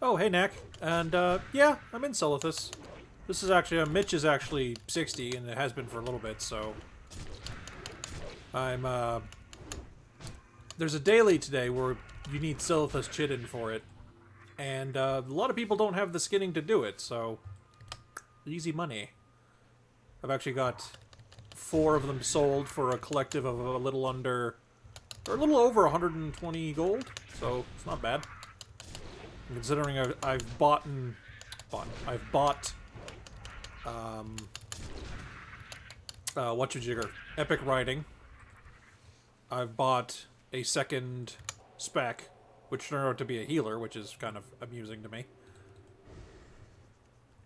Oh, hey, Knack. And, yeah, I'm in Silithus. This is actually, Mitch is actually 60, and it has been for a little bit, so... I'm, There's a daily today where you need Silithus Chidden for it. And, a lot of people don't have the skinning to do it, so... Easy money. I've actually got 4 of them sold for a collective of a little under... or a little over 120 gold, so it's not bad. Considering I've bought whatchamajigger, Epic Riding. I've bought a second spec, which turned out to be a healer, which is kind of amusing to me.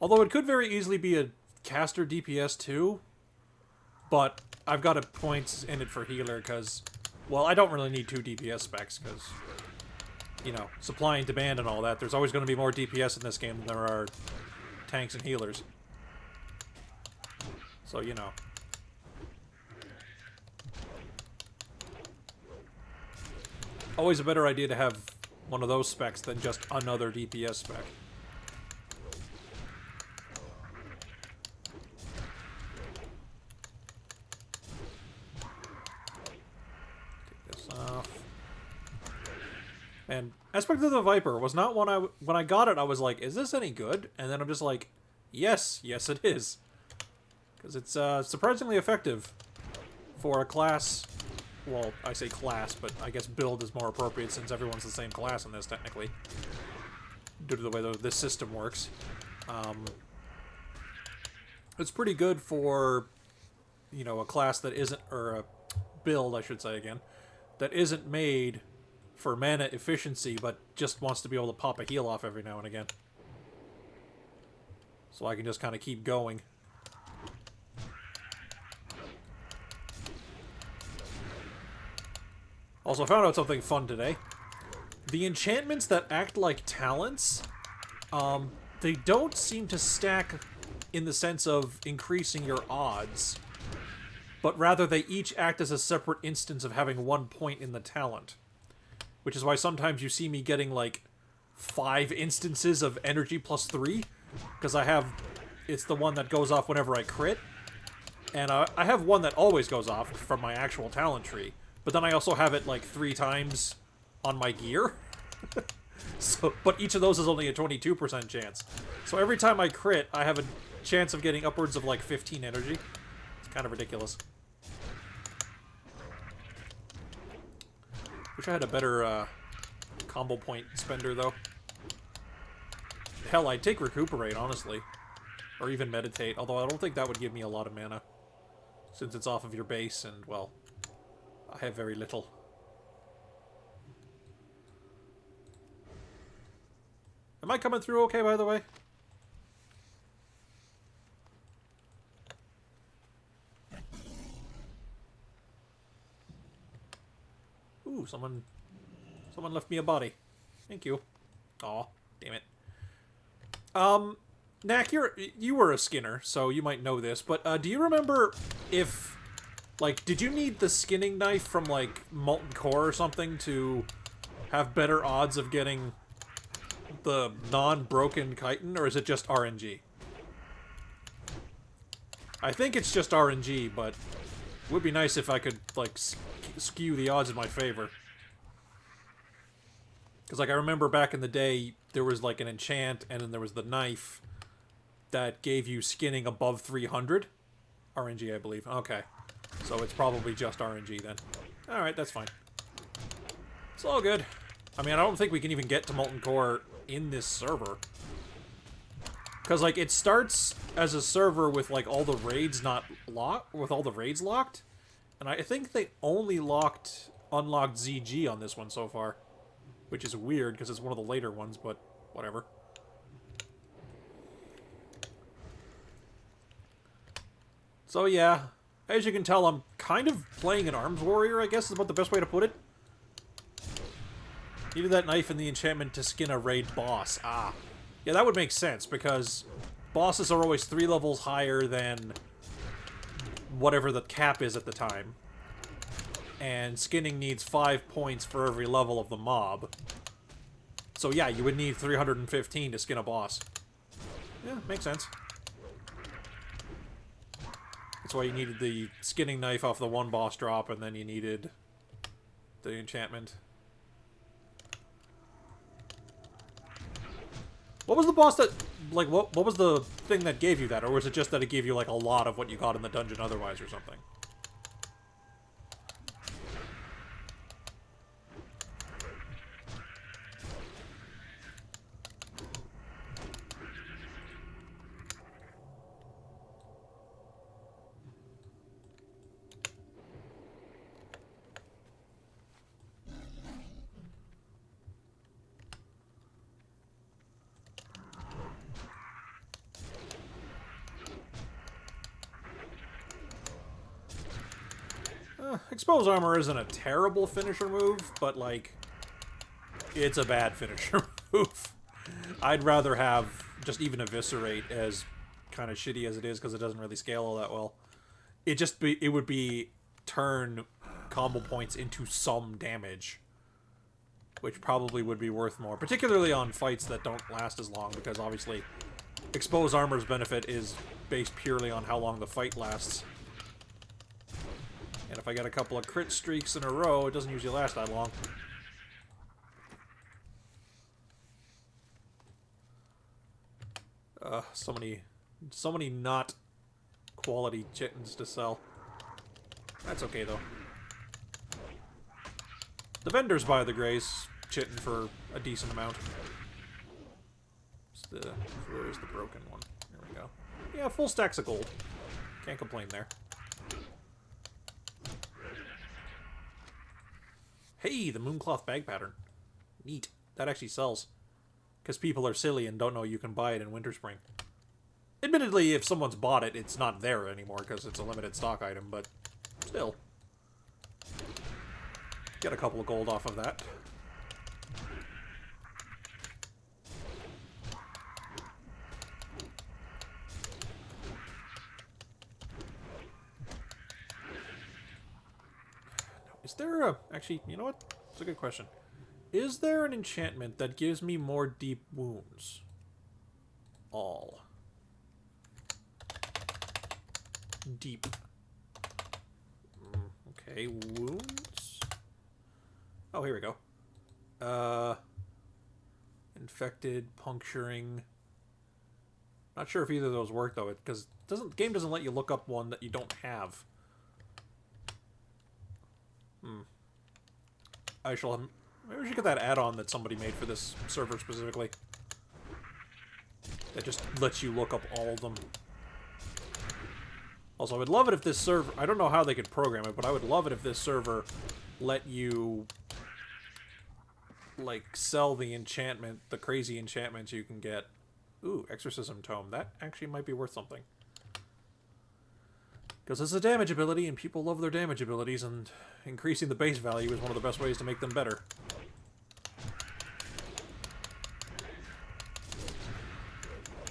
Although it could very easily be a caster DPS too, but I've got a points in it for healer because, well, I don't really need 2 DPS specs because, you know, supply and demand and all that. There's always going to be more DPS in this game than there are tanks and healers. So, you know. Always a better idea to have one of those specs than just another DPS spec. Take this off. And Aspect of the Viper was not one when I got it, I was like, is this any good? And then I'm just like, yes, it is. Because it's surprisingly effective for a class. Well, I say class, but I guess build is more appropriate since everyone's the same class in this, technically. Due to the way this system works. It's pretty good for, you know, a class that isn't, or a build, I should say again, that isn't made for mana efficiency, but just wants to be able to pop a heal off every now and again. So I can just kind of keep going. Also, I found out something fun today. The enchantments that act like talents, they don't seem to stack in the sense of increasing your odds, but rather they each act as a separate instance of having 1 point in the talent. Which is why sometimes you see me getting, like, 5 instances of energy plus 3, because it's the one that goes off whenever I crit, and I have one that always goes off from my actual talent tree. But then I also have it, like, 3 times on my gear. But each of those is only a 22% chance. So every time I crit, I have a chance of getting upwards of, like, 15 energy. It's kind of ridiculous. Wish I had a better, combo point spender, though. Hell, I'd take Recuperate, honestly. Or even Meditate, although I don't think that would give me a lot of mana. Since it's off of your base, and, well... I have very little. Am I coming through okay, by the way? Ooh, someone left me a body. Thank you. Aw, damn it. Knack, you were a skinner, so you might know this, but do you remember if... Like, did you need the skinning knife from, like, Molten Core or something to have better odds of getting the non-broken chitin, or is it just RNG? I think it's just RNG, but it would be nice if I could, like, skew the odds in my favor. Because, like, I remember back in the day, there was, like, an enchant, and then there was the knife that gave you skinning above 300. RNG, I believe. Okay. So it's probably just RNG then. Alright, that's fine. It's all good. I mean, I don't think we can even get to Molten Core in this server. Because, like, it starts as a server with, like, all the raids not locked, with all the raids locked. And I think they only unlocked ZG on this one so far. Which is weird, because it's one of the later ones, but whatever. So, yeah. As you can tell, I'm kind of playing an arms warrior, I guess is about the best way to put it. Needed that knife and the enchantment to skin a raid boss. Ah. Yeah, that would make sense, because bosses are always 3 levels higher than whatever the cap is at the time. And skinning needs 5 points for every level of the mob. So yeah, you would need 315 to skin a boss. Yeah, makes sense. That's why you needed the skinning knife off the one boss drop, and then you needed the enchantment. What was the boss that... Like, what was the thing that gave you that? Or was it just that it gave you, like, a lot of what you got in the dungeon otherwise or something? Expose armor isn't a terrible finisher move, but, like, it's a bad finisher move. I'd rather have just even eviscerate, as kind of shitty as it is, because it doesn't really scale all that well. It would be turn combo points into some damage, which probably would be worth more, particularly on fights that don't last as long, because obviously expose armor's benefit is based purely on how long the fight lasts. And if I get a couple of crit streaks in a row, it doesn't usually last that long. So many not quality chittens to sell. That's okay though. The vendors buy the grays chitin for a decent amount. Where's the broken one? There we go. Yeah, full stacks of gold. Can't complain there. Hey, the Mooncloth bag pattern. Neat. That actually sells. Because people are silly and don't know you can buy it in Winter Spring. Admittedly, if someone's bought it, it's not there anymore because it's a limited stock item, but still. Get a couple of gold off of that. Is there a... Actually, you know what? It's a good question. Is there an enchantment that gives me more deep wounds? All. Deep. Okay, wounds? Oh, here we go. Infected, puncturing. Not sure if either of those work, though, because the game doesn't let you look up one that you don't have. I shall... Maybe we should get that add-on that somebody made for this server specifically. That just lets you look up all of them. Also, I would love it if this server... I don't know how they could program it, but I would love it if this server let you... like, sell the enchantment, the crazy enchantments you can get. Ooh, Exorcism Tome. That actually might be worth something. Because it's a damage ability, and people love their damage abilities, and increasing the base value is one of the best ways to make them better.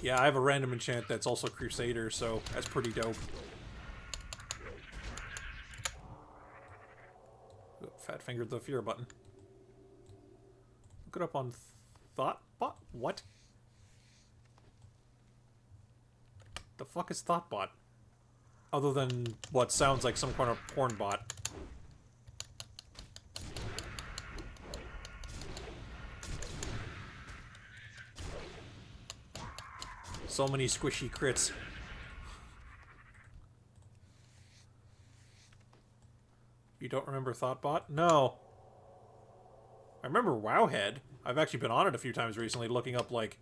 Yeah, I have a random enchant that's also Crusader, so that's pretty dope. Ooh, fat-fingered the fear button. Look it up on Thoughtbot? What? The fuck is Thoughtbot? Other than what sounds like some kind of porn bot. So many squishy crits. You don't remember Thoughtbot? No. I remember Wowhead. I've actually been on it a few times recently looking up, like,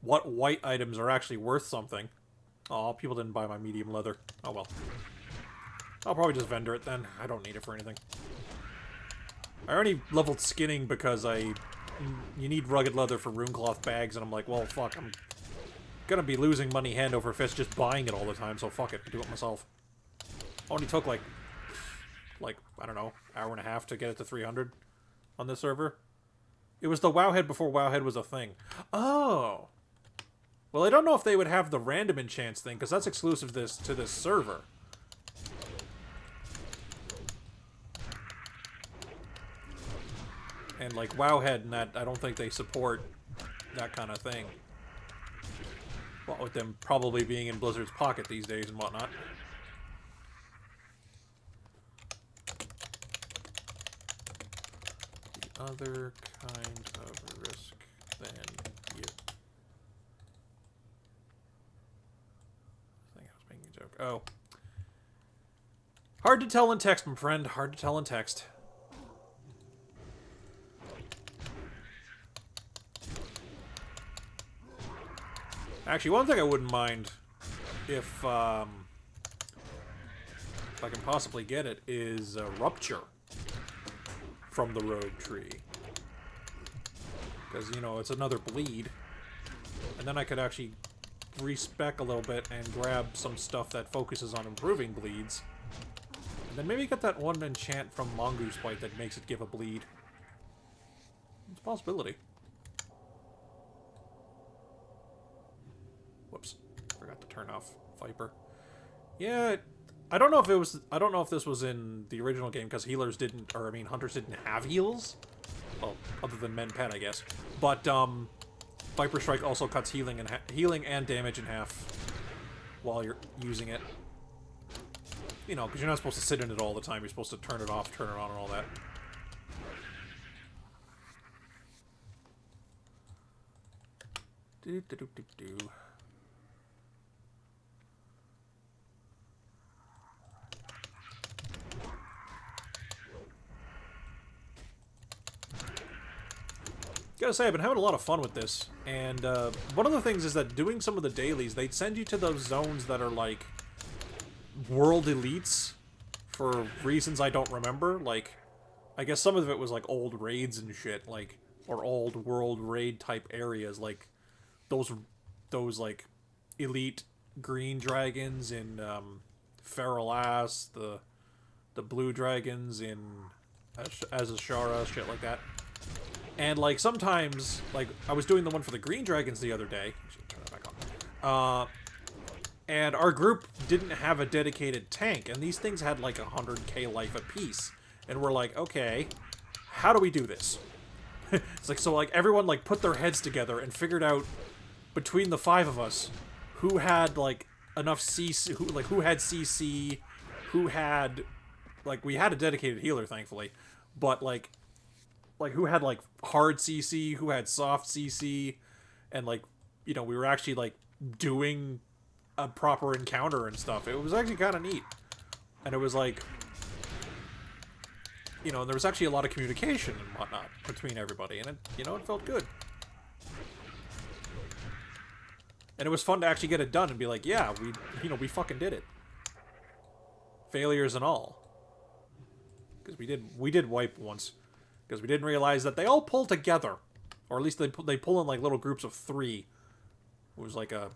what white items are actually worth something. Oh, people didn't buy my medium leather. Oh well. I'll probably just vendor it then. I don't need it for anything. I already leveled skinning because you need rugged leather for runecloth bags, and I'm like, well, fuck, I'm gonna be losing money hand over fist just buying it all the time, so fuck it, do it myself. Only took like, I don't know, hour and a half to get it to 300 on this server. It was the Wowhead before Wowhead was a thing. Oh! Well, I don't know if they would have the random enchants thing, because that's exclusive to this server. And like Wowhead and that, I don't think they support that kind of thing. Well, with them probably being in Blizzard's pocket these days and whatnot. The other kind of risk than you. I think I was making a joke. Oh. Hard to tell in text, my friend. Hard to tell in text. Actually, one thing I wouldn't mind if I can possibly get it is a Rupture from the Rogue Tree. Because, you know, it's another bleed. And then I could actually respec a little bit and grab some stuff that focuses on improving bleeds. And then maybe get that one enchant from Mongoose Bite that makes it give a bleed. It's a possibility. Whoops. Forgot to turn off Viper. Yeah, I don't know if it was... I don't know if this was in the original game, because healers didn't... Or, I mean, hunters didn't have heals. Well, other than Men Pet, I guess. But, Viper Strike also cuts healing and damage in half while you're using it. You know, because you're not supposed to sit in it all the time. You're supposed to turn it off, turn it on, and all that. Do. Gotta say, I've been having a lot of fun with this, and one of the things is that doing some of the dailies, they'd send you to those zones that are like world elites for reasons I don't remember. Like, I guess some of it was like old raids and shit, like, or old world raid type areas, like those like elite green dragons in Feral Ass, the blue dragons in Azashara, shit like that. And, like, sometimes, like, I was doing the one for the green dragons the other day. Turn that back on. And our group didn't have a dedicated tank, and these things had, like, 100k life apiece. And we're like, okay, how do we do this? It's like, so, like, everyone, like, put their heads together and figured out, between the 5 of us, who had, like, enough CC, who had CC, who had, like, we had a dedicated healer, thankfully, but, like, who had, like, hard CC, who had soft CC, and, like, you know, we were actually, like, doing a proper encounter and stuff. It was actually kind of neat. And it was, like, you know, there was actually a lot of communication and whatnot between everybody, and, it, you know, it felt good. And it was fun to actually get it done and be like, yeah, we fucking did it. Failures and all. Because we did wipe once. Because we didn't realize that they all pull together. Or at least they pull in like little groups of 3. It was like a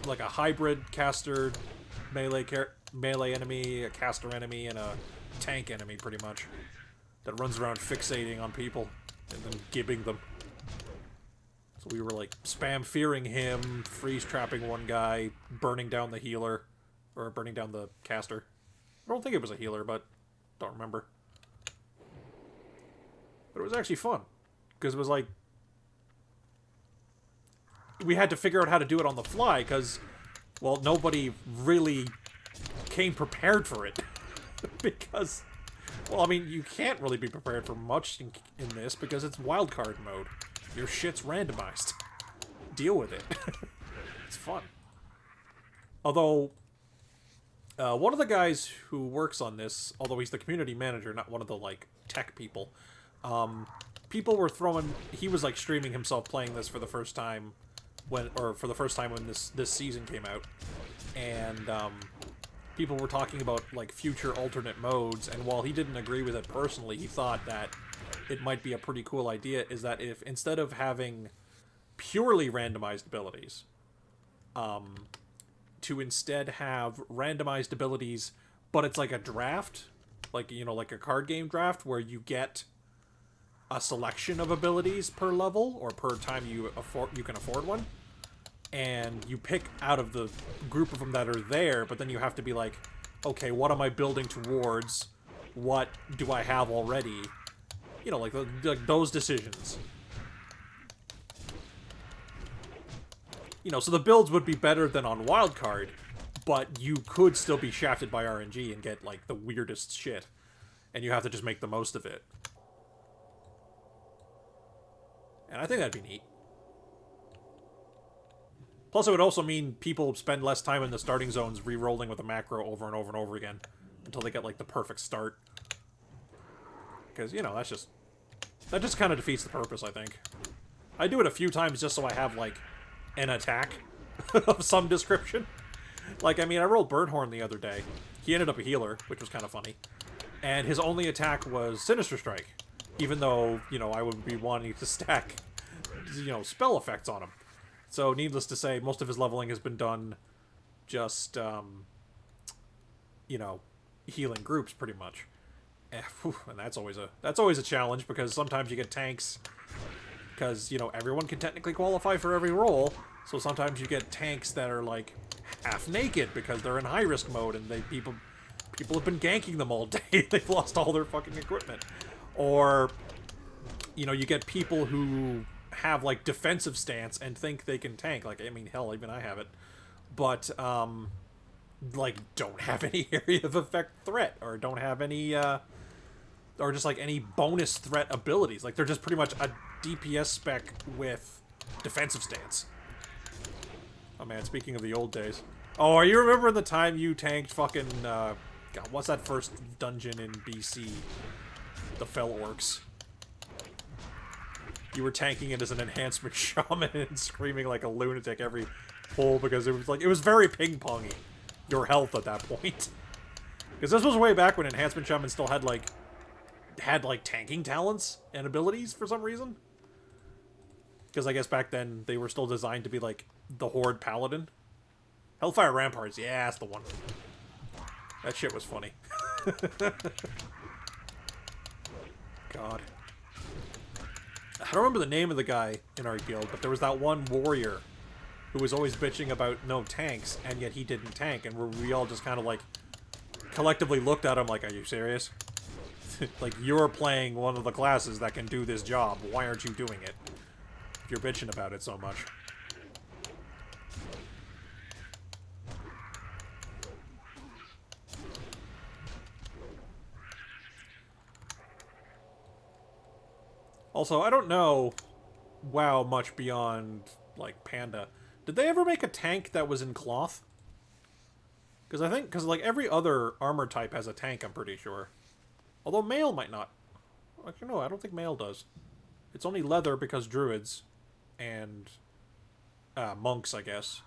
hybrid caster melee enemy, a caster enemy, and a tank enemy pretty much. That runs around fixating on people and then gibbing them. So we were like spam fearing him, freeze trapping one guy, burning down the healer, or burning down the caster. I don't think it was a healer, but don't remember. But it was actually fun, because it was like, we had to figure out how to do it on the fly, because, well, nobody really came prepared for it. Because, well, I mean, you can't really be prepared for much in this, because it's wildcard mode. Your shit's randomized. Deal with it. It's fun. Although, one of the guys who works on this, although he's the community manager, not one of the, like, tech people, people were throwing... He was, like, streaming himself playing this for the first time when this season came out. And, people were talking about, like, future alternate modes, and while he didn't agree with it personally, he thought that it might be a pretty cool idea, is that if, instead of having purely randomized abilities, to instead have randomized abilities, but it's like a draft, like, you know, like a card game draft, where you get a selection of abilities per level, or per time you can afford one, and you pick out of the group of them that are there, but then you have to be like, okay, what am I building towards? What do I have already? You know, like those decisions. You know, so the builds would be better than on Wildcard, but you could still be shafted by RNG and get, like, the weirdest shit. And you have to just make the most of it. And I think that'd be neat. Plus, it would also mean people spend less time in the starting zones re-rolling with a macro over and over and over again until they get, like, the perfect start. Because, you know, that just kind of defeats the purpose, I think. I do it a few times just so I have, like, an attack of some description. Like, I mean, I rolled Birdhorn the other day. He ended up a healer, which was kind of funny. And his only attack was Sinister Strike. Even though, you know, I would be wanting to stack, you know, spell effects on him. So, needless to say, most of his leveling has been done just, you know, healing groups, pretty much. And that's always a challenge, because sometimes you get tanks, because, you know, everyone can technically qualify for every role, so sometimes you get tanks that are, like, half naked because they're in high-risk mode, and people have been ganking them all day. They've lost all their fucking equipment. Or, you know, you get people who have, like, defensive stance and think they can tank. Like, I mean, hell, even I have it. But, like, don't have any area of effect threat, or don't have any, or just, like, any bonus threat abilities. Like, they're just pretty much a DPS spec with defensive stance. Oh, man, speaking of the old days. Oh, are you remembering the time you tanked fucking, God, what's that first dungeon in BC? The Fell Orcs. You were tanking it as an enhancement shaman and screaming like a lunatic every pull because it was very ping-pongy, your health at that point. Because this was way back when enhancement shaman still had like tanking talents and abilities for some reason. Because I guess back then they were still designed to be like the Horde Paladin. Hellfire Ramparts, yeah, that's the one. That shit was funny. God. I don't remember the name of the guy in our guild, but there was that one warrior who was always bitching about no tanks, and yet he didn't tank, and we all just kind of like collectively looked at him like, are you serious? Like, you're playing one of the classes that can do this job. Why aren't you doing it? If you're bitching about it so much. Also, I don't know WoW much beyond, like, Panda. Did they ever make a tank that was in cloth? Because like, every other armor type has a tank, I'm pretty sure. Although Mail might not. Actually, no, I don't think Mail does. It's only leather because druids. And, monks, I guess.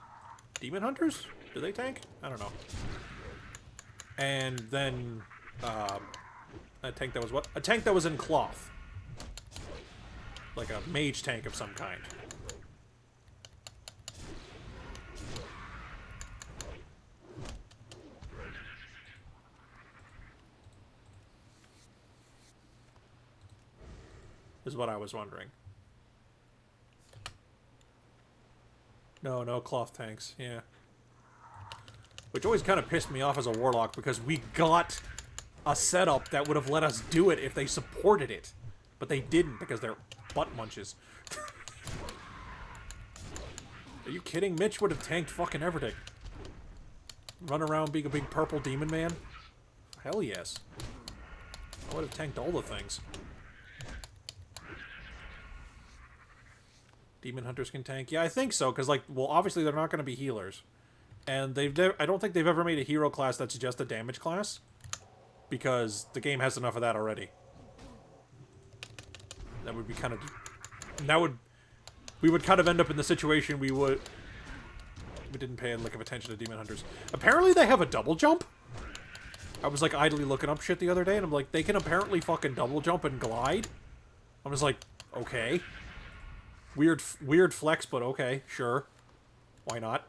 Demon Hunters? Do they tank? I don't know. And then, a tank that was what? A tank that was in cloth. Like a mage tank of some kind. Is what I was wondering. No cloth tanks, yeah. Which always kind of pissed me off as a warlock, because we got a setup that would have let us do it if they supported it. But they didn't, because they're butt munches. Are you kidding? Mitch would have tanked fucking everything. Run around being a big purple demon man? Hell yes. I would have tanked all the things. Demon Hunters can tank? Yeah, I think so, because, like, well, obviously they're not going to be healers. And I don't think they've ever made a hero class that's just a damage class. Because the game has enough of that already. That would be kind of... We would kind of end up in the situation we didn't pay a lick of attention to Demon Hunters. Apparently they have a double jump? I was, like, idly looking up shit the other day, and I'm like, they can apparently fucking double jump and glide? I was like, okay. Weird flex, but okay, sure. Why not?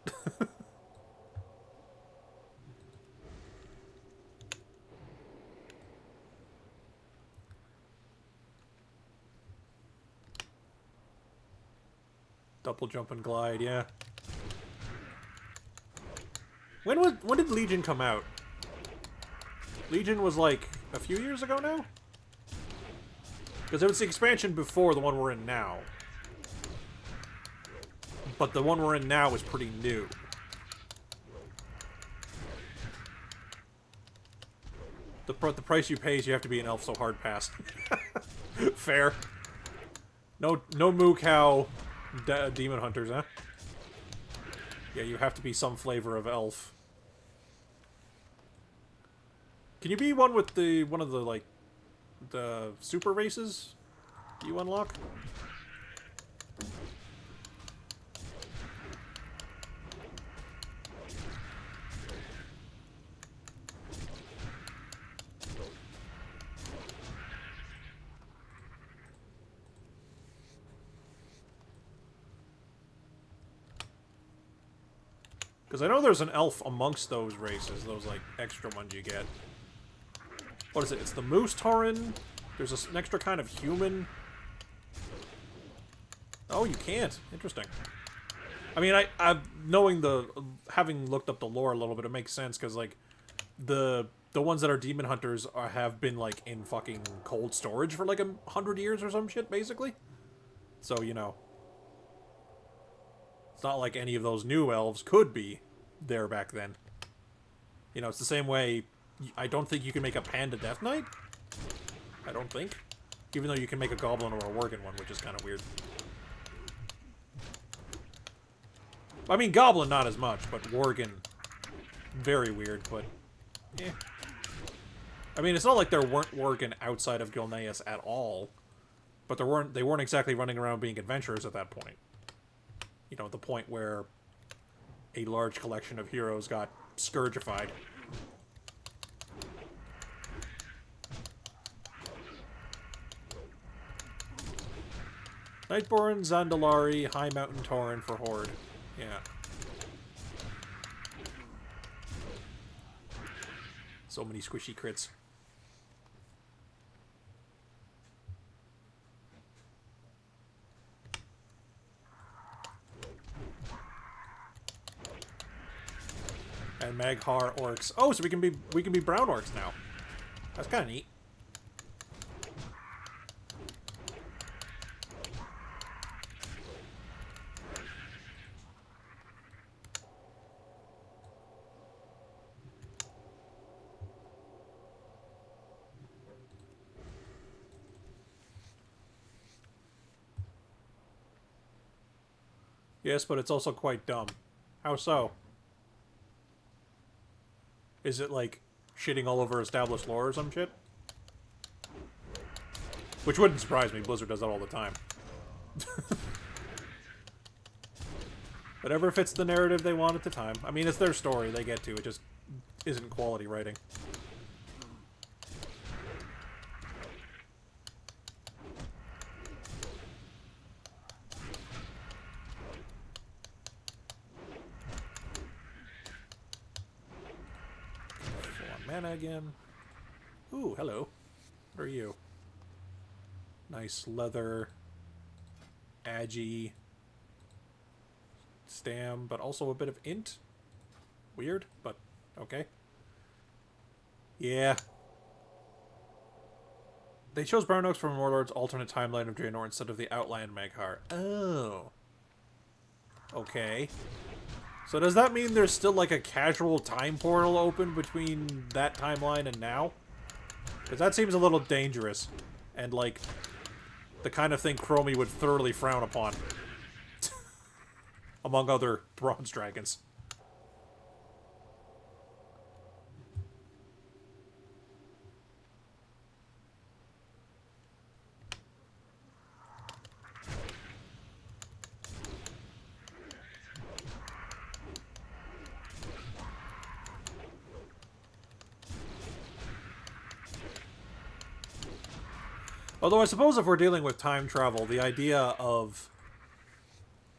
Double jump and glide, yeah. When did Legion come out? Legion was like a few years ago now? Because it was the expansion before the one we're in now. But the one we're in now is pretty new. The price you pay is you have to be an elf, so hard pass. Fair. No moo cow demon hunters, huh? Yeah, you have to be some flavor of elf. Can you be one with one of the, like, the super races you unlock? Because I know there's an elf amongst those races, those, like, extra ones you get. What is it? It's the Moose Tauren. There's an extra kind of human. Oh, you can't. Interesting. I mean, having looked up the lore a little bit, it makes sense, because, like, the ones that are demon hunters have been, like, in fucking cold storage for, like, 100 years or some shit, basically. So, you know. It's not like any of those new elves could be there back then. You know, it's the same way. I don't think you can make a Panda Death Knight. I don't think. Even though you can make a Goblin or a Worgen one, which is kind of weird. I mean, Goblin not as much, but Worgen, very weird, but eh. I mean, it's not like there weren't Worgen outside of Gilneas at all, but they weren't exactly running around being adventurers at that point. You know, the point where a large collection of heroes got scourgified. Nightborn, Zandalari, High Mountain Tauren for Horde. Yeah. So many squishy crits. And Maghar orcs. Oh, so we can be brown orcs now. That's kind of neat. Yes, but it's also quite dumb. How so? Is it, like, shitting all over established lore or some shit? Which wouldn't surprise me. Blizzard does that all the time. Whatever fits the narrative they want at the time. I mean, it's their story. They get to. It just isn't quality writing. Mana again. Ooh, hello. What are you? Nice leather, agi, stam, but also a bit of int. Weird, but okay. Yeah. They chose brown oaks from Warlord's alternate timeline of Draenor instead of the Outland Maghar. Oh. Okay. So does that mean there's still, like, a casual time portal open between that timeline and now? Because that seems a little dangerous. And, like, the kind of thing Chromie would thoroughly frown upon. Among other bronze dragons. Although I suppose if we're dealing with time travel, the idea of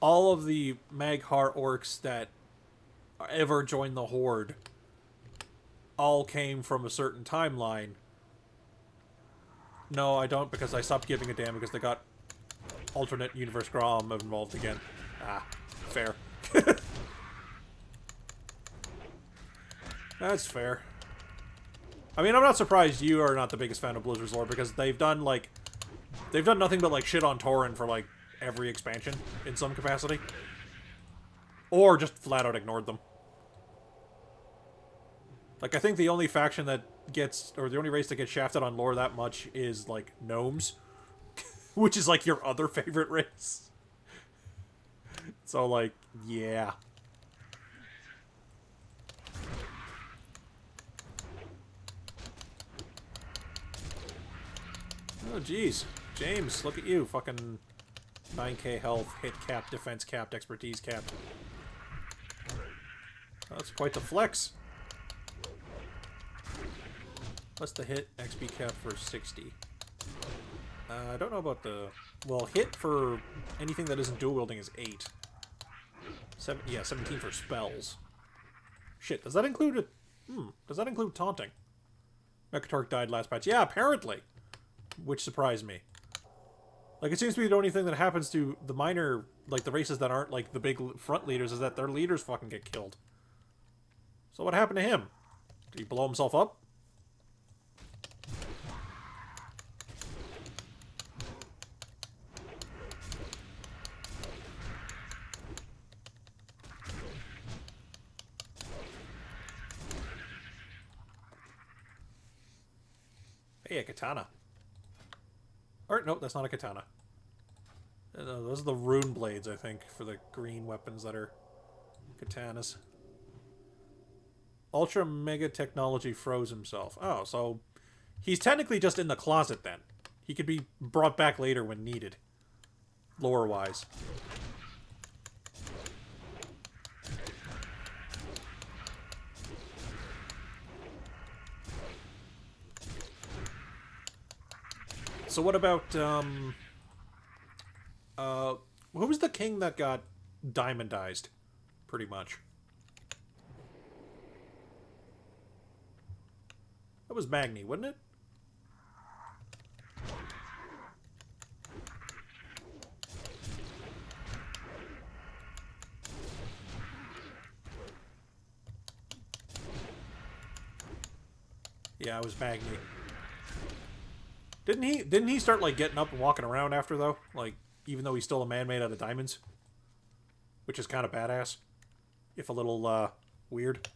all of the Maghar orcs that ever joined the Horde all came from a certain timeline. No, I don't, because I stopped giving a damn because they got alternate universe Grom involved again. Ah, fair. That's fair. I mean, I'm not surprised you are not the biggest fan of Blizzard's lore, because they've done, like, They've done nothing but, like, shit on Tauren for, like, every expansion in some capacity. Or just flat out ignored them. Like, I think the only faction that gets, or the only race that gets shafted on lore that much is, like, gnomes. Which is, like, your other favorite race. So, like, yeah. Oh, jeez. James, look at you. Fucking 9k health, hit cap, defense capped, expertise capped. That's quite the flex. What's the hit? XP cap for 60. I don't know about the... Well, hit for anything that isn't dual wielding is 8. Yeah, 17 for spells. Shit, does that include it? Does that include taunting? Mechatork died last patch. Yeah, apparently. Which surprised me. Like, it seems to be the only thing that happens to the minor, like, the races that aren't, like, the big front leaders is that their leaders fucking get killed. So what happened to him? Did he blow himself up? Hey, a katana. Or, no, that's not a katana. Those are the rune blades, I think, for the green weapons that are katanas. Ultra Mega Technology froze himself. Oh, so he's technically just in the closet then. He could be brought back later when needed. Lore-wise. So what about, who was the king that got diamondized, pretty much? That was Magni, wasn't it? Yeah, it was Magni. Didn't he start, like, getting up and walking around after, though? Like, even though he's still a man made out of diamonds? Which is kind of badass. If a little, weird.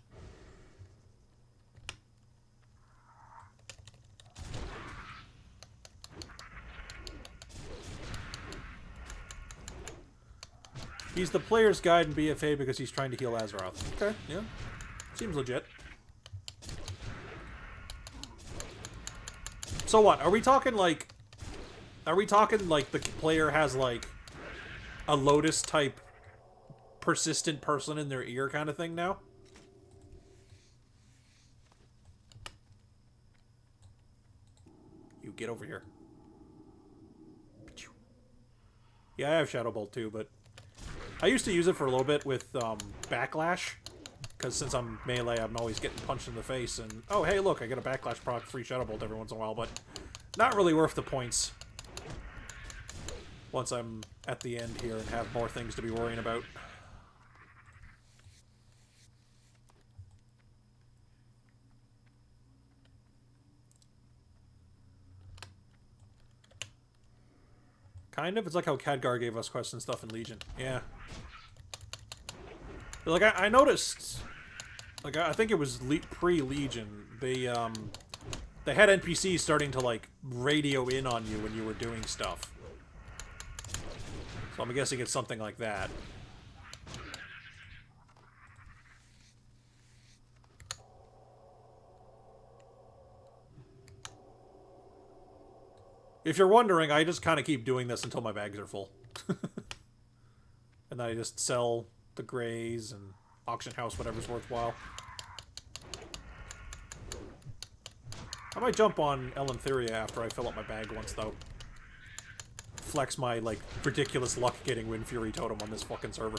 He's the player's guide in BFA because he's trying to heal Azeroth. Okay, yeah. Seems legit. So what? Are we talking like the player has like a Lotus type persistent person in their ear kind of thing now? You get over here. Yeah, I have Shadow Bolt too, but I used to use it for a little bit with Backlash. Because since I'm melee, I'm always getting punched in the face, and oh, hey, look, I get a Backlash proc free Shadow Bolt every once in a while, but not really worth the points once I'm at the end here and have more things to be worrying about. Kind of. It's like how Khadgar gave us quests and stuff in Legion. Yeah. Like, I noticed... Like, I think it was pre-Legion. They had NPCs starting to, like, radio in on you when you were doing stuff. So I'm guessing it's something like that. If you're wondering, I just kind of keep doing this until my bags are full. And then I just sell the grays and auction house whatever's worthwhile. I might jump on Elentheria after I fill up my bag once, though. Flex my, like, ridiculous luck getting Wind Fury totem on this fucking server.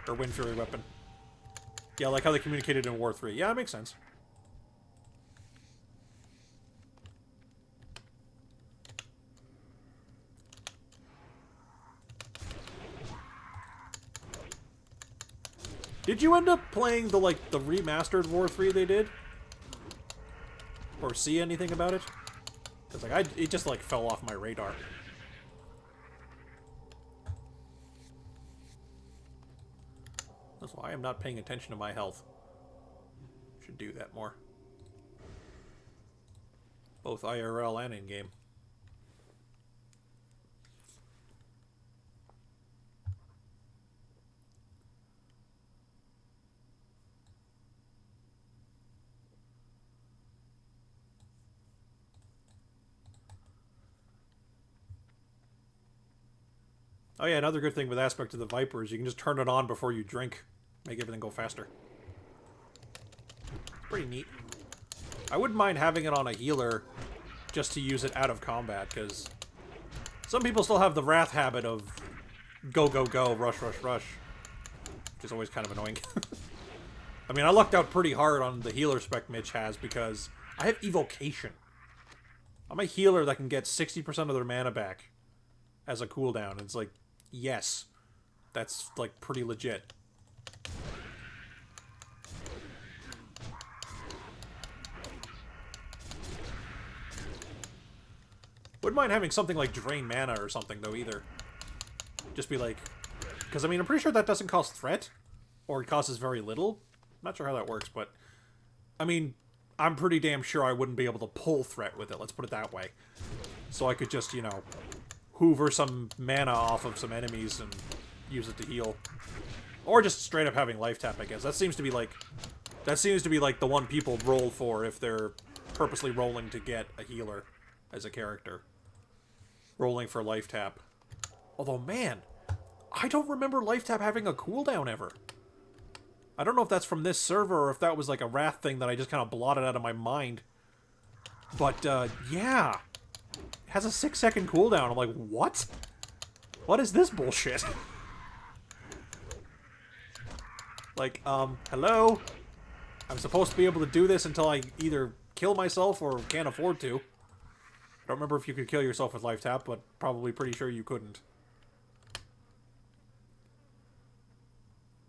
Or Wind Fury weapon. Yeah, like how they communicated in War 3. Yeah, that makes sense. Did you end up playing the, like, the remastered War 3 they did? Or see anything about it? Because, like, it just, like, fell off my radar. That's why I'm not paying attention to my health. Should do that more. Both IRL and in-game. Oh yeah, another good thing with Aspect of the Viper is you can just turn it on before you drink. Make everything go faster. It's pretty neat. I wouldn't mind having it on a healer just to use it out of combat, because some people still have the wrath habit of go, go, go, rush, rush, rush. Which is always kind of annoying. I mean, I lucked out pretty hard on the healer spec Mitch has, because I have Evocation. I'm a healer that can get 60% of their mana back as a cooldown. It's like, yes. That's, like, pretty legit. Wouldn't mind having something like Drain Mana or something, though, either. Just be like... Because, I mean, I'm pretty sure that doesn't cost threat. Or it costs very little. I'm not sure how that works, but... I mean, I'm pretty damn sure I wouldn't be able to pull threat with it, let's put it that way. So I could just, you know, hoover some mana off of some enemies and use it to heal. Or just straight up having life tap, I guess. That seems to be like... That seems to be like the one people roll for if they're purposely rolling to get a healer as a character. Rolling for life tap. Although, man, I don't remember life tap having a cooldown ever. I don't know if that's from this server or if that was like a Wrath thing that I just kind of blotted out of my mind. But, yeah. It has a 6-second cooldown. I'm like, what? What is this bullshit? Like, hello? I'm supposed to be able to do this until I either kill myself or can't afford to. I don't remember if you could kill yourself with life tap, but probably pretty sure you couldn't.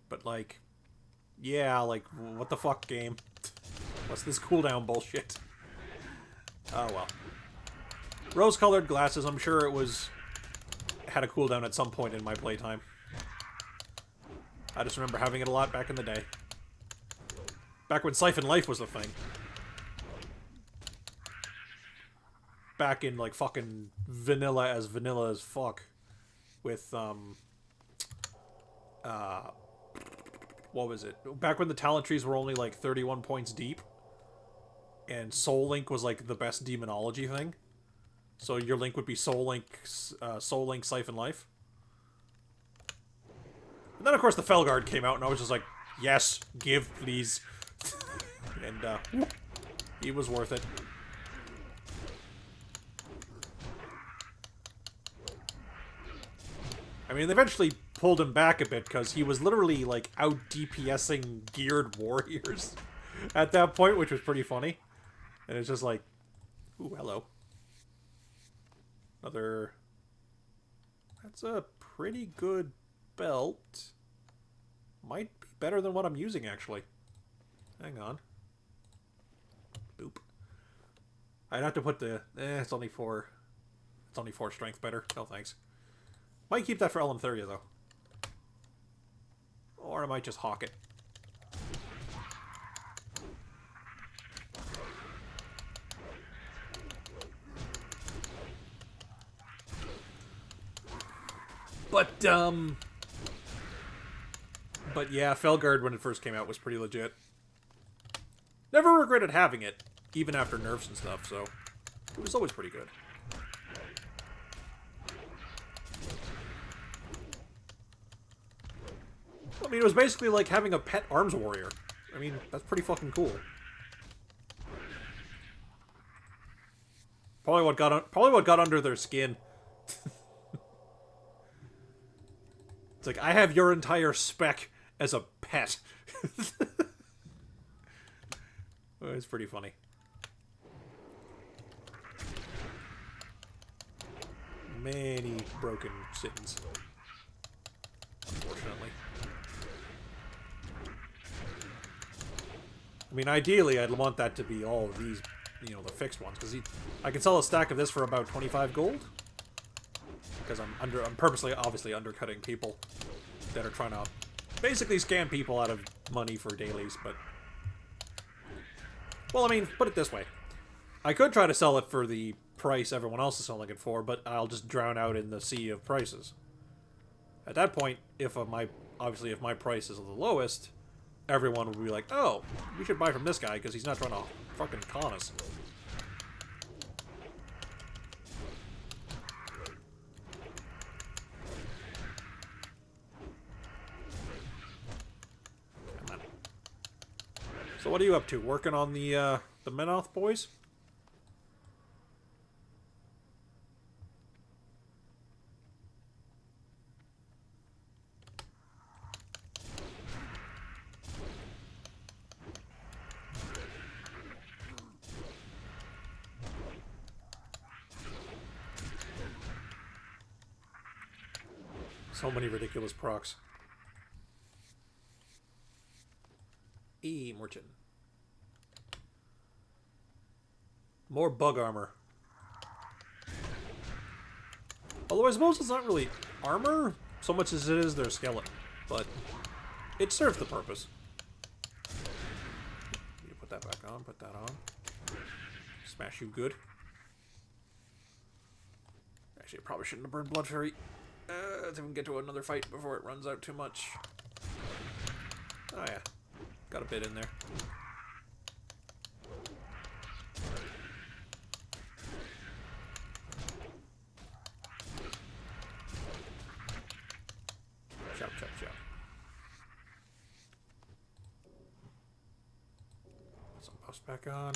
But, like, yeah, like, what the fuck, game? What's this cooldown bullshit? Oh, well. Rose-colored glasses, I'm sure it was... had a cooldown at some point in my playtime. I just remember having it a lot back in the day. Back when Siphon Life was a thing. Back in, like, fucking vanilla as fuck. With, what was it? Back when the talent trees were only, like, 31 points deep. And Soul Link was, like, the best demonology thing. So your Link would be Soul Link, Siphon Life. And then, of course, the Felguard came out, and I was just like, yes, give, please. And, he was worth it. I mean, they eventually pulled him back a bit, because he was literally, like, out DPSing geared warriors at that point, which was pretty funny. And it's just like, ooh, hello. Another... That's a pretty good belt. Might be better than what I'm using, actually. Hang on. Boop. I'd have to put the... it's only 4... It's only 4 strength better. No thanks. Might keep that for Elentheria, though. Or I might just hawk it. But yeah, Felguard, when it first came out, was pretty legit. Never regretted having it, even after nerfs and stuff, so... It was always pretty good. I mean, it was basically like having a pet arms warrior. I mean, that's pretty fucking cool. Probably what got under their skin. It's like, I have your entire spec as a pet. Well, it's pretty funny. Many broken sins. Unfortunately. I mean, ideally, I'd want that to be all of these you know, the fixed ones, because I can sell a stack of this for about 25 gold. Because I'm purposely, obviously, undercutting people that are trying to basically scam people out of money for dailies, but... Well, I mean, put it this way. I could try to sell it for the price everyone else is selling it for, but I'll just drown out in the sea of prices. At that point, if my price is the lowest, everyone will be like, oh, we should buy from this guy because he's not trying to fucking con us. Come on. So what are you up to? Working on the Menoth boys? So many ridiculous procs. Merchant. More bug armor. Although I suppose it's not really armor so much as it is their skeleton, but it serves the purpose. You put that back on, put that on. Smash you good. Actually, I probably shouldn't have burned Blood Fairy. Let's even get to another fight before it runs out too much. Oh yeah, got a bit in there. Chop, chop, chop. Put some buffs back on.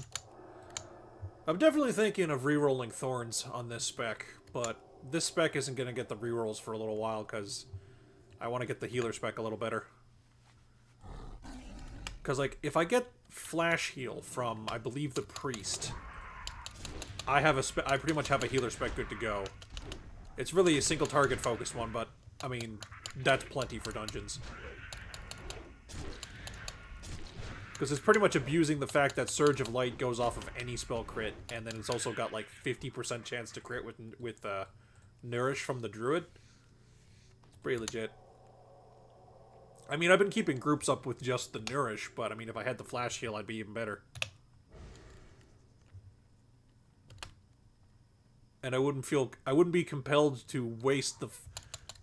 I'm definitely thinking of re-rolling Thorns on this spec, but this spec isn't going to get the rerolls for a little while because I want to get the healer spec a little better. Because, like, if I get Flash Heal from, I believe, the Priest, I pretty much have a healer spec good to go. It's really a single target focused one, but, I mean, that's plenty for dungeons. Because it's pretty much abusing the fact that Surge of Light goes off of any spell crit, and then it's also got, like, 50% chance to crit with Nourish from the Druid. It's pretty legit. I mean, I've been keeping groups up with just the Nourish, but I mean, if I had the Flash Heal, I'd be even better. And I wouldn't be compelled to waste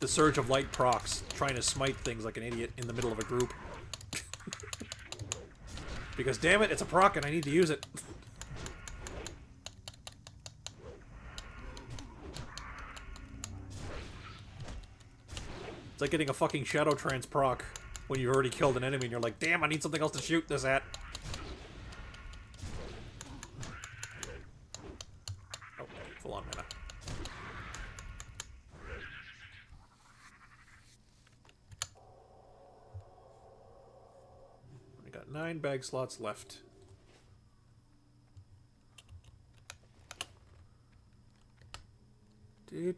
the Surge of Light procs trying to smite things like an idiot in the middle of a group. Because damn it, it's a proc and I need to use it. It's like getting a fucking Shadow Trance proc when you've already killed an enemy and you're like, damn, I need something else to shoot this at. Oh, full on mana. I got 9 bag slots left. Do.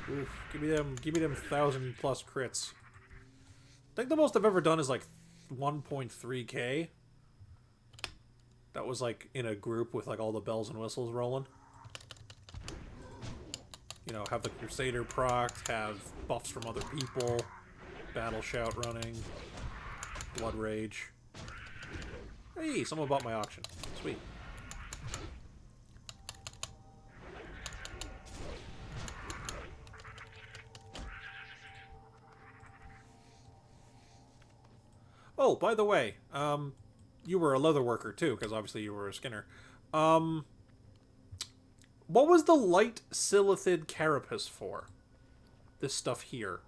Oof, give me them 1,000+ crits. I think the most I've ever done is like 1.3k. That was like in a group with like all the bells and whistles rolling. You know, have the Crusader proc, have buffs from other people, Battle Shout running, Blood Rage. Hey, someone bought my auction. Sweet. Oh, by the way, you were a leather worker too, because obviously you were a skinner. What was the light silithid carapace for? This stuff here.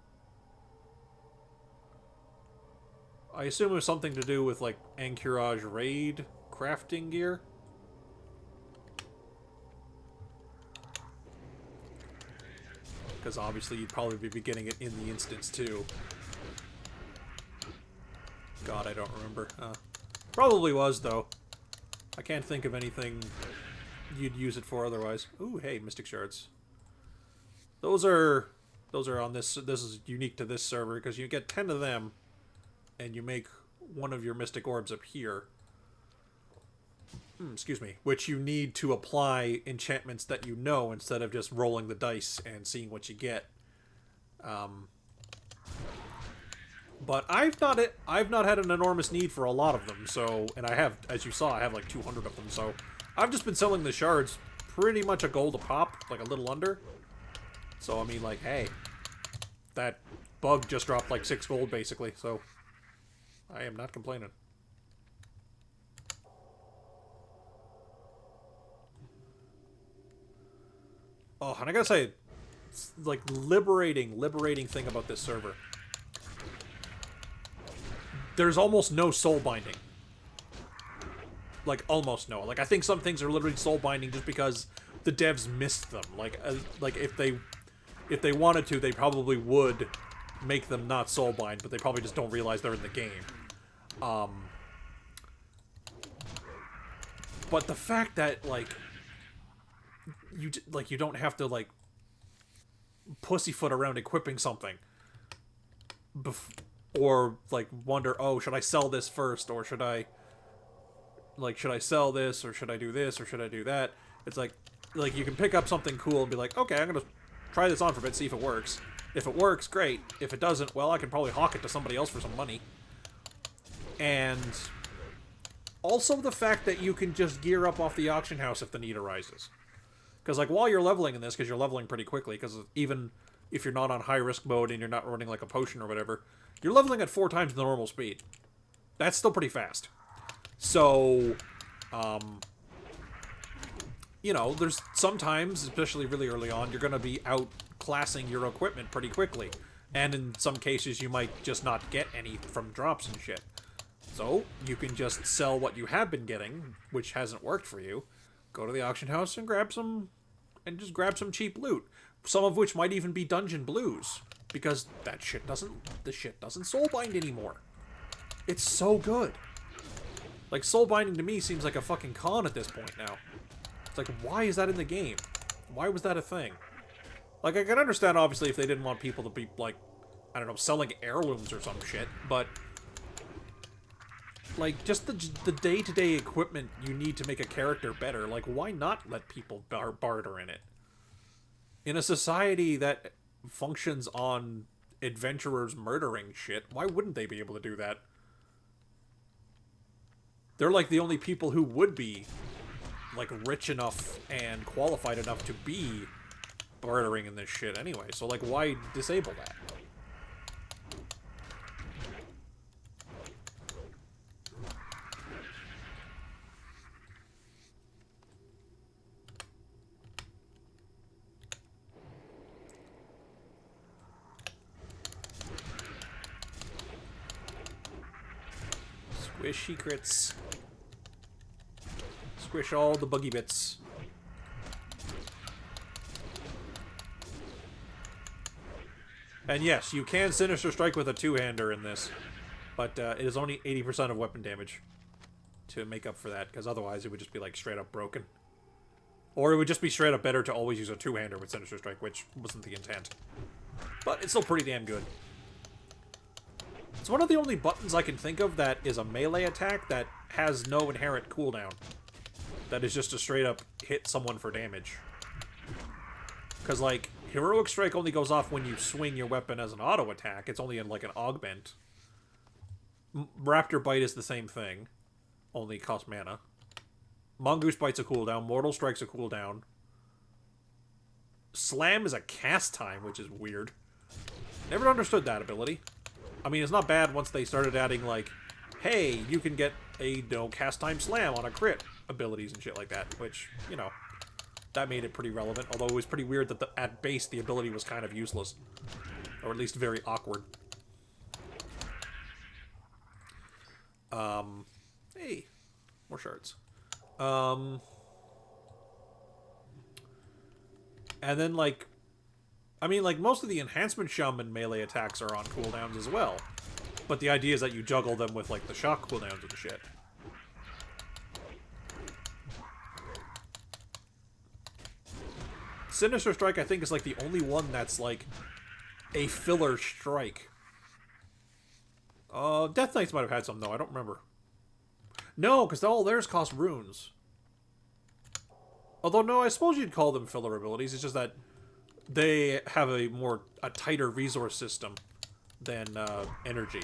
I assume it was something to do with, like, Anchorage raid crafting gear? Because obviously you'd probably be getting it in the instance too. God, I don't remember. Probably was, though. I can't think of anything you'd use it for otherwise. Ooh, hey, Mystic Shards. Those are on this. This is unique to this server because you get 10 of them, and you make one of your Mystic Orbs up here. Excuse me. Which you need to apply enchantments that you know instead of just rolling the dice and seeing what you get. But I've not had an enormous need for a lot of them. So, and I have, as you saw, I have like 200 of them. So, I've just been selling the shards pretty much a gold a pop, like a little under. So, I mean, like, hey, that bug just dropped like 6 gold basically. So, I am not complaining. Oh, and I gotta say, like, liberating thing about this server. There's almost no soul binding. Like, almost no. Like, I think some things are literally soul binding just because the devs missed them. Like if they wanted to, they probably would make them not soul bind, but they probably just don't realize they're in the game. But the fact that, like, you don't have to, like, pussyfoot around equipping something or, like, wonder, oh, should I sell this first, or should I sell this, or should I do this, or should I do that? It's like you can pick up something cool and be like, okay, I'm gonna try this on for a bit, see if it works. If it works, great. If it doesn't, well, I can probably hawk it to somebody else for some money. And also the fact that you can just gear up off the auction house if the need arises. Because, like, while you're leveling in this, because you're leveling pretty quickly, because even if you're not on high-risk mode and you're not running, like, a potion or whatever, you're leveling at 4 times the normal speed. That's still pretty fast. So, you know, there's sometimes, especially really early on, you're going to be outclassing your equipment pretty quickly. And in some cases, you might just not get any from drops and shit. So, you can just sell what you have been getting, which hasn't worked for you, go to the auction house and grab some cheap loot. Some of which might even be dungeon blues, because the shit doesn't soul bind anymore. It's so good. Like, soul binding to me seems like a fucking con at this point now. It's like, why is that in the game? Why was that a thing? Like, I can understand, obviously, if they didn't want people to be, like, I don't know, selling heirlooms or some shit, but like, just the day-to-day equipment you need to make a character better, like, why not let people barter in it? In a society that functions on adventurers murdering shit, why wouldn't they be able to do that? They're, like, the only people who would be, like, rich enough and qualified enough to be bartering in this shit anyway, so, like, why disable that? Squish secrets. Squish all the buggy bits. And yes, you can Sinister Strike with a two-hander in this, but it is only 80% of weapon damage to make up for that, because otherwise it would just be, like, straight up broken. Or it would just be straight up better to always use a two-hander with Sinister Strike, which wasn't the intent. But it's still pretty damn good. It's one of the only buttons I can think of that is a melee attack that has no inherent cooldown. That is just a straight up hit someone for damage. Because, like, Heroic Strike only goes off when you swing your weapon as an auto attack. It's only in, like, an augment. Raptor Bite is the same thing. Only costs mana. Mongoose Bite's a cooldown. Mortal Strike's a cooldown. Slam is a cast time, which is weird. Never understood that ability. I mean, it's not bad once they started adding, like, hey, you can get a cast time slam on a crit abilities and shit like that, which, you know, that made it pretty relevant, although it was pretty weird that at base the ability was kind of useless. Or at least very awkward. Hey, more shards. And then, like, I mean, like, most of the enhancement shaman melee attacks are on cooldowns as well. But the idea is that you juggle them with, like, the shock cooldowns and shit. Sinister Strike, I think, is like the only one that's like a filler strike. Death Knights might have had some, though. I don't remember. No, because all theirs cost runes. Although, no, I suppose you'd call them filler abilities. It's just that they have a tighter resource system than energy.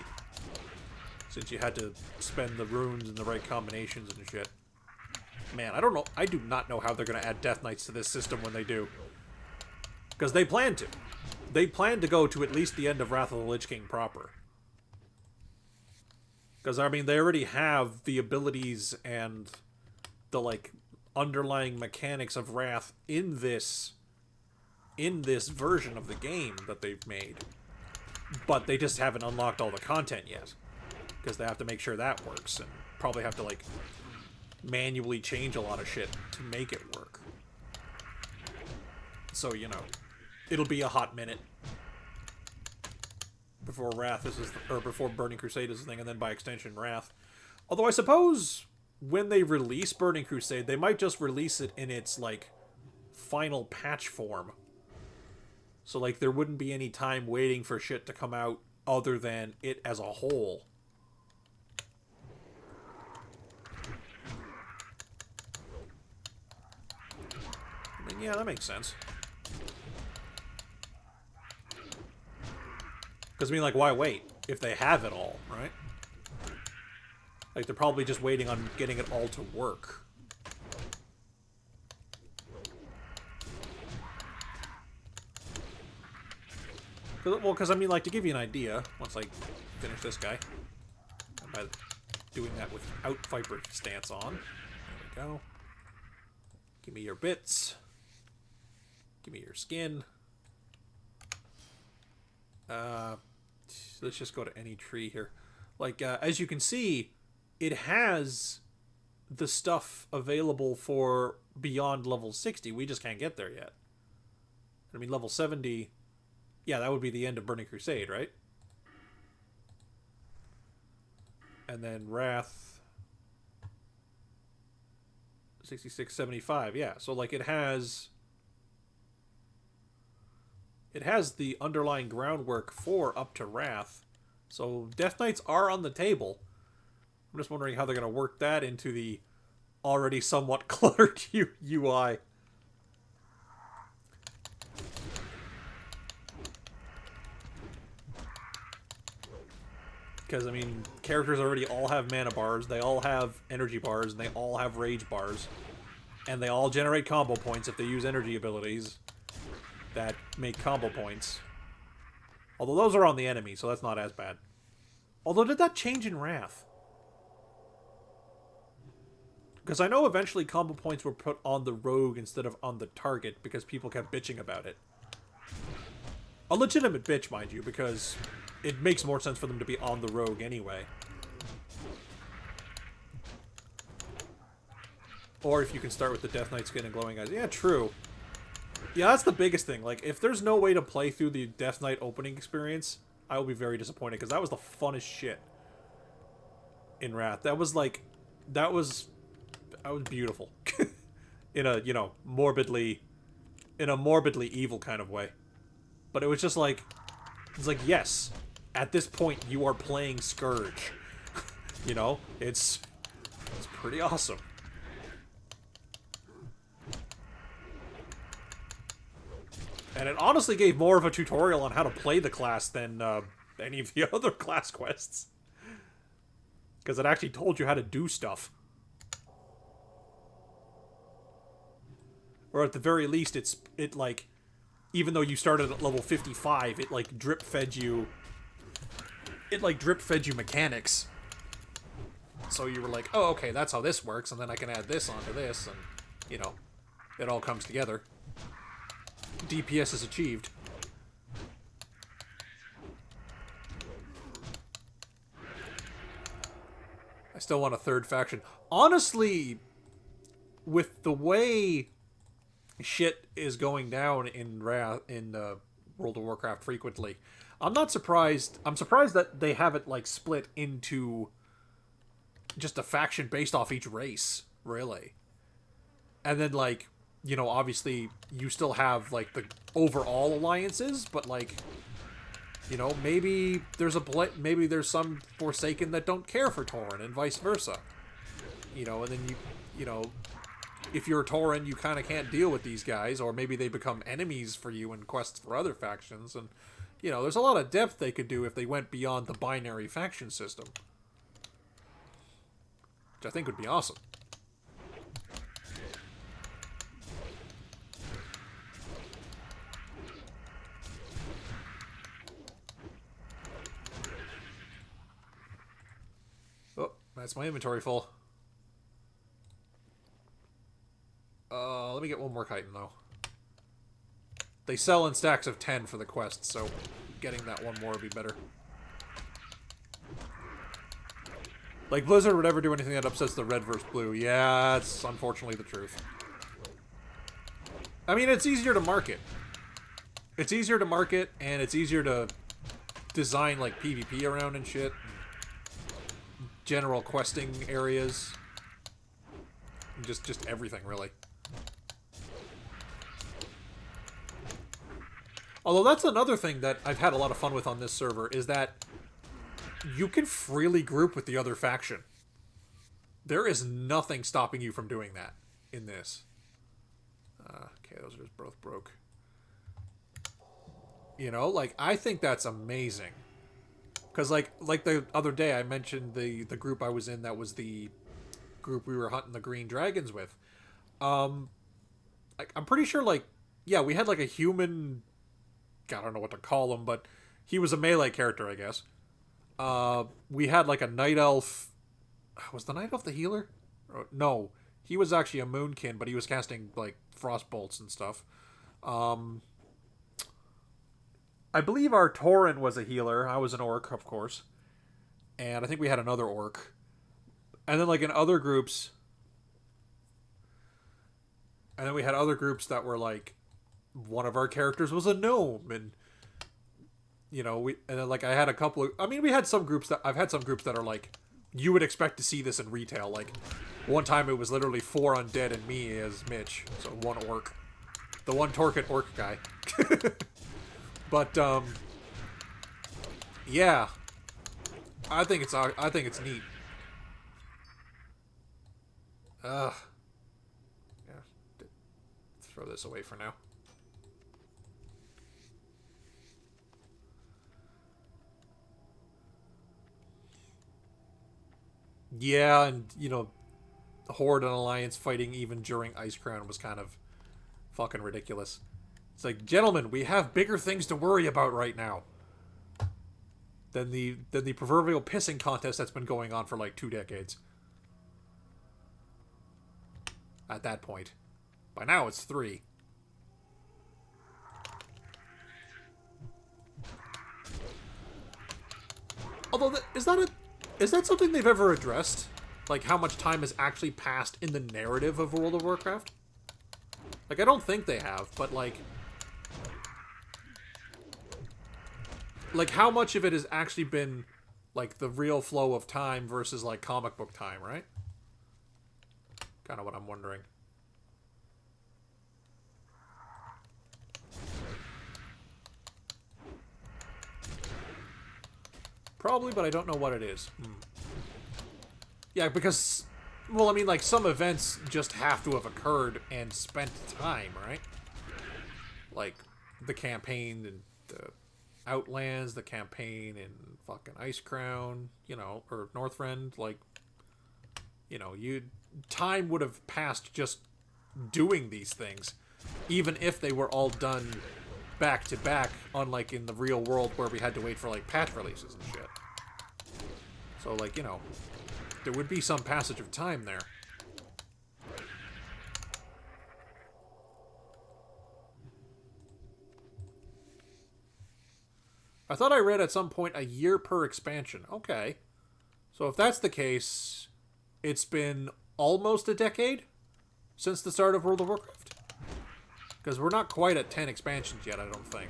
Since you had to spend the runes in the right combinations and shit. Man, I don't know. I do not know how they're going to add Death Knights to this system when they do. Because they plan to. They plan to go to at least the end of Wrath of the Lich King proper. Because, I mean, they already have the abilities and the, like, underlying mechanics of Wrath in this version of the game that they've made. But they just haven't unlocked all the content yet. Because they have to make sure that works. And probably have to, like, manually change a lot of shit to make it work. So, you know, it'll be a hot minute before Wrath is, or before Burning Crusade is the thing, and then by extension Wrath. Although I suppose when they release Burning Crusade, they might just release it in its, like, final patch form. So, like, there wouldn't be any time waiting for shit to come out other than it as a whole. I mean, yeah, that makes sense. Because, I mean, like, why wait if they have it all, right? Like, they're probably just waiting on getting it all to work. Well, because, I mean, like, to give you an idea, once I finish this guy, by doing that without Viper Stance on. There we go. Give me your bits. Give me your skin. Let's just go to any tree here. Like, as you can see, it has the stuff available for beyond level 60. We just can't get there yet. I mean, level 70... Yeah, that would be the end of Burning Crusade, right? And then Wrath... 66, 75, yeah. So, like, it has the underlying groundwork for up to Wrath. So Death Knights are on the table. I'm just wondering how they're going to work that into the already somewhat cluttered UI. Because, I mean, characters already all have mana bars, they all have energy bars, and they all have rage bars. And they all generate combo points if they use energy abilities that make combo points. Although those are on the enemy, so that's not as bad. Although, did that change in Wrath? Because I know eventually combo points were put on the rogue instead of on the target because people kept bitching about it. A legitimate bitch, mind you, because it makes more sense for them to be on the rogue anyway. Or if you can start with the Death Knight skin and glowing eyes. Yeah, true. Yeah, that's the biggest thing. Like, if there's no way to play through the Death Knight opening experience, I will be very disappointed, because that was the funnest shit in Wrath. That was, like, that was beautiful. In a, you know, morbidly evil kind of way. But it was just like, it's like, yes, at this point you are playing Scourge. You know, it's pretty awesome. And it honestly gave more of a tutorial on how to play the class than any of the other class quests. Because it actually told you how to do stuff. Or at the very least, it like, even though you started at level 55, it like drip-fed you... It like drip-fed you mechanics. So you were like, oh, okay, that's how this works, and then I can add this onto this, and, you know, it all comes together. DPS is achieved. I still want a third faction. Honestly, with the way shit is going down in World of Warcraft frequently, I'm not surprised. I'm surprised that they have it like split into just a faction based off each race, really. And then like you know, obviously you still have, like, the overall alliances, but, like, you know, maybe there's some Forsaken that don't care for Tauren, and vice versa. You know, and then you know, if you're a Tauren, you kind of can't deal with these guys, or maybe they become enemies for you in quests for other factions, and, you know, there's a lot of depth they could do if they went beyond the binary faction system. Which I think would be awesome. Oh, that's my inventory full. Let me get one more chitin, though. They sell in stacks of 10 for the quest, so getting that one more would be better. Like, Blizzard would ever do anything that upsets the red versus blue. Yeah, that's unfortunately the truth. I mean, it's easier to market. It's easier to market, and it's easier to design, like, PvP around and shit. General questing areas. Just everything, really. Although that's another thing that I've had a lot of fun with on this server, is that you can freely group with the other faction. There is nothing stopping you from doing that in this. Okay, those are just both broke. You know, like, I think that's amazing. Because, like the other day, I mentioned the group I was in that was the group we were hunting the green dragons with. Like, I'm pretty sure, like, yeah, we had, like, a human... I don't know what to call him, but he was a melee character, I guess. We had, like, a night elf... Was the night elf the healer? No, he was actually a moonkin, but he was casting, like, frost bolts and stuff. I believe our Tauren was a healer. I was an orc, of course. And I think we had another orc. And then, like, in other groups... And then we had other groups that were, like... One of our characters was a gnome, and... You know, and then, like, I had a couple of... I mean, we had some groups that... I've had some groups that are, like... You would expect to see this in retail. Like, one time it was literally 4 undead and me as Mitch. So, 1 orc. The one Torquid orc guy. But, yeah. I think it's neat. Yeah. Throw this away for now. Yeah, and, you know, Horde and Alliance fighting even during Icecrown was kind of fucking ridiculous. It's like, gentlemen, we have bigger things to worry about right now than the proverbial pissing contest that's been going on for like 2 decades. At that point. By now it's 3. Although, is that something they've ever addressed? Like, how much time has actually passed in the narrative of World of Warcraft? Like, I don't think they have, but, like, how much of it has actually been, like, the real flow of time versus, like, comic book time, right? Kind of what I'm wondering. Probably, but I don't know what it is. Yeah, because, well, I mean, like, some events just have to have occurred and spent time, right? Like, the campaign and the Outlands, the campaign in fucking Icecrown, you know, or Northrend, like, you know, time would have passed just doing these things, even if they were all done back to back, unlike in the real world where we had to wait for, like, patch releases and shit. So, like, you know, there would be some passage of time there. I thought I read at some point a year per expansion. Okay. So if that's the case, it's been almost a decade since the start of World of Warcraft? Because we're not quite at 10 expansions yet, I don't think.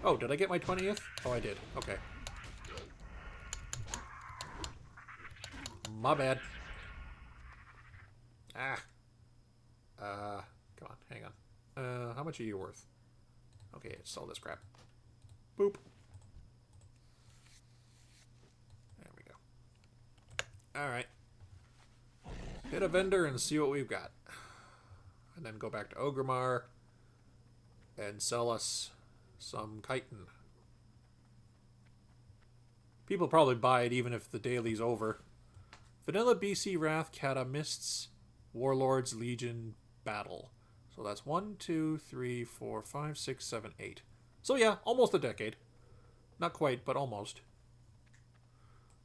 Oh, did I get my 20th? Oh, I did. Okay. my bad. Ah. Come on, hang on. How much are you worth? Okay, sell this crap. Boop. There we go. Alright. Hit a vendor and see what we've got. And then go back to Ogremar and sell us some chitin. People probably buy it even if the daily's over. Vanilla BC Wrath, Kata Mists, Warlords, Legion, Battle. So that's 1, 2, 3, 4, 5, 6, 7, 8. So yeah, almost a decade. Not quite, but almost.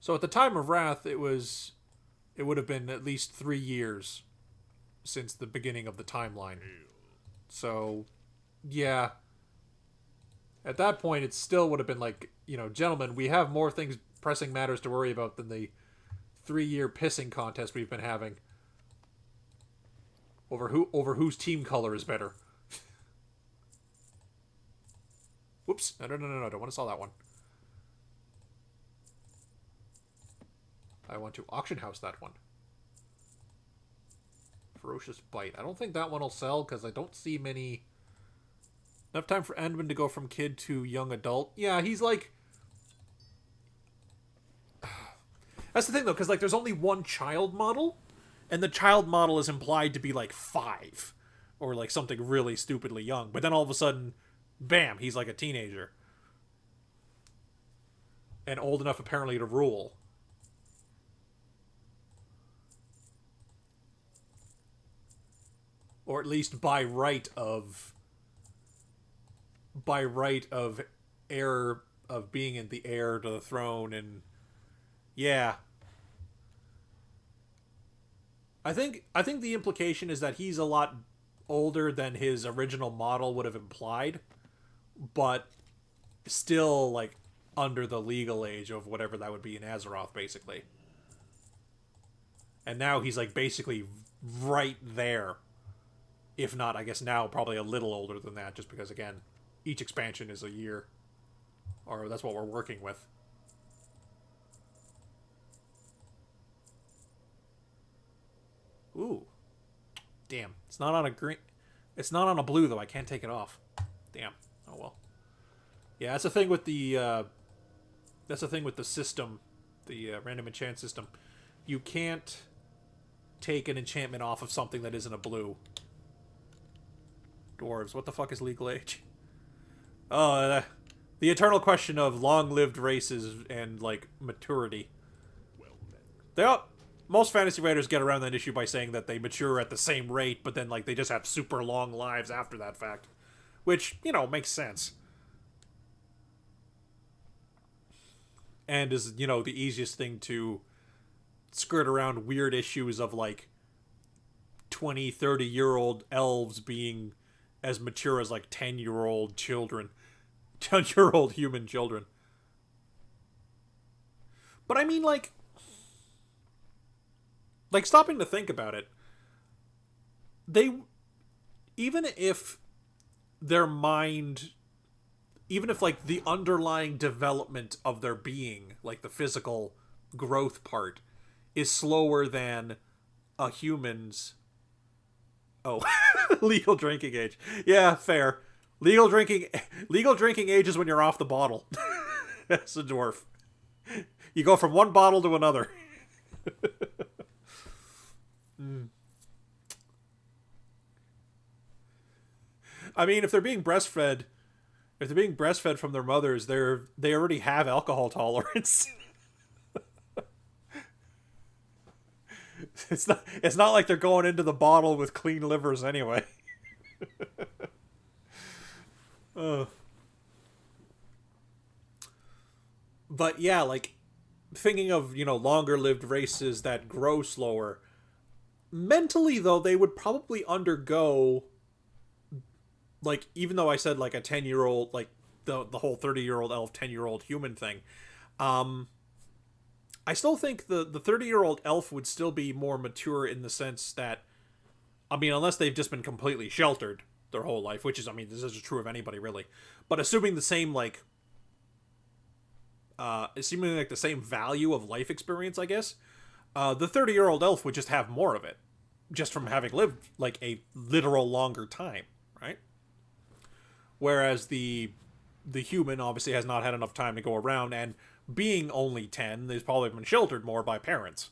So at the time of Wrath, it would have been at least 3 years since the beginning of the timeline. So, yeah. At that point, it still would have been like, you know, gentlemen, we have more things, pressing matters to worry about than the 3-year pissing contest we've been having. Over whose team color is better. Whoops. No, don't want to sell that one. I want to auction house that one. Ferocious Bite. I don't think that one will sell because I don't see many... Enough time for Edmund to go from kid to young adult. Yeah, he's like... That's the thing though, because like there's only one child model, and the child model is implied to be like 5. Or like something really stupidly young. But then all of a sudden, bam, he's like a teenager. And old enough apparently to rule. Or at least by right of heir, of being in the heir to the throne. And yeah, I think the implication is that he's a lot older than his original model would have implied, but still like under the legal age of whatever that would be in Azeroth, basically. And now he's like basically right there. If not, I guess now probably a little older than that, just because, again, each expansion is a year. Or that's what we're working with. Ooh. Damn. It's not on a green... It's not on a blue, though. I can't take it off. Damn. Oh, well. Yeah, that's the thing with the... That's the thing with the system. The random enchant system. You can't take an enchantment off of something that isn't a blue. Dwarves. What the fuck is legal age? Oh, the eternal question of long-lived races and, like, maturity. Most fantasy writers get around that issue by saying that they mature at the same rate, but then, like, they just have super long lives after that fact. Which, you know, makes sense. And is, you know, the easiest thing to skirt around weird issues of, like, 20, 30-year-old elves being as mature as, like, 10-year-old children. 10-year-old human children. But I mean, like, stopping to think about it, even if their mind, even if, like, the underlying development of their being, like, the physical growth part, is slower than a human's... Oh, legal drinking age. Yeah, fair. Legal drinking age is when you're off the bottle. That's a dwarf. You go from one bottle to another. I mean, if they're being breastfed from their mothers, they already have alcohol tolerance. It's not like they're going into the bottle with clean livers anyway. But yeah, like, thinking of, you know, longer lived races that grow slower, mentally though, they would probably undergo, like, even though I said like a 10-year-old, like the whole 30-year-old elf, 10-year-old human thing, I still think the 30-year-old elf would still be more mature in the sense that, I mean, unless they've just been completely sheltered their whole life, which is, I mean, this is true of anybody, really. But assuming the same, like, assuming, like, the same value of life experience, I guess, The 30-year-old elf would just have more of it, just from having lived like a literal longer time, right? Whereas the human obviously has not had enough time to go around, and being only 10, they've probably been sheltered more by parents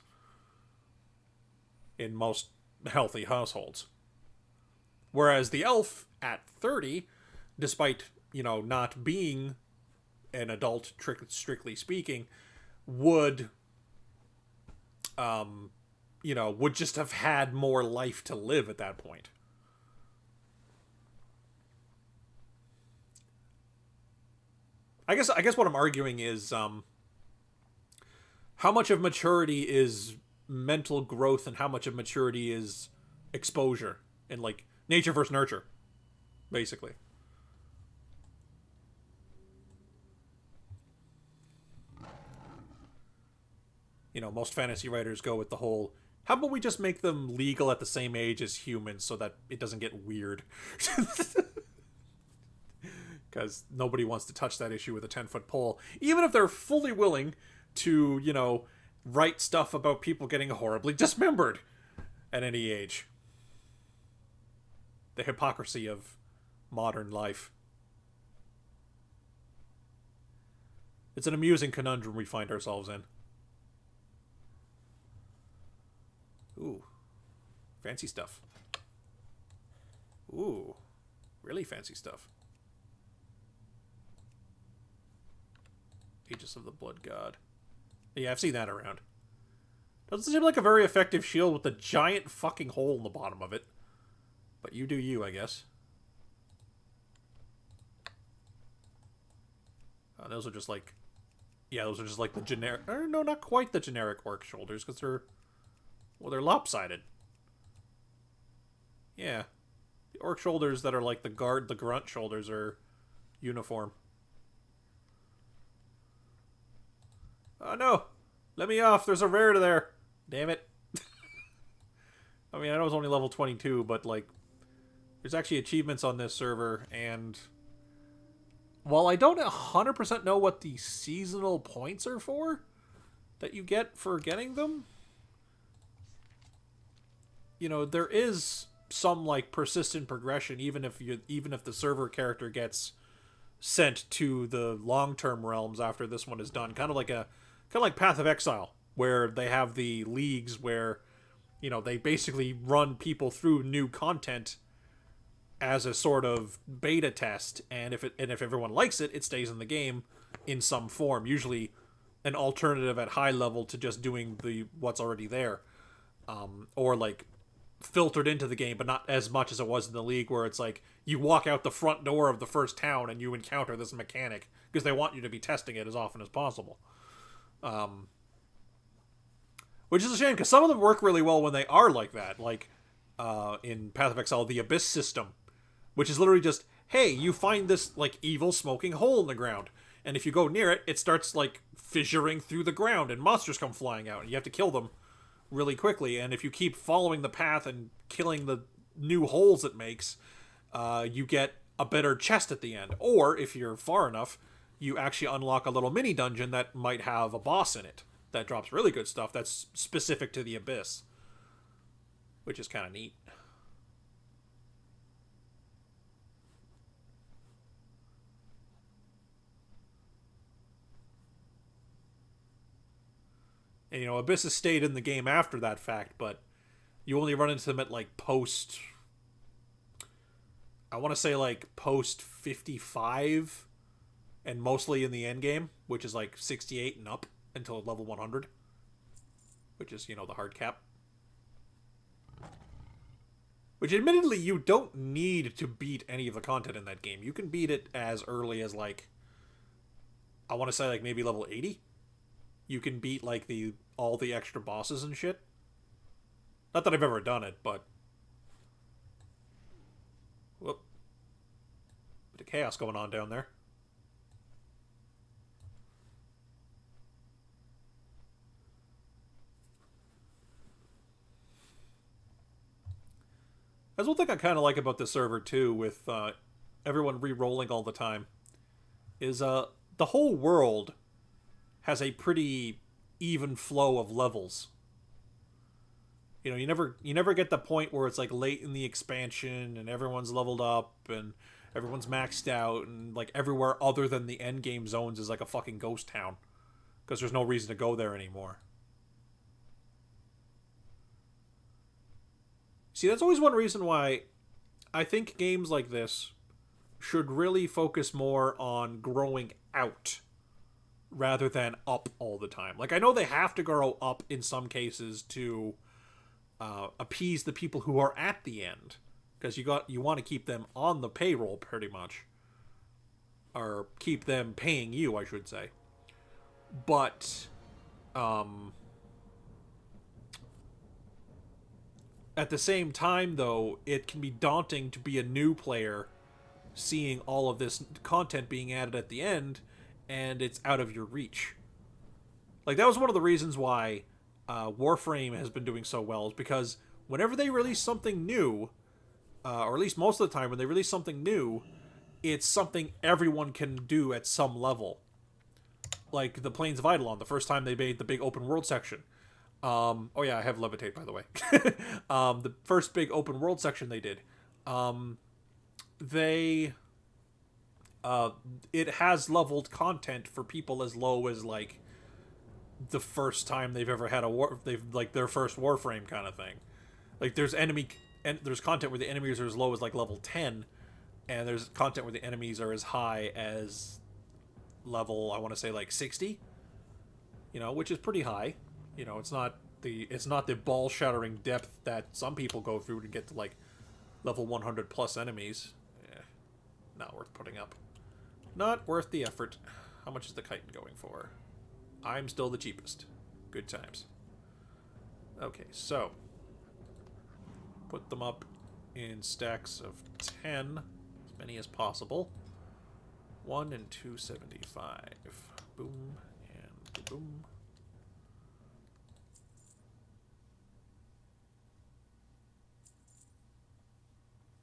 in most healthy households. Whereas the elf at 30, despite, not being an adult, strictly speaking, would, would just have had more life to live at that point. I guess what I'm arguing is how much of maturity is mental growth and how much of maturity is exposure and like nature versus nurture, basically. Most fantasy writers go with the whole, how about we just make them legal at the same age as humans so that it doesn't get weird? Because nobody wants to touch that issue with a 10-foot pole, even if they're fully willing to, write stuff about people getting horribly dismembered at any age. The hypocrisy of modern life. It's an amusing conundrum we find ourselves in. Ooh. Fancy stuff. Ooh. Really fancy stuff. Aegis of the Blood God. Yeah, I've seen that around. Doesn't seem like a very effective shield with a giant fucking hole in the bottom of it. But you do you, I guess. Those are just like... Yeah, those are just like the generic... Or no, not quite the generic orc shoulders, because they're... Well, they're lopsided. Yeah. The orc shoulders that are like the grunt shoulders are uniform. Oh no! Let me off, there's a rarity there! Damn it. I mean, I know it's only level 22, but like... There's actually achievements on this server, and... While I don't 100% know what the seasonal points are for, that you get for getting them... there is some like persistent progression, even if the server character gets sent to the long-term realms after this one is done. Kind of like Path of Exile, where they have the leagues where, they basically run people through new content as a sort of beta test, and if everyone likes it, it stays in the game in some form. Usually, an alternative at high level to just doing what's already there, or like filtered into the game, but not as much as it was in the league, where it's like you walk out the front door of the first town and you encounter this mechanic because they want you to be testing it as often as possible. Which is a shame, because some of them work really well when they are like that. Like in Path of Exile, the Abyss system, which is literally just, hey, you find this like evil smoking hole in the ground, and if you go near it, it starts like fissuring through the ground, and monsters come flying out, and you have to kill them really quickly. And if you keep following the path and killing the new holes it makes, you get a better chest at the end. Or if you're far enough, you actually unlock a little mini dungeon that might have a boss in it that drops really good stuff that's specific to the Abyss, which is kind of neat. And, Abyss has stayed in the game after that fact, but you only run into them at, like, post... I want to say, like, post 55, and mostly in the end game, which is, like, 68 and up until level 100, which is, the hard cap. Which, admittedly, you don't need to beat any of the content in that game. You can beat it as early as, like, I want to say, like, maybe level 80. You can beat, like, all the extra bosses and shit. Not that I've ever done it, but... Whoop. Bit of chaos going on down there. That's one thing I kind of like about this server, too, with everyone re-rolling all the time, is the whole world has a pretty even flow of levels. You know, you never get the point where it's like late in the expansion and everyone's leveled up and everyone's maxed out and like everywhere other than the end game zones is like a fucking ghost town because there's no reason to go there anymore. See, that's always one reason why I think games like this should really focus more on growing out rather than up all the time. Like, I know they have to grow up in some cases to appease the people who are at the end, because you want to keep them on the payroll pretty much, or keep them paying you, I should say. But at the same time, though, it can be daunting to be a new player seeing all of this content being added at the end and it's out of your reach. Like, that was one of the reasons why Warframe has been doing so well, is because whenever they release something new, or at least most of the time when they release something new, it's something everyone can do at some level. Like the Plains of Eidolon, the first time they made the big open world section. Oh yeah, I have Levitate, by the way. The first big open world section they did. It has leveled content for people as low as like the first time they've ever had their first Warframe kind of thing. Like there's content where the enemies are as low as like level 10, and there's content where the enemies are as high as level, I want to say like 60. You know, which is pretty high. You know, it's not the ball shattering depth that some people go through to get to like level 100 plus enemies. Not worth putting up. Not worth the effort. How much is the chitin going for? I'm still the cheapest. Good times. Okay, so put them up in stacks of 10, as many as possible. 1 and 275. Boom and boom.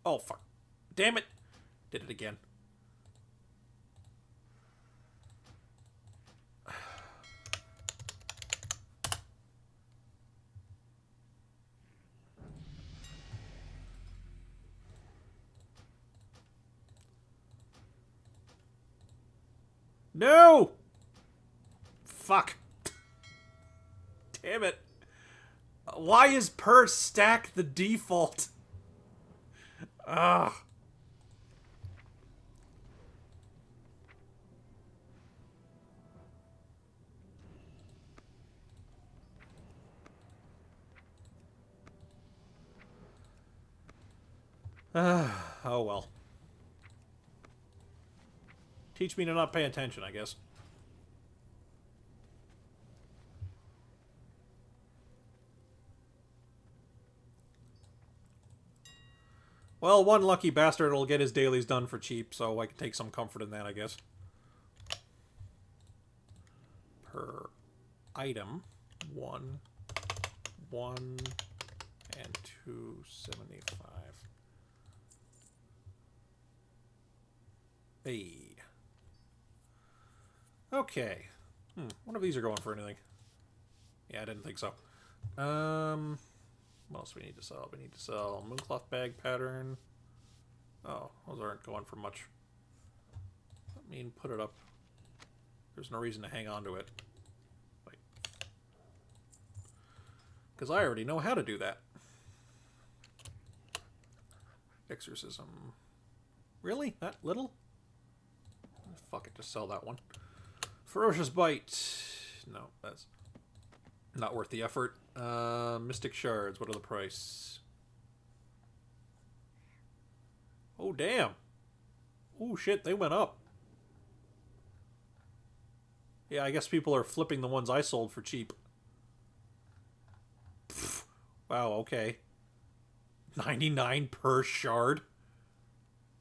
Oh, fuck. Damn it. Did it again. No! Fuck. Damn it. Why is per stack the default? Ugh. Oh well. Teach me to not pay attention, I guess. Well, one lucky bastard will get his dailies done for cheap, so I can take some comfort in that, I guess. Per item, 1, and 275. Hey. Okay. One of these are going for anything. Yeah, I didn't think so. What else we need to sell? We need to sell Mooncloth bag pattern. Oh, those aren't going for much. I mean, put it up. There's no reason to hang on to it. Wait. Because I already know how to do that. Exorcism. Really? That little? Fuck it, just sell that one. Ferocious Bite. No, that's not worth the effort. Mystic Shards, what are the price? Oh, damn. Oh, shit, they went up. Yeah, I guess people are flipping the ones I sold for cheap. Pfft. Wow, okay. 99 per shard?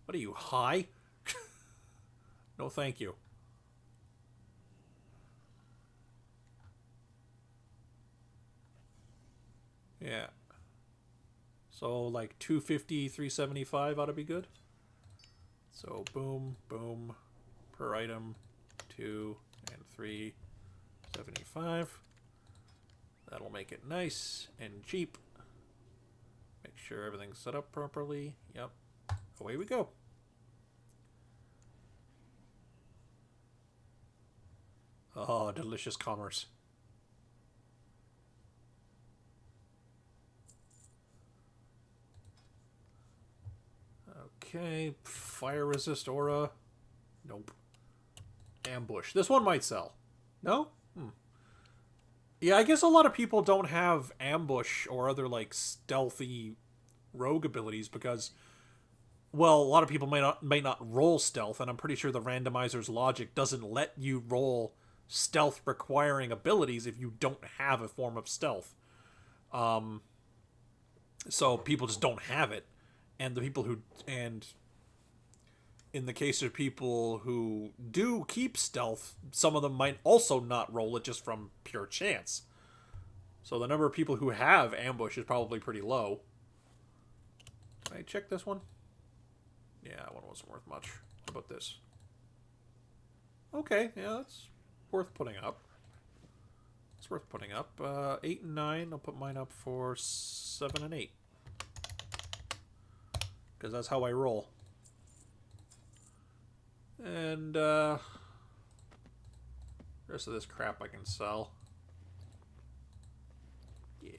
What are you, high? No, thank you. Yeah. So, like, 250, 375 ought to be good. So, boom, boom, per item, 2 and 375. That'll make it nice and cheap. sure everything's set up properly. Yep. Away we go. Oh, delicious commerce. Okay, fire resist aura. Nope. Ambush. This one might sell. No? Yeah, I guess a lot of people don't have ambush or other, like, stealthy rogue abilities because, well, a lot of people may not roll stealth, and I'm pretty sure the randomizer's logic doesn't let you roll stealth requiring abilities if you don't have a form of stealth. So people just don't have it. And the people who, and in the case of people who do keep stealth, some of them might also not roll it just from pure chance. So the number of people who have ambush is probably pretty low. Can I check this one? Yeah, that one wasn't worth much. What about this? Okay, yeah, that's worth putting up. It's worth putting up. 8 and 9, I'll put mine up for 7 and 8. Because that's how I roll. And, the rest of this crap I can sell. Yeah.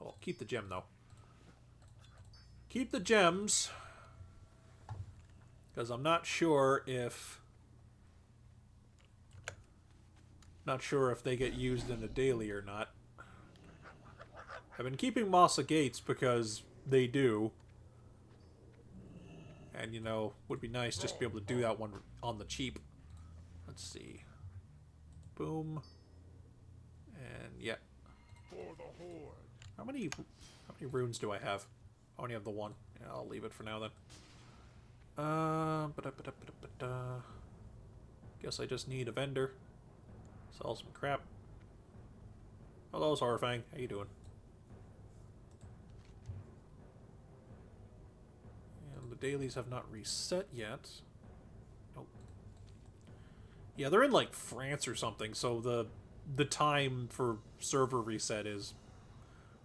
Oh, keep the gem, though. Keep the gems. Because I'm not sure if... Not sure if they get used in a daily or not. I've been keeping Massa Gates because they do. And, you know, would be nice just to be able to do that one on the cheap. Let's see. Boom. And, yeah. How many runes do I have? I only have the one. Yeah, I'll leave it for now, then. Guess I just need a vendor. Sell some crap. Hello, Horrifying. How you doing? And the dailies have not reset yet. Nope. Yeah, they're in, like, France or something, so the time for server reset is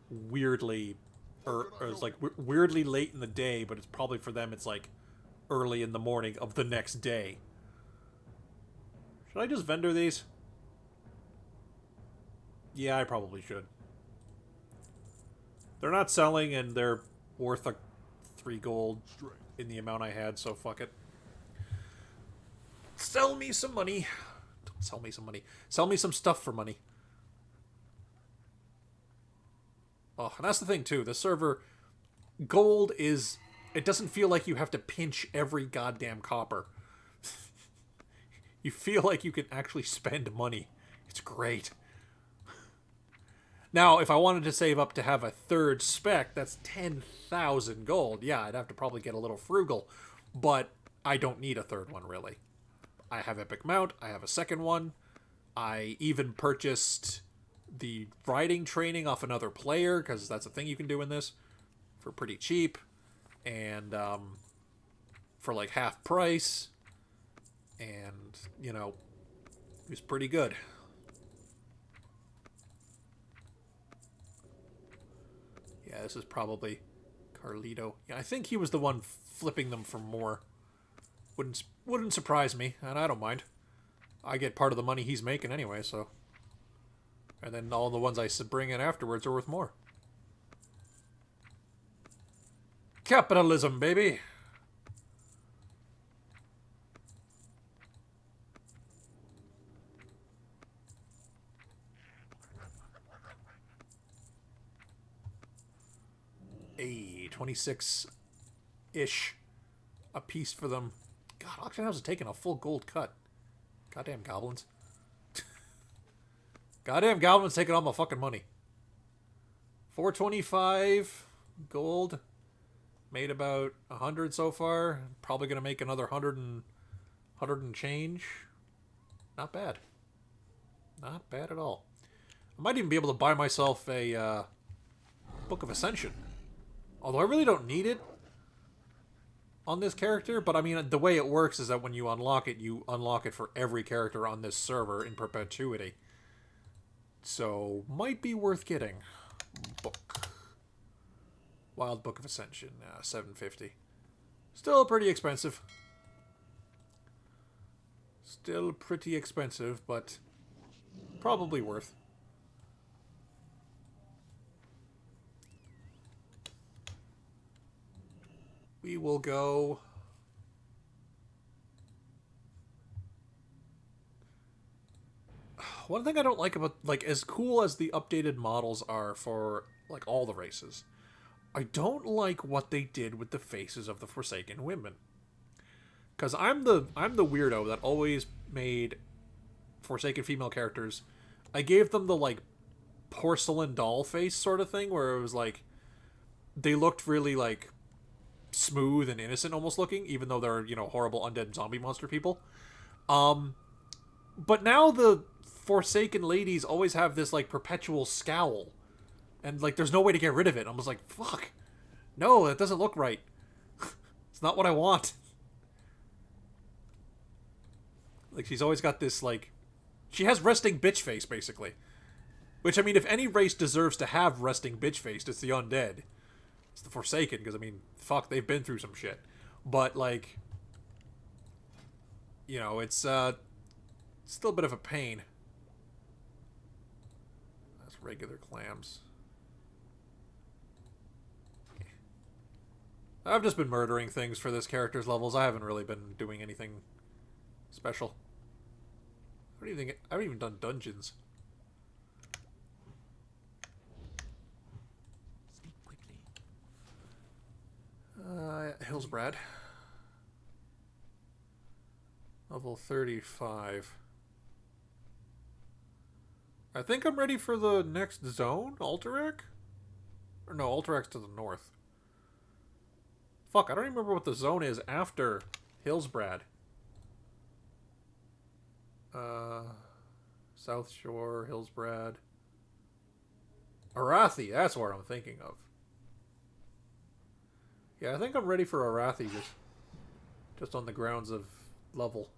weirdly... Or it's, like, weirdly late in the day, but it's probably for them, it's, like, early in the morning of the next day. Should I just vendor these? Yeah, I probably should. They're not selling, and they're worth a 3 gold in the amount I had, so fuck it. Sell me some money. Don't sell me some money. Sell me some stuff for money. Oh, and that's the thing, too. The server... Gold is... It doesn't feel like you have to pinch every goddamn copper. You feel like you can actually spend money. It's great. Now, if I wanted to save up to have a 3rd spec, that's 10,000 gold. Yeah, I'd have to probably get a little frugal, but I don't need a 3rd one, really. I have Epic Mount, I have a 2nd one. I even purchased the riding training off another player, because that's a thing you can do in this, for pretty cheap, and for like half price, and, you know, it was pretty good. Yeah, this is probably Carlito. Yeah, I think he was the one flipping them for more. Wouldn't surprise me, and I don't mind. I get part of the money he's making anyway, so. And then all the ones I bring in afterwards are worth more. Capitalism, baby! Hey, 26-ish a piece for them. God, Auction House is taking a full gold cut. Goddamn goblins. Goddamn goblins taking all my fucking money. 425 gold. Made about 100 so far. Probably going to make another 100 and change. Not bad. Not bad at all. I might even be able to buy myself a Book of Ascension. Although I really don't need it on this character, but I mean, the way it works is that when you unlock it for every character on this server in perpetuity. So, might be worth getting. Book. Wild Book of Ascension, $750. Still pretty expensive. Still pretty expensive, but probably worth. We will go... One thing I don't like about, like, as cool as the updated models are for, like, all the races, I don't like what they did with the faces of the Forsaken women. Because I'm the weirdo that always made Forsaken female characters. I gave them the, like, porcelain doll face sort of thing, where it was, like, they looked really, like, smooth and innocent almost looking, even though they're, you know, horrible undead zombie monster people. But now the Forsaken ladies always have this, like, perpetual scowl. And, like, there's no way to get rid of it. I'm just like, fuck. No, that doesn't look right. It's not what I want. Like, she's always got this, like... She has resting bitch face, basically. Which, I mean, if any race deserves to have resting bitch face, it's the undead. It's the Forsaken, because, I mean, fuck, they've been through some shit. But, like... You know, it's still a bit of a pain. That's regular clams. I've just been murdering things for this character's levels. I haven't really been doing anything special. I haven't even done dungeons. Speak quickly. Hillsbrad. Level 35. I think I'm ready for the next zone, Alterac? Or no, Alterac's to the north. Fuck, I don't even remember what the zone is after Hillsbrad. South Shore, Hillsbrad. Arathi, that's where I'm thinking of. Yeah, I think I'm ready for Arathi just on the grounds of level.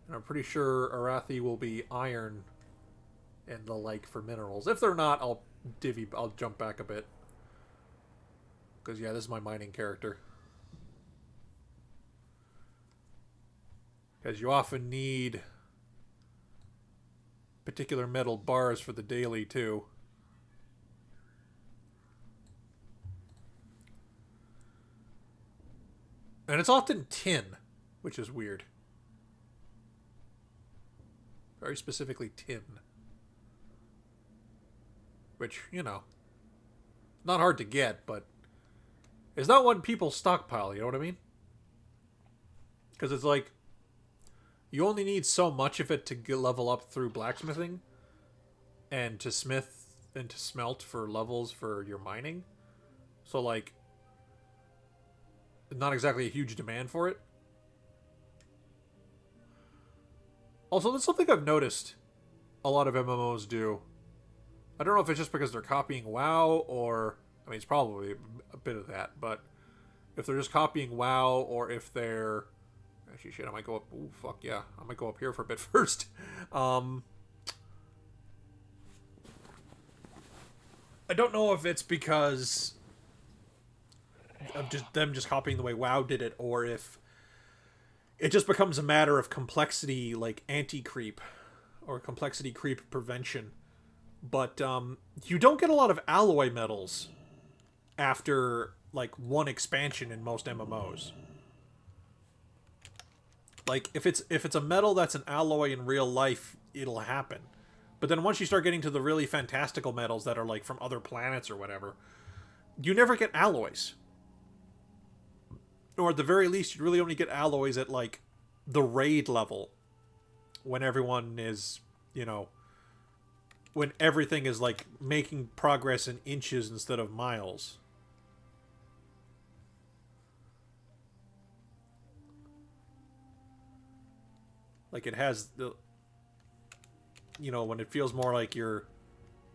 And I'm pretty sure Arathi will be iron and the like for minerals. If they're not, I'll jump back a bit. Because, yeah, this is my mining character. Because you often need particular metal bars for the daily, too. And it's often tin, which is weird. Very specifically tin. Which, you know, not hard to get, but it's not one people stockpile, you know what I mean? Because it's like, you only need so much of it to level up through blacksmithing, and to smith and to smelt for levels for your mining. So, like, not exactly a huge demand for it. Also, that's something I've noticed a lot of MMOs do. I don't know if it's just because they're copying WoW, or... I mean, it's probably a bit of that, but... If they're just copying WoW, or if they're... Actually, shit, I might go up... Ooh, fuck yeah. I might go up here for a bit first. I don't know if it's because of them just copying the way WoW did it, or if it just becomes a matter of complexity, like anti-creep, or complexity creep prevention. But you don't get a lot of alloy metals after, like, one expansion in most MMOs. Like, if it's a metal that's an alloy in real life, it'll happen. But then once you start getting to the really fantastical metals that are, like, from other planets or whatever, you never get alloys. Or at the very least, you really only get alloys at, like, the raid level. When everyone is, you know... When everything is, like, making progress in inches instead of miles. Like, it has the... You know, when it feels more like you're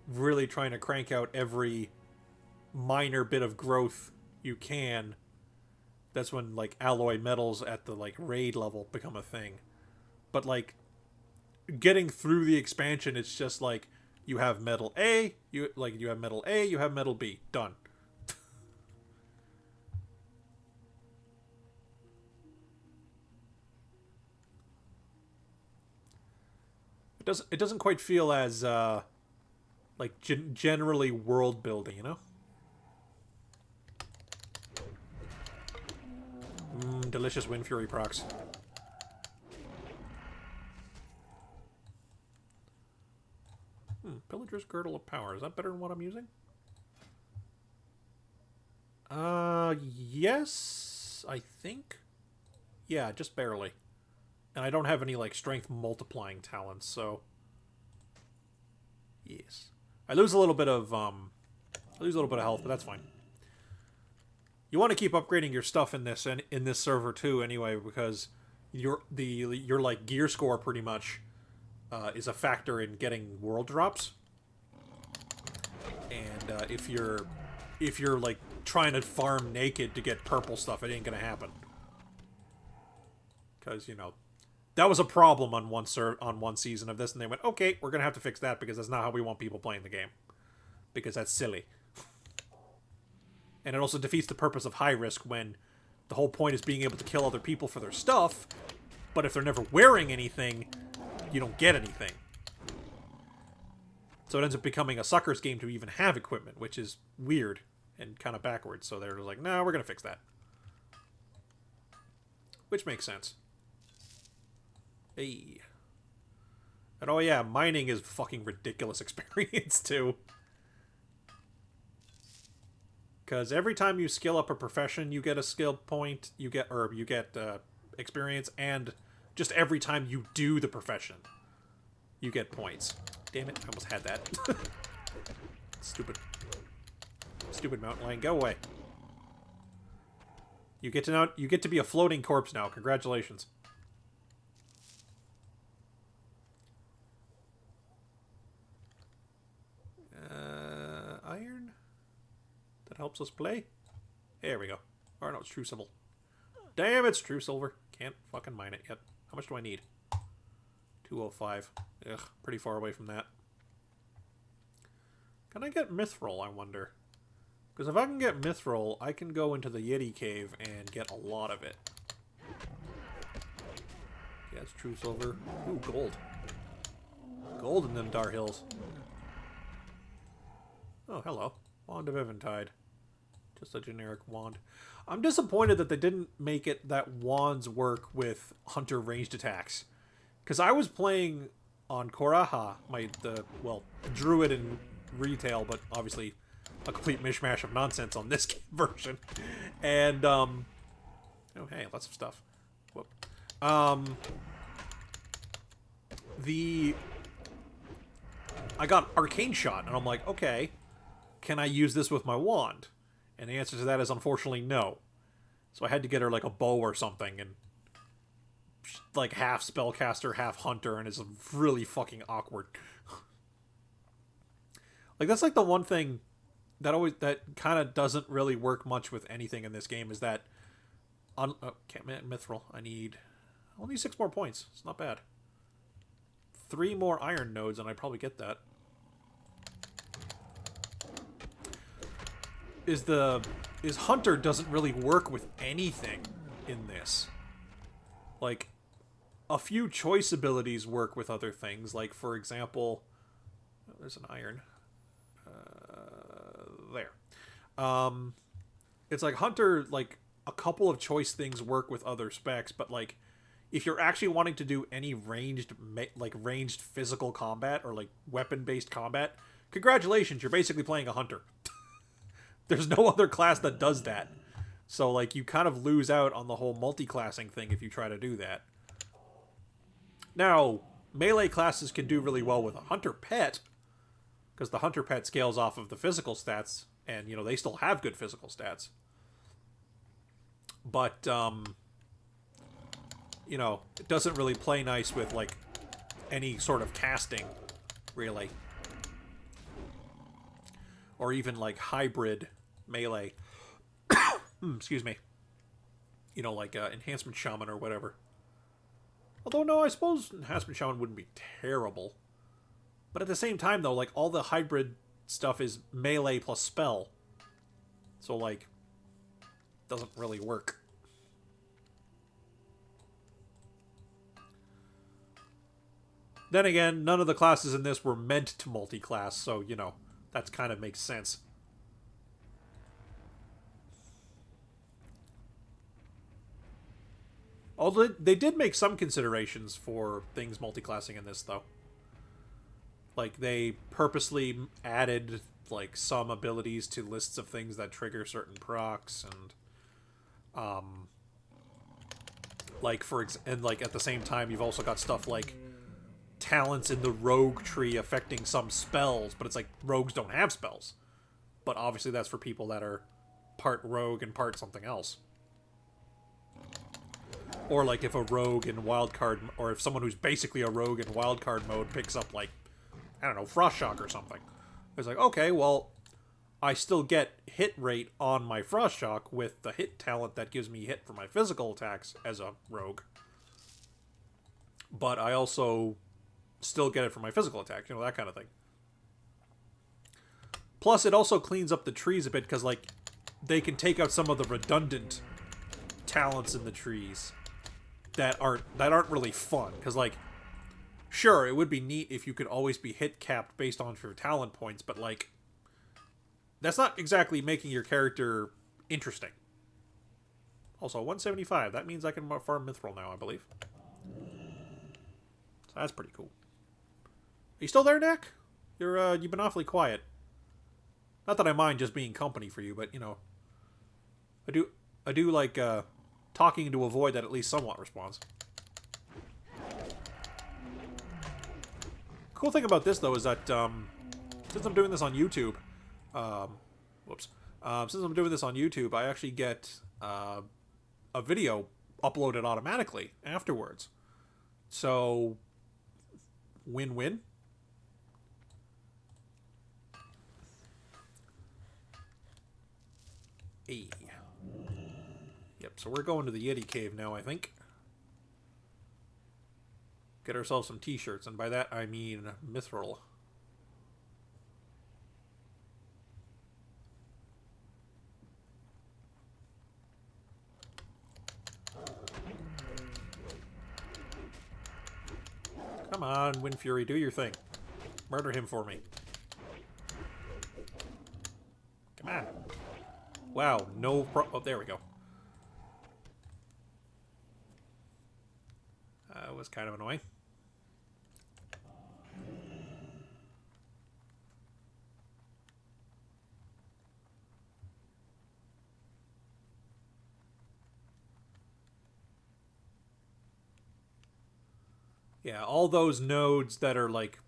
really trying to crank out every minor bit of growth you can, that's when, like, alloy metals at the, like, raid level become a thing. But, like, getting through the expansion, it's just like you have metal A, you have metal A, you have metal B, done. It doesn't quite feel as like generally world building, you know? Delicious Wind Fury procs. Pillager's Girdle of Power. Is that better than what I'm using? Yes, I think. Yeah, just barely. And I don't have any, like, strength multiplying talents, so... Yes. I lose a little bit of health, but that's fine. You want to keep upgrading your stuff in this server too, anyway, because your like gear score pretty much is a factor in getting world drops. And if you're like trying to farm naked to get purple stuff, it ain't gonna happen. Because that was a problem on one season of this, and they went, okay, we're gonna have to fix that because that's not how we want people playing the game. Because that's silly. And it also defeats the purpose of high risk when the whole point is being able to kill other people for their stuff, but if they're never wearing anything, you don't get anything. So it ends up becoming a sucker's game to even have equipment, which is weird and kind of backwards. So they're like, no, we're going to fix that. Which makes sense. Hey. And oh yeah, mining is fucking ridiculous experience too. Because every time you skill up a profession, you get a skill point, you get experience, and just every time you do the profession, you get points. Damn it, I almost had that. Stupid mountain lion, go away. You get to be a floating corpse now. Congratulations. Iron. That helps us play. There we go. Or no, it's true silver. Damn, it's true silver. Can't fucking mine it yet. How much do I need? 205. Ugh, pretty far away from that. Can I get mithril, I wonder? Because if I can get mithril, I can go into the Yeti cave and get a lot of it. Yeah, it's true silver. Ooh, gold. Gold in them Dar Hills. Oh, hello. Wand of Eventide. Just a generic wand. I'm disappointed that they didn't make it that wands work with hunter ranged attacks. Because I was playing on Koraha, druid in retail, but obviously a complete mishmash of nonsense on this version. And, oh hey, lots of stuff. Whoop. I got Arcane Shot, and I'm like, okay, can I use this with my wand? And the answer to that is unfortunately no. So I had to get her like a bow or something, and like half spellcaster, half hunter, and it's really fucking awkward. Like that's like the one thing that kind of doesn't really work much with anything in this game is that mithril. I need only 6 more points. It's not bad. 3 more iron nodes, and I probably get that. Is hunter doesn't really work with anything in this. Like, a few choice abilities work with other things. Like, for example, there's an iron. There. It's like hunter, like, a couple of choice things work with other specs, but, like, if you're actually wanting to do any ranged physical combat or, like, weapon-based combat, congratulations, you're basically playing a hunter. There's no other class that does that. So, like, you kind of lose out on the whole multi-classing thing if you try to do that. Now, melee classes can do really well with a hunter pet, because the hunter pet scales off of the physical stats, and, they still have good physical stats. But, it doesn't really play nice with, like, any sort of casting, really. Or even, like, hybrid melee. Excuse me. Like, Enhancement Shaman or whatever. Although, no, I suppose Enhancement Shaman wouldn't be terrible. But at the same time, though, like, all the hybrid stuff is melee plus spell. So, like, doesn't really work. Then again, none of the classes in this were meant to multi-class, so, you know, that kind of makes sense. Although they did make some considerations for things multi-classing in this, though. Like, they purposely added, like, some abilities to lists of things that trigger certain procs, and, like, and, at the same time, you've also got stuff like talents in the rogue tree affecting some spells, but it's like, rogues don't have spells. But obviously that's for people that are part rogue and part something else. Or, like, if a rogue in Wildcard, or if someone who's basically a rogue in Wildcard mode picks up, like, I don't know, Frost Shock or something. It's like, okay, well, I still get hit rate on my Frost Shock with the hit talent that gives me hit for my physical attacks as a rogue. But I also still get it for my physical attack, you know, that kind of thing. Plus, it also cleans up the trees a bit, because, like, they can take out some of the redundant talents in the trees that aren't really fun. Because, like, sure, it would be neat if you could always be hit capped based on your talent points, but, like, that's not exactly making your character interesting. Also, 175. That means I can farm Mithril now, I believe. So that's pretty cool. Are you still there, Nick? You've been awfully quiet. Not that I mind just being company for you, but, you know, I do like talking to a void that at least somewhat responds. Cool thing about this, though, is that since I'm doing this on YouTube, since I'm doing this on YouTube, I actually get a video uploaded automatically afterwards. So, win-win. Hey. Yep, so we're going to the Yeti Cave now, I think. Get ourselves some t-shirts, and by that I mean mithril. Come on, Wind Fury, do your thing. Murder him for me. Come on. Wow, no oh, there we go. That was kind of annoying. Yeah, all those nodes that are, like,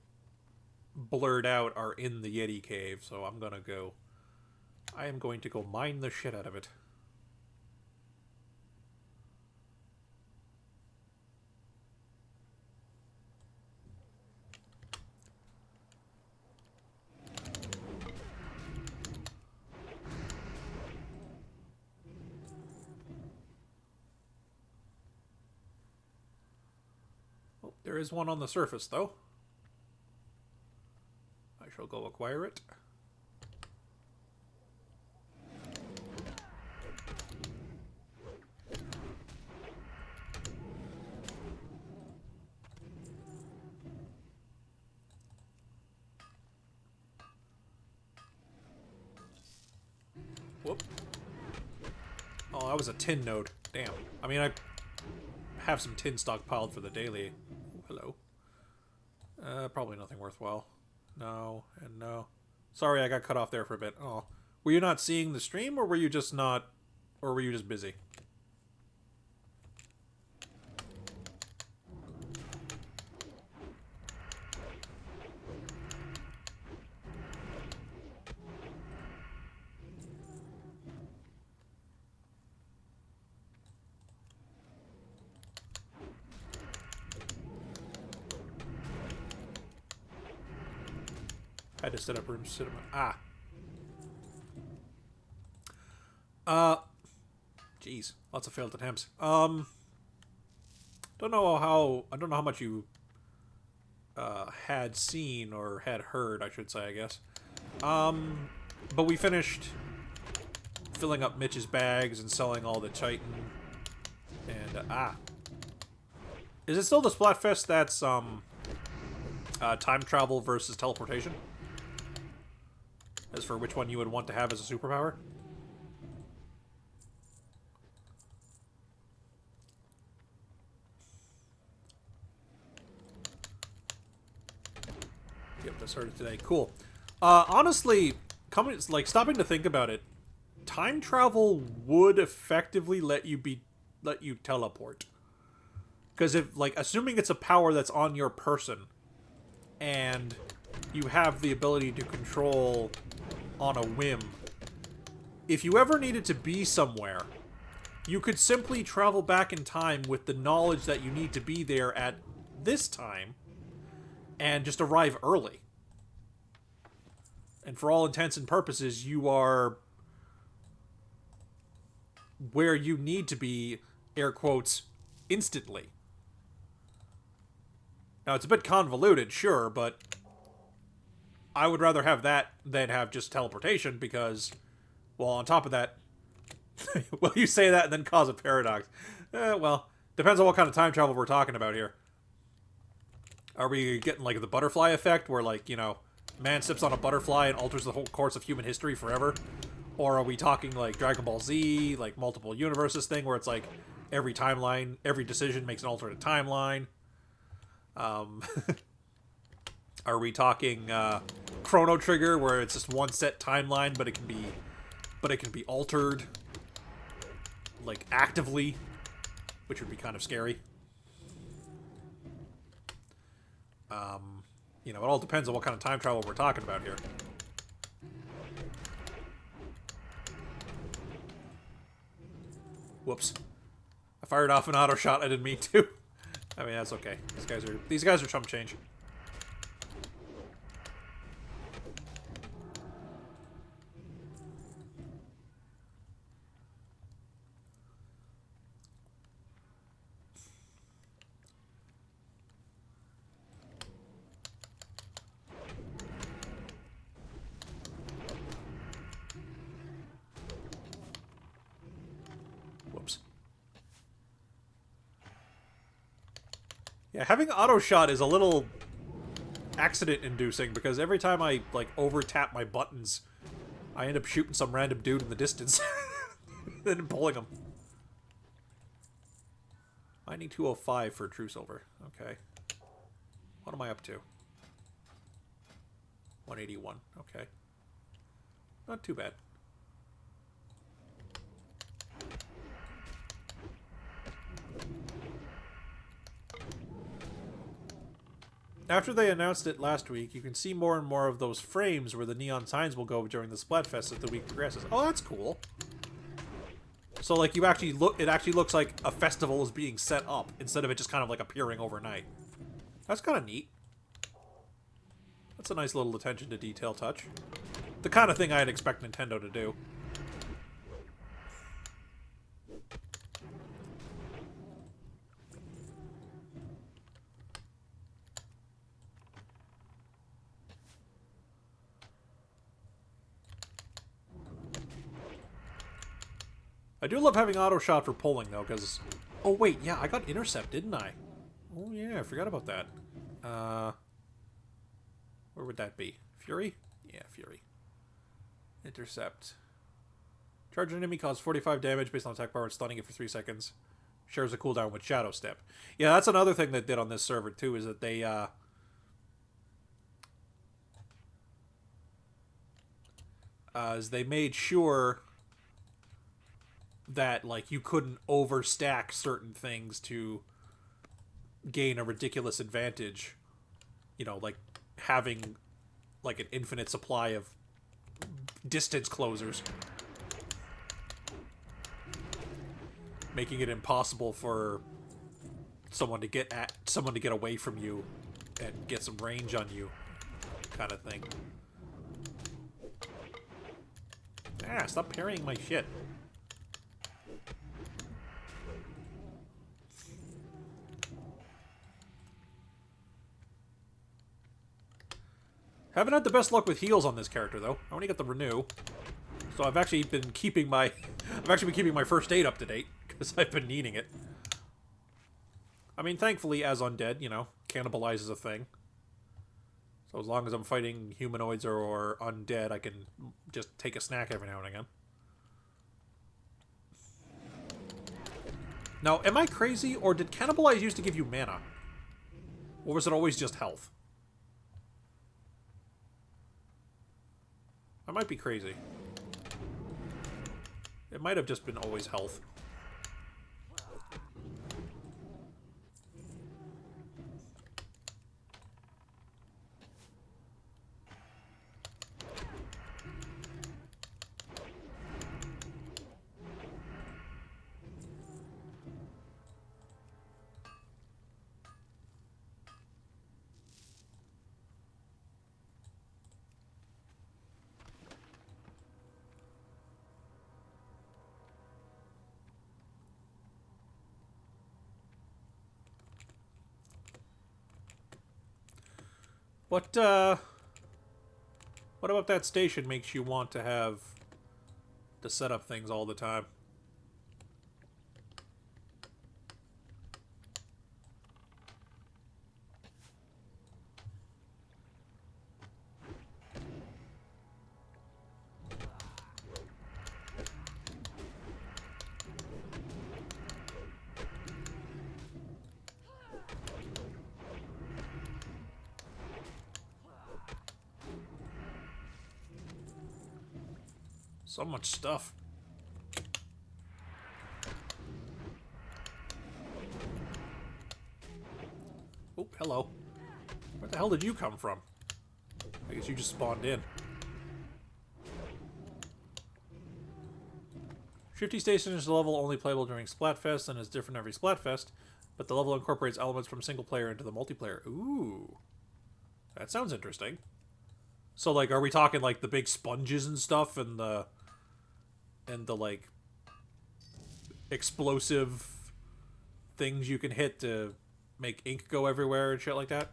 blurred out are in the Yeti Cave, so I am going to go mine the shit out of it. Oh, there is one on the surface, though. I shall go acquire it. Whoop. Oh, that was a tin node. Damn. I mean, I have some tin stockpiled for the daily. Ooh, hello. Probably nothing worthwhile. No, and no. Sorry, I got cut off there for a bit. Oh. Were you not seeing the stream, or were you just not... Or were you just busy? I had to set up room cinema. Jeez. Lots of failed attempts. I don't know how much you had seen or had heard, I should say, I guess. But we finished filling up Mitch's bags and selling all the Titan. And, is it still the Splatfest that's, time travel versus teleportation? As for which one you would want to have as a superpower? Yep, that's heard today. Cool. Honestly, stopping to think about it, time travel would effectively let you teleport. Because if, like, assuming it's a power that's on your person, and you have the ability to control on a whim, if you ever needed to be somewhere, you could simply travel back in time with the knowledge that you need to be there at this time, and just arrive early. And for all intents and purposes, you are where you need to be, air quotes, instantly. Now, it's a bit convoluted, sure, but I would rather have that than have just teleportation, because, well, on top of that, well, you say that and then cause a paradox. Well, depends on what kind of time travel we're talking about here. Are we getting, like, the butterfly effect, where, like, you know, man steps on a butterfly and alters the whole course of human history forever? Or are we talking, like, Dragon Ball Z, like, multiple universes thing, where it's, like, every timeline, every decision makes an alternate timeline? Are we talking Chrono Trigger, where it's just one set timeline, but it can be altered, like, actively, which would be kind of scary. You know, it all depends on what kind of time travel we're talking about here. Whoops. I fired off an auto shot I didn't mean to. I mean, that's okay. These guys are chump change. Whoops. Yeah, having auto shot is a little accident-inducing, because every time I, like, over-tap my buttons, I end up shooting some random dude in the distance. Then pulling him. I need 205 for True Silver. Okay. What am I up to? 181. Okay. Not too bad. After they announced it last week, you can see more and more of those frames where the neon signs will go during the Splatfest as the week progresses. Oh, that's cool. So, like, it actually looks like a festival is being set up, instead of it just kind of, like, appearing overnight. That's kind of neat. That's a nice little attention to detail touch. The kind of thing I'd expect Nintendo to do. I do love having auto shot for pulling, though, because... Oh, wait, yeah, I got intercept, didn't I? Oh, yeah, I forgot about that. Where would that be? Fury? Yeah, Fury. Intercept. Charge an enemy causes 45 damage based on attack power and stunning it for 3 seconds. Shares a cooldown with Shadow Step. Yeah, that's another thing they did on this server, too, is that they, made sure that, like, you couldn't overstack certain things to gain a ridiculous advantage. You know, like having, like, an infinite supply of distance closers. Making it impossible for someone to get away from you and get some range on you, kind of thing. Ah, stop parrying my shit. Haven't had the best luck with heals on this character, though. I only got the renew. So I've actually been keeping my... first aid up to date, because I've been needing it. I mean, thankfully, as undead, you know, cannibalize is a thing. So as long as I'm fighting humanoids or undead, I can just take a snack every now and again. Now, am I crazy, or did cannibalize used to give you mana? Or was it always just health? I might be crazy. It might have just been always health. What about that station makes you want to have to set up things all the time? So much stuff. Oh, hello. Where the hell did you come from? I guess you just spawned in. Shifty Station is a level only playable during Splatfest and is different every Splatfest, but the level incorporates elements from single player into the multiplayer. Ooh. That sounds interesting. So, like, are we talking, like, the big sponges and stuff and the like, explosive things you can hit to make ink go everywhere and shit like that?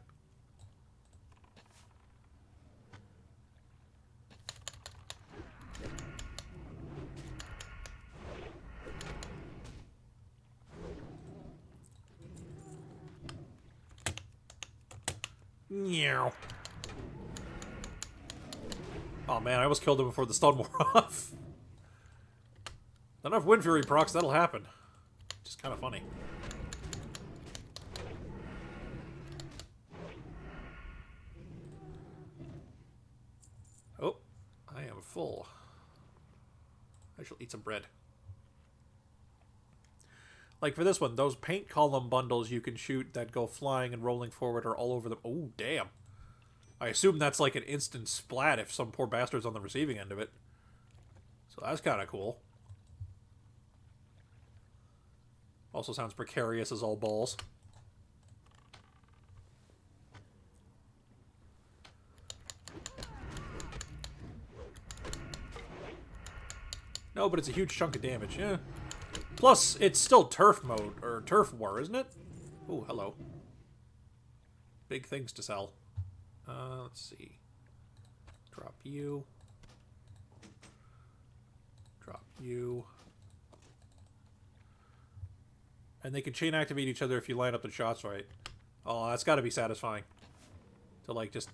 Meow. Oh man, I almost killed him before the stun wore off. Not enough Wind Fury procs, that'll happen. Just kind of funny. Oh, I am full. I shall eat some bread. Like for this one, those paint column bundles you can shoot that go flying and rolling forward are all over them. Oh, damn. I assume that's like an instant splat if some poor bastard's on the receiving end of it. So that's kind of cool. Also sounds precarious as all balls. No, but it's a huge chunk of damage, yeah. Plus, it's still turf mode, or turf war, isn't it? Oh, hello. Big things to sell. Let's see. Drop you. Drop you. And they can chain activate each other if you line up the shots right. Oh, that's got to be satisfying. To, like, just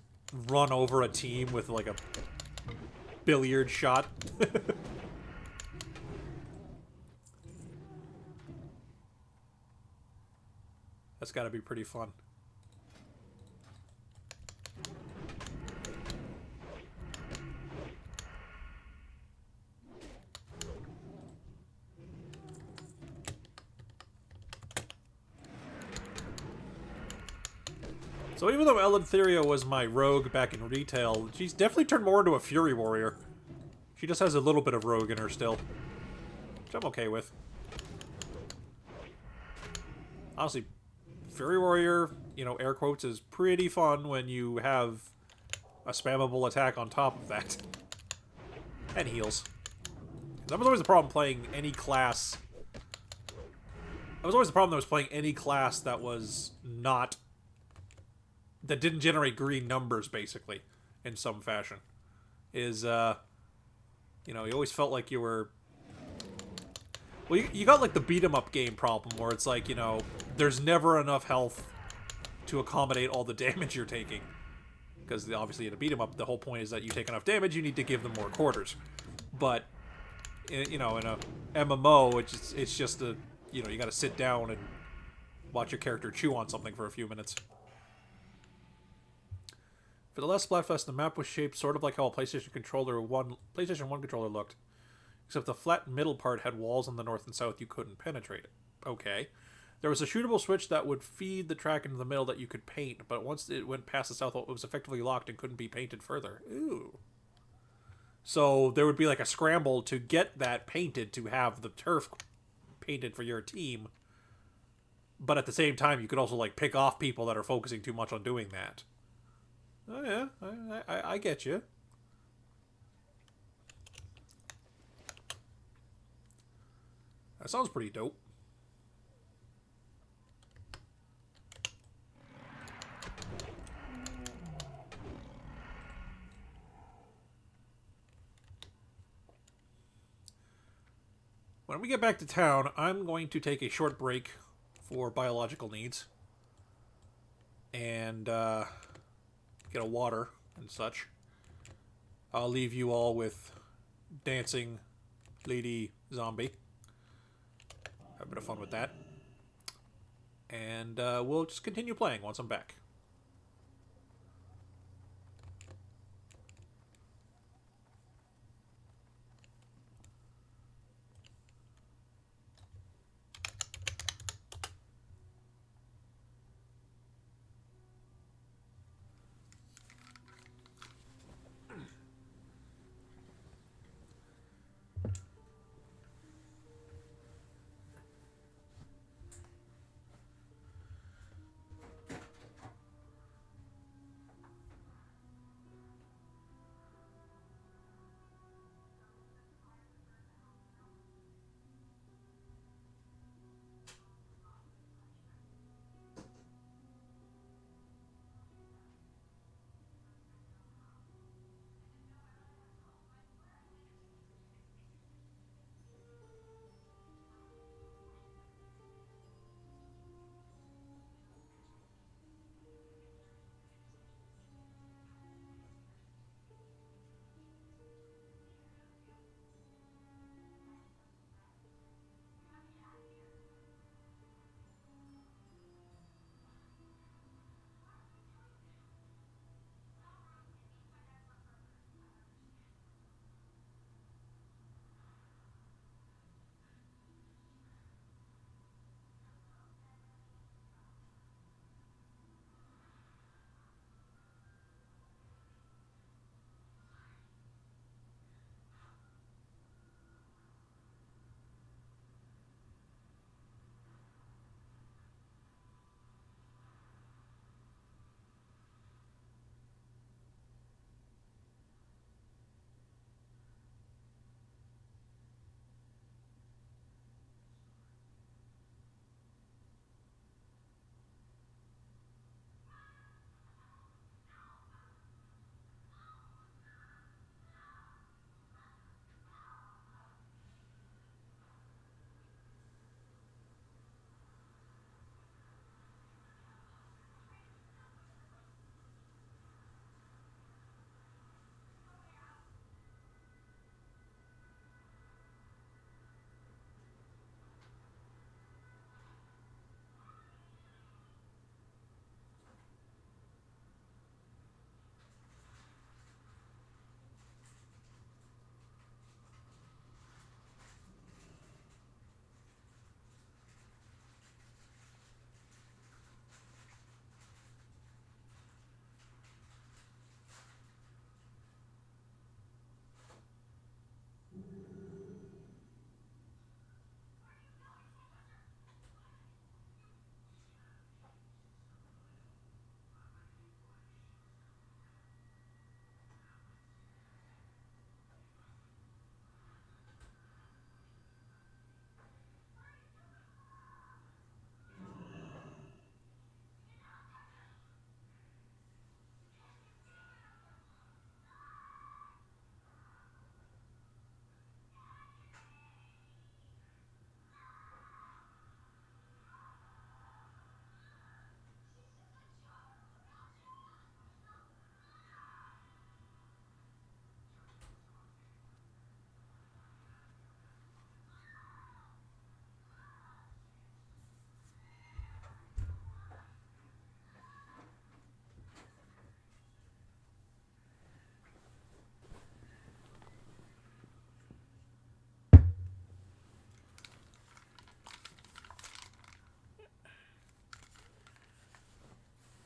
run over a team with, like, a billiard shot. That's got to be pretty fun. So even though Eleutheria was my rogue back in retail, she's definitely turned more into a Fury Warrior. She just has a little bit of rogue in her still, which I'm okay with. Honestly, Fury Warrior, you know, air quotes, is pretty fun when you have a spammable attack on top of that. And heals. That was always the problem playing any class. That was always the problem that was playing any class that was not... that didn't generate green numbers, basically. in some fashion. Is, you know, you always felt like you were... Well, you got, like, the beat-em-up game problem, where it's like, you know, there's never enough health to accommodate all the damage you're taking. Because, obviously, in a beat-em-up, the whole point is that you take enough damage, you need to give them more quarters. But, you know, in a MMO, it's just a... You know, you gotta sit down and watch your character chew on something for a few minutes. For the last Splatfest, the map was shaped sort of like how a PlayStation 1 controller looked. Except the flat middle part had walls on the north and south you couldn't penetrate it. Okay. There was a shootable switch that would feed the track into the middle that you could paint, but once it went past the south, it was effectively locked and couldn't be painted further. Ooh. So there would be like a scramble to get that painted to have the turf painted for your team. But at the same time, you could also like pick off people that are focusing too much on doing that. Oh yeah, I get you. That sounds pretty dope. When we get back to town, I'm going to take a short break for biological needs. And, get a water and such. I'll leave you all with dancing lady zombie. Have a bit of fun with that. And we'll just continue playing once I'm back.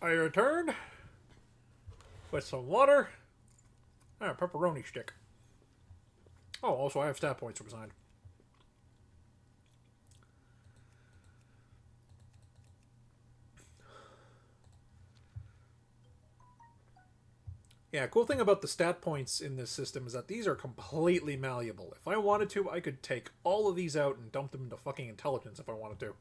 I return with some water and a pepperoni stick. Oh, also I have stat points resigned. Yeah, cool thing about the stat points in this system is that these are completely malleable. If I wanted to, I could take all of these out and dump them into fucking intelligence if I wanted to.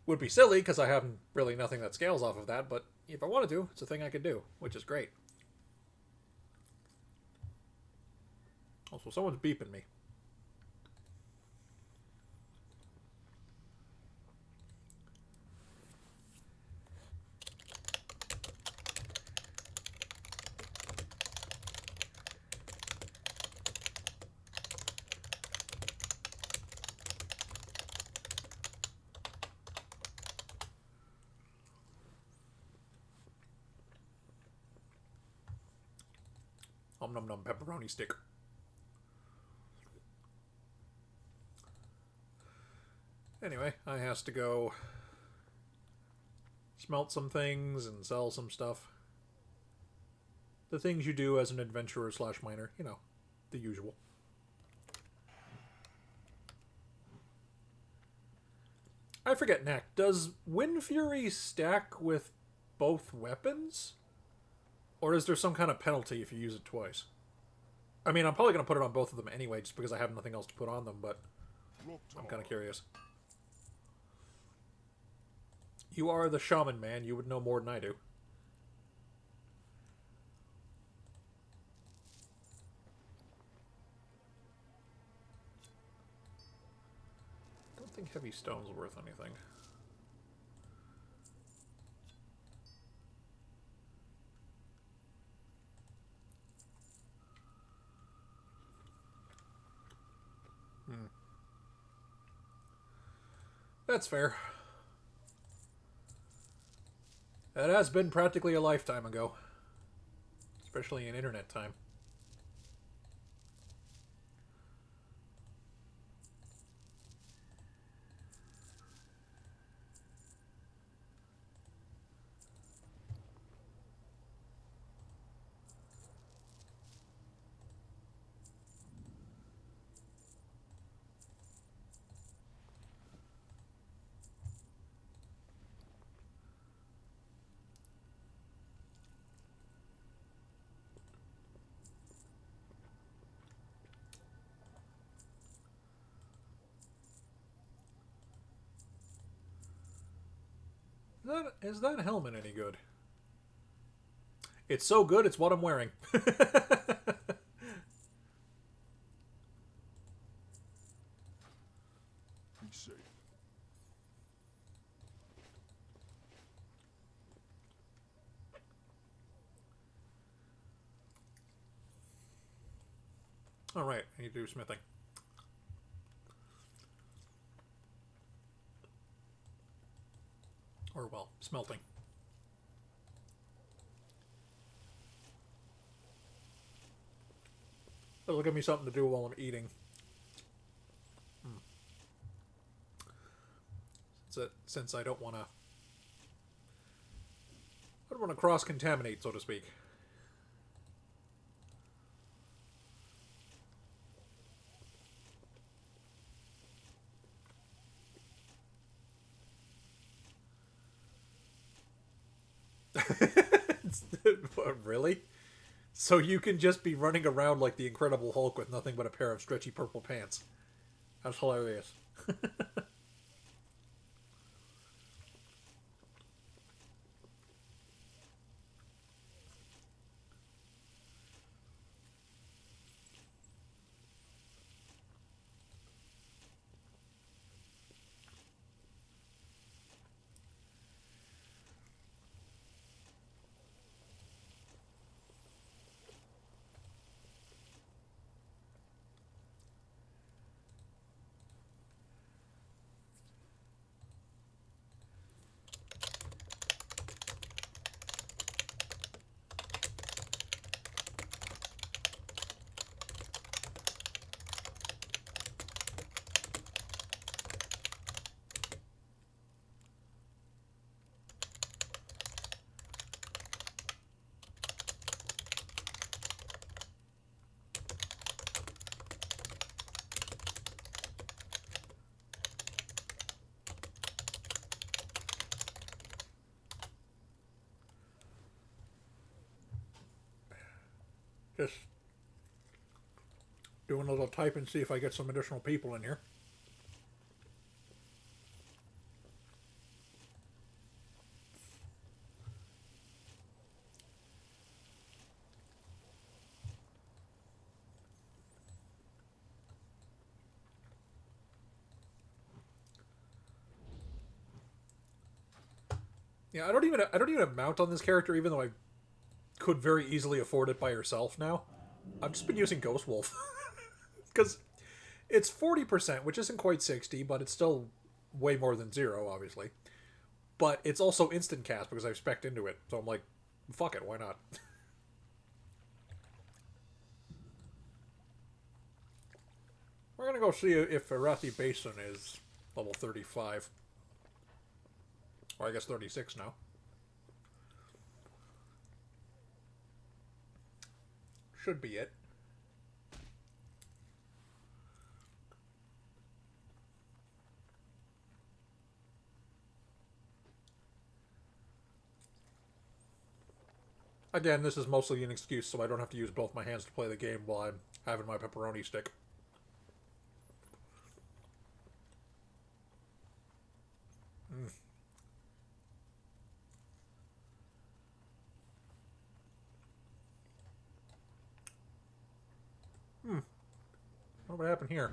Would be silly, because I have really nothing that scales off of that, but if I wanted to, it's a thing I could do, which is great. Also, someone's beeping me. Om nom nom pepperoni stick. Anyway, I has to go smelt some things and sell some stuff. The things you do as an adventurer slash miner, you know, the usual. I forget, Knack, does Wind Fury stack with both weapons? Or is there some kind of penalty if you use it twice? I mean, I'm probably going to put it on both of them anyway, just because I have nothing else to put on them, but I'm kind of curious. You are the shaman, man. You would know more than I do. Don't think heavy stone's worth anything. That's fair. That has been practically a lifetime ago. Especially in internet time. Is that helmet any good? It's so good, it's what I'm wearing. Alright, I need to do smithing. Or, well, smelting. That'll give me something to do while I'm eating. Since I don't want to cross-contaminate, so to speak. Really? So you can just be running around like the Incredible Hulk with nothing but a pair of stretchy purple pants. That's hilarious. Just doing a little type and see if I get some additional people in here. Yeah, I don't even mount on this character, even though I could very easily afford it by herself now. I've just been using Ghost Wolf. Because it's 40%, which isn't quite 60, but it's still way more than 0, obviously. But it's also instant cast because I've spec'd into it. So I'm like, fuck it, why not? We're gonna go see if Arathi Basin is level 35. Or I guess 36 now. Should be it. Again, this is mostly an excuse so I don't have to use both my hands to play the game while I'm having my pepperoni stick. What happened here?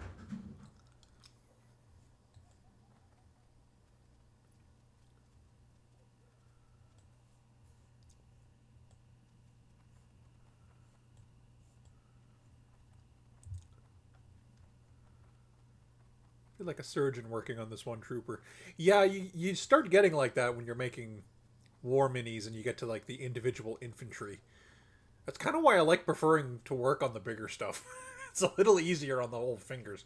I feel like a surgeon working on this one trooper. Yeah, you start getting like that when you're making war minis and you get to like the individual infantry. That's kind of why I like preferring to work on the bigger stuff. It's a little easier on the old fingers.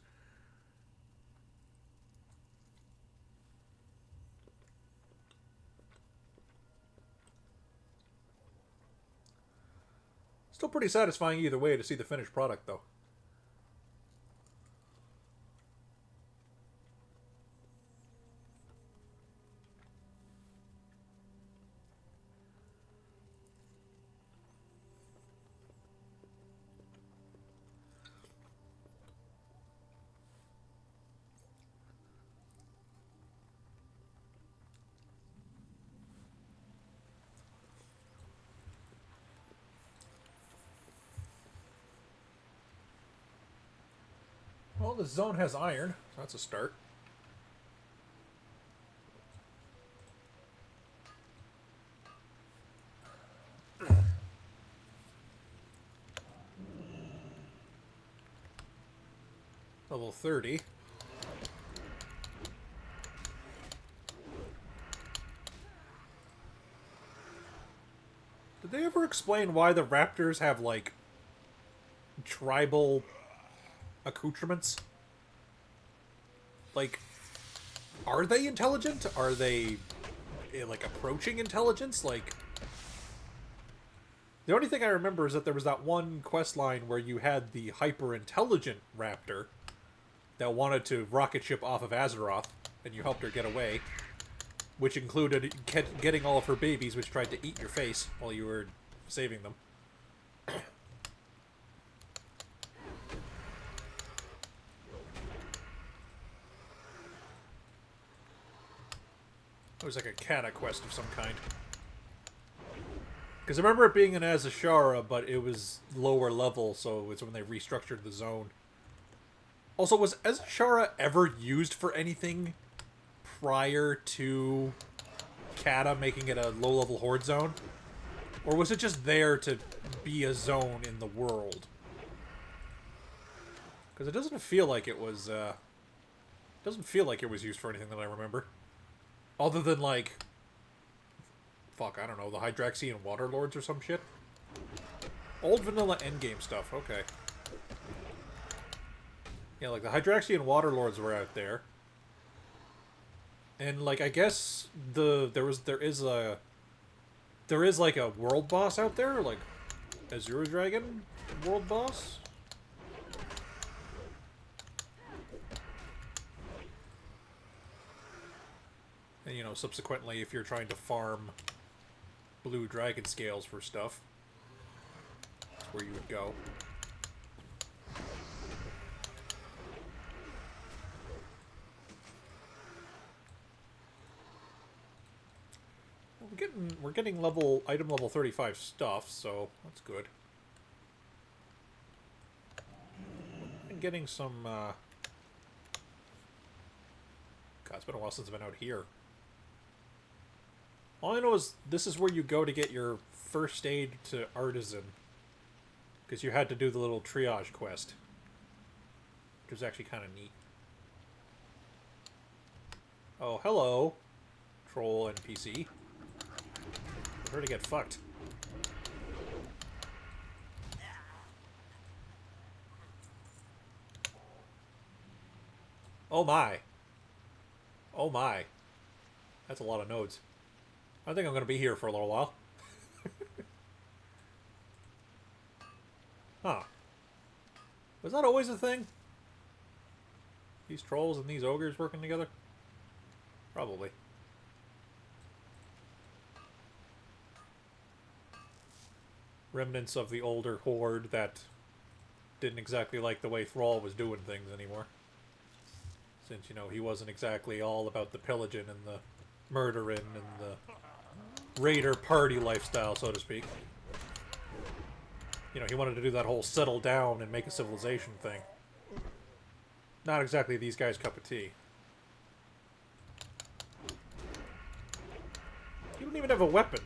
Still pretty satisfying either way to see the finished product, though. Well, the zone has iron, so that's a start. Level 30. Did they ever explain why the raptors have, like, tribal accoutrements? Like, are they intelligent? Are they, like, approaching intelligence? Like, the only thing I remember is that there was that one quest line where you had the hyper-intelligent raptor that wanted to rocket ship off of Azeroth, and you helped her get away, which included getting all of her babies, which tried to eat your face while you were saving them. It was like a kata quest of some kind. Because I remember it being an Azashara, but it was lower level, so it's when they restructured the zone. Also, was Azashara ever used for anything prior to Kata making it a low-level horde zone? Or was it just there to be a zone in the world? Because it doesn't feel like it was, doesn't feel like it was used for anything that I remember. Other than, like, fuck, I don't know, the Hydraxian Waterlords or some shit? Old vanilla endgame stuff, okay. Yeah, like, the Hydraxian Waterlords were out there. And, like, I guess there is like a world boss out there, like Azure Dragon world boss. And, you know, subsequently, if you're trying to farm blue dragon scales for stuff, where you would go. We're getting item level 35 stuff, so that's good. And getting some God, it's been a while since I've been out here. All I know is this is where you go to get your first aid to artisan, because you had to do the little triage quest, which was actually kind of neat. Oh, hello, troll NPC. We're to get fucked. Oh my. Oh my. That's a lot of nodes. I think I'm going to be here for a little while. Huh. Was that always a thing? These trolls and these ogres working together? Probably. Remnants of the older horde that didn't exactly like the way Thrall was doing things anymore. Since, you know, he wasn't exactly all about the pillaging and the murdering and the raider party lifestyle, so to speak. You know, he wanted to do that whole settle down and make a civilization thing. Not exactly these guys' cup of tea. You don't even have a weapon.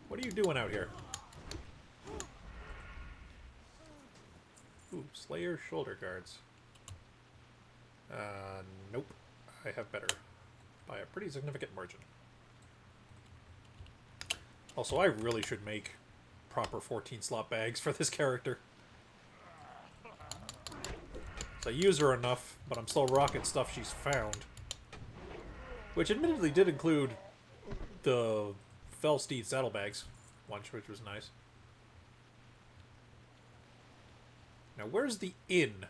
What are you doing out here? Ooh, Slayer shoulder guards. Nope. I have better. By a pretty significant margin. Also, I really should make proper 14-slot bags for this character. So I use her enough, but I'm still rocking stuff she's found. Which admittedly did include the Felsteed saddlebags once, which was nice. Now, where's the inn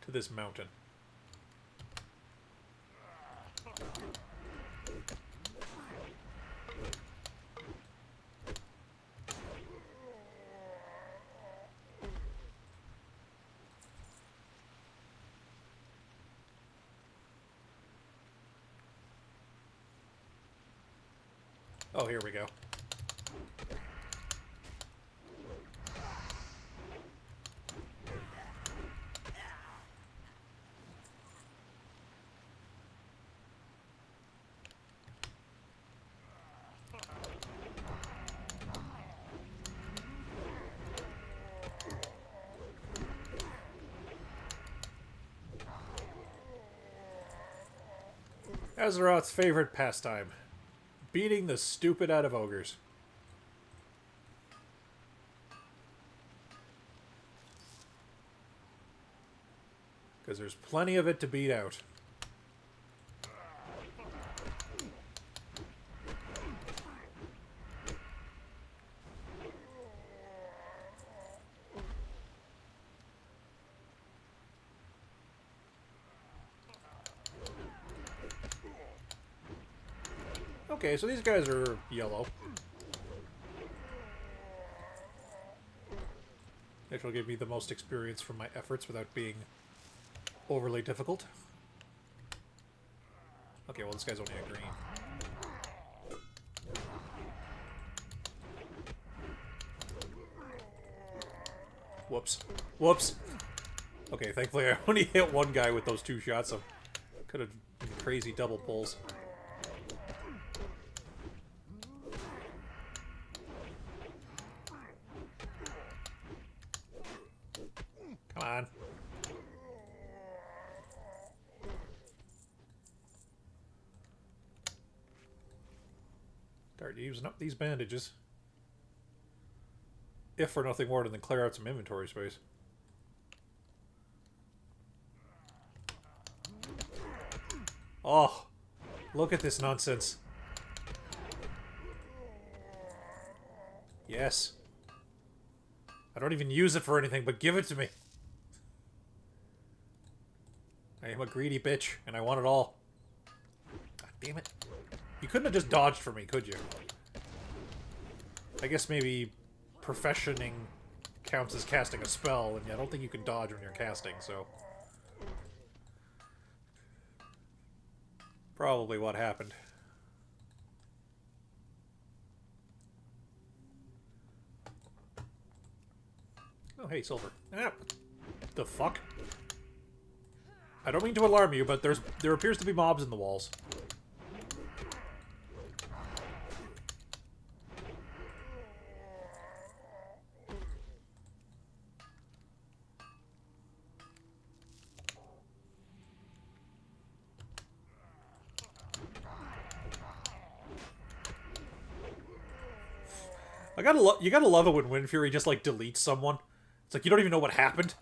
to this mountain? Oh, here we go. Azeroth's favorite pastime. Beating the stupid out of ogres. Because there's plenty of it to beat out. Okay, so these guys are yellow. Which will give me the most experience from my efforts without being overly difficult. Okay, well this guy's only a green. Whoops. Whoops! Okay, thankfully I only hit one guy with those two shots, so could have been crazy double pulls. Come on. Start using up these bandages. If for nothing more than clear out some inventory space. Oh, look at this nonsense. Yes. I don't even use it for anything, but give it to me. I am a greedy bitch, and I want it all. God damn it. You couldn't have just dodged for me, could you? I guess maybe professioning counts as casting a spell, and I don't think you can dodge when you're casting, so... Probably what happened. Oh, hey, silver. Ah, the fuck? I don't mean to alarm you, but there appears to be mobs in the walls. You gotta love it when Wind Fury just, like, deletes someone. It's like, you don't even know what happened.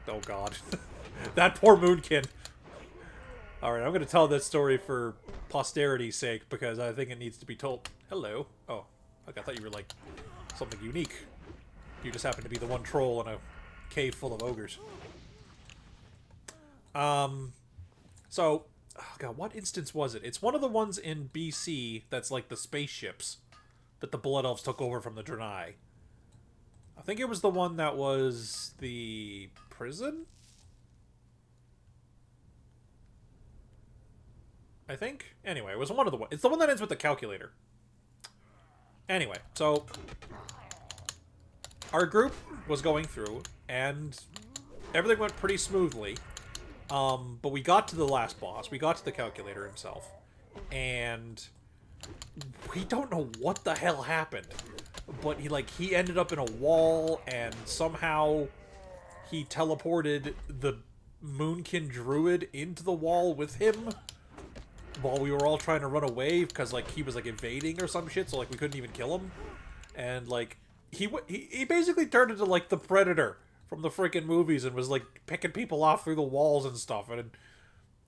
Oh, God. That poor Moonkin. Alright, I'm gonna tell this story for posterity's sake, because I think it needs to be told. Hello. Oh, I thought you were, like, something unique. You just happen to be the one troll in a cave full of ogres. So... Oh god, what instance was it? It's one of the ones in BC that's like the spaceships that the Blood Elves took over from the Draenei. I think it was the one that was the prison? I think? Anyway, it was one of the ones. It's the one that ends with the calculator. Anyway, so... Our group was going through, and everything went pretty smoothly. But we got to the last boss. We got to the calculator himself. And we don't know what the hell happened. But he ended up in a wall, and somehow he teleported the Moonkin Druid into the wall with him while we were all trying to run away because, like, he was, like, evading or some shit, so, like, we couldn't even kill him. And, like, he basically turned into, like, the Predator from the freaking movies and was, like, picking people off through the walls and stuff. And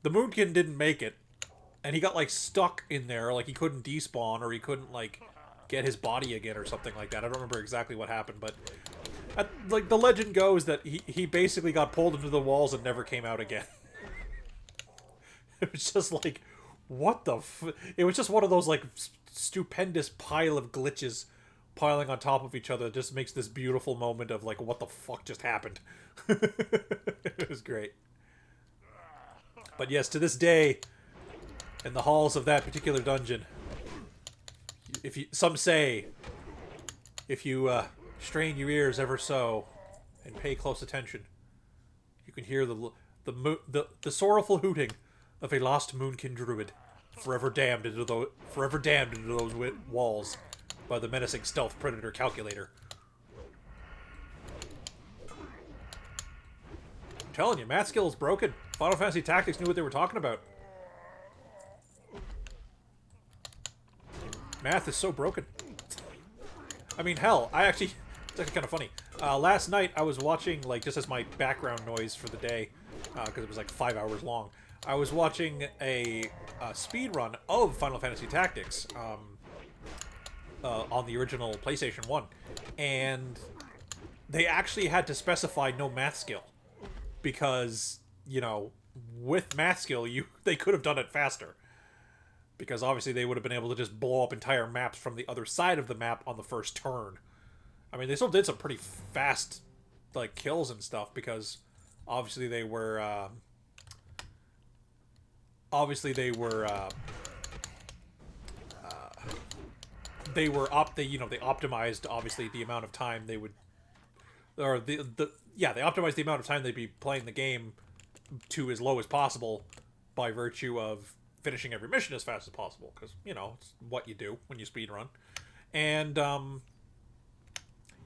the Moonkin didn't make it. And he got, like, stuck in there. Like, he couldn't despawn or he couldn't, like, get his body again or something like that. I don't remember exactly what happened, but... like, the legend goes that he basically got pulled into the walls and never came out again. It was just, like, what the It was just one of those, like, stupendous pile of glitches piling on top of each other that just makes this beautiful moment of, like, what the fuck just happened. It was great. But yes, to this day, in the halls of that particular dungeon, some say, if you strain your ears ever so and pay close attention, you can hear the sorrowful hooting of a lost Moonkin Druid, forever damned into those walls by the menacing stealth predator calculator. I'm telling you, math skill is broken. Final Fantasy Tactics knew what they were talking about. Math is so broken. I mean, hell, it's actually kind of funny. Last night, I was watching, like, just as my background noise for the day, because it was, like, 5 hours long, I was watching a speed run of Final Fantasy Tactics, on the original PlayStation 1, and they actually had to specify no math skill, because, you know, with math skill, they could have done it faster, because obviously they would have been able to just blow up entire maps from the other side of the map on the first turn. I mean, they still did some pretty fast, like, kills and stuff, because obviously they were, they optimized, obviously, the amount of time they would, or they optimized the amount of time they'd be playing the game to as low as possible by virtue of finishing every mission as fast as possible, because, you know, it's what you do when you speedrun. And,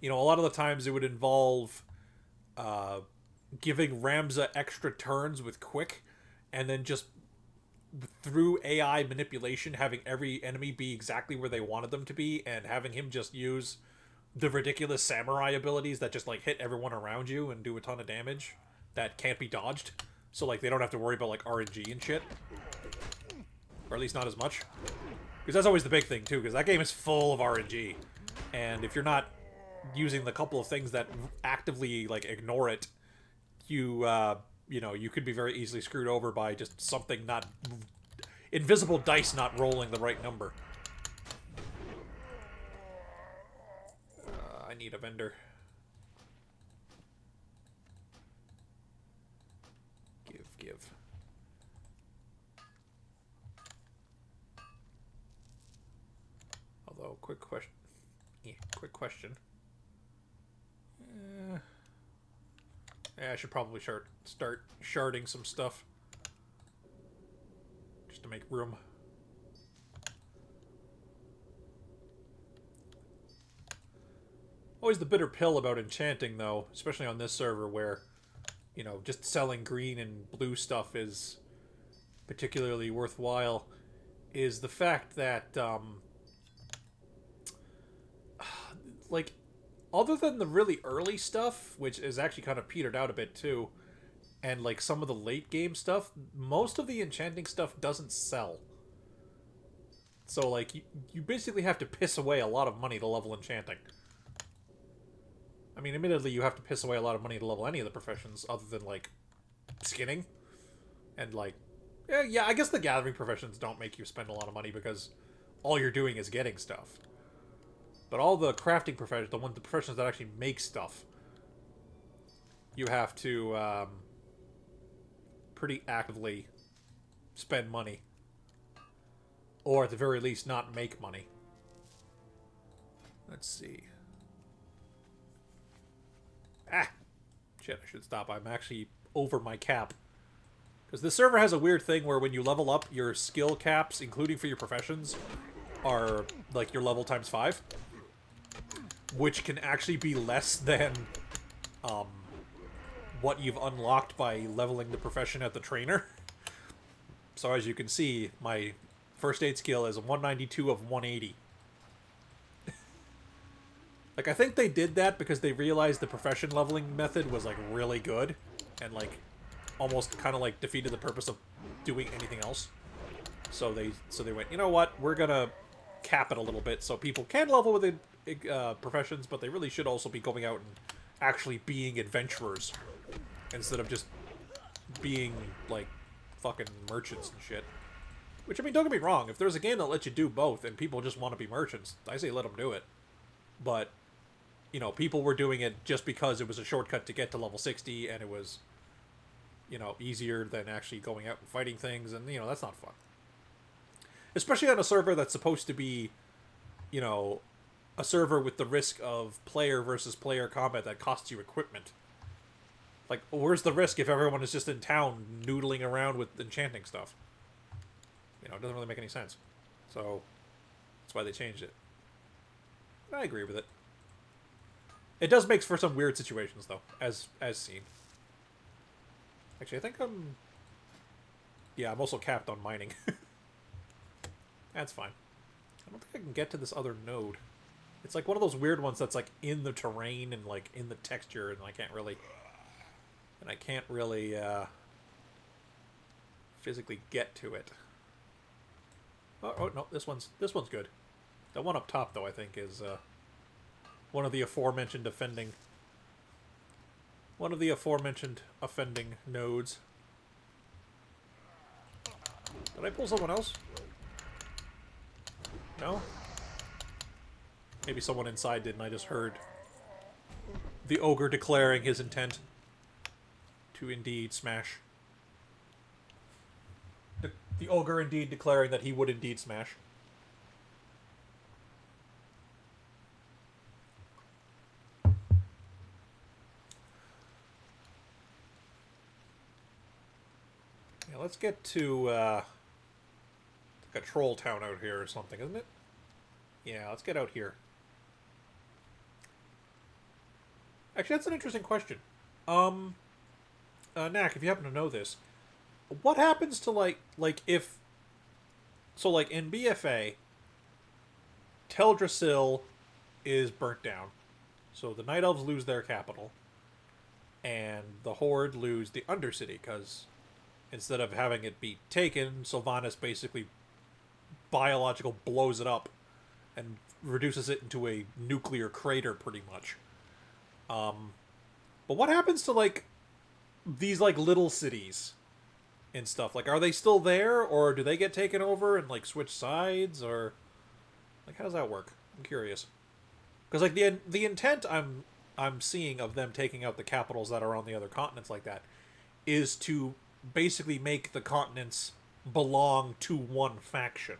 you know, a lot of the times it would involve giving Ramza extra turns with Quick, and then just through AI manipulation, having every enemy be exactly where they wanted them to be, and having him just use the ridiculous samurai abilities that just, like, hit everyone around you and do a ton of damage that can't be dodged. So, like, they don't have to worry about, like, RNG and shit. Or at least not as much. Because that's always the big thing, too, because that game is full of RNG. And if you're not using the couple of things that actively, like, ignore it, you know, you could be very easily screwed over by just something not... invisible dice not rolling the right number. need a vendor. Give. Although, quick question. Yeah, I should probably start sharding some stuff. Just to make room. Always the bitter pill about enchanting, though, especially on this server where, you know, just selling green and blue stuff is particularly worthwhile, is the fact that, like, other than the really early stuff, which is actually kind of petered out a bit too, and like some of the late game stuff, most of the enchanting stuff doesn't sell. So like you basically have to piss away a lot of money to level enchanting. I mean, admittedly, you have to piss away a lot of money to level any of the professions other than like skinning and like yeah, I guess the gathering professions don't make you spend a lot of money because all you're doing is getting stuff. But all the crafting professions, the professions that actually make stuff, you have to pretty actively spend money. Or at the very least, not make money. Let's see. Ah! Shit, I should stop. I'm actually over my cap. Because this server has a weird thing where when you level up, your skill caps, including for your professions, are like your level times 5. Which can actually be less than what you've unlocked by leveling the profession at the trainer. So as you can see, my first aid skill is a 192 of 180. Like, I think they did that because they realized the profession leveling method was, like, really good. And, like, almost kind of, like, defeated the purpose of doing anything else. So they went, you know what, we're gonna cap it a little bit so people can level within professions, but they really should also be going out and actually being adventurers. Instead of just being, like, fucking merchants and shit. Which, I mean, don't get me wrong, if there's a game that lets you do both and people just want to be merchants, I say let them do it. But, you know, people were doing it just because it was a shortcut to get to level 60, and it was, you know, easier than actually going out and fighting things, and, you know, that's not fun. Especially on a server that's supposed to be, you know, a server with the risk of player versus player combat that costs you equipment. Like, where's the risk if everyone is just in town noodling around with enchanting stuff? You know, it doesn't really make any sense. So, that's why they changed it. I agree with it. It does make for some weird situations, though, as seen. Actually, I think I'm... Yeah, I'm also capped on mining. That's fine. I don't think I can get to this other node. It's like one of those weird ones that's like in the terrain and like in the texture, and I can't really... physically get to it. Oh no, this one's good. The one up top, though, I think is one of the aforementioned offending nodes. Did I pull someone else? No? Maybe someone inside did, and I just heard the ogre declaring his intent to indeed smash. The ogre indeed declaring that he would indeed smash. Yeah, let's get to like a troll town out here or something, isn't it? Yeah, let's get out here. Actually, that's an interesting question. Knack, if you happen to know this, what happens to, like if... So, like, in BFA, Teldrassil is burnt down. So the Night Elves lose their capital. And the Horde lose the Undercity, because instead of having it be taken, Sylvanas basically biological blows it up and reduces it into a nuclear crater, pretty much. But what happens to, like, these, like, little cities and stuff? Like, are they still there, or do they get taken over and, like, switch sides, or... Like, how does that work? I'm curious. Because like the intent I'm seeing of them taking out the capitals that are on the other continents like that is to basically make the continents belong to one faction.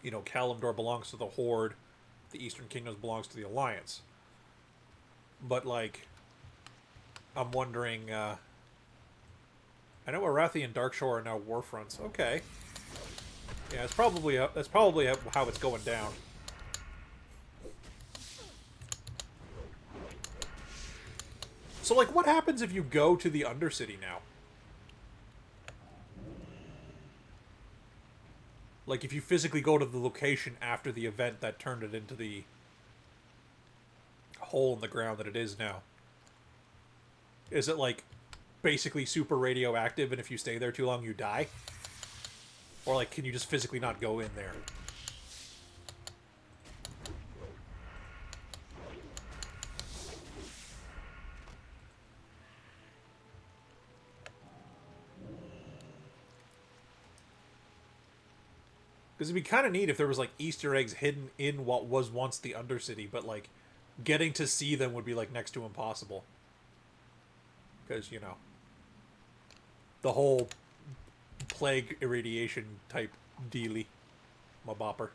You know, Kalimdor belongs to the Horde, the Eastern Kingdoms belongs to the Alliance. But like, I'm wondering. I know Arathi and Darkshore are now war fronts. Okay. Yeah, that's probably how it's going down. So like, what happens if you go to the Undercity now? Like, if you physically go to the location after the event that turned it into the hole in the ground that it is now. Is it, like, basically super radioactive, and if you stay there too long, you die? Or, like, can you just physically not go in there? Because it'd be kind of neat if there was, like, Easter eggs hidden in what was once the Undercity, but, like, getting to see them would be, like, next to impossible. Because, you know, the whole plague irradiation type dealy. My bopper.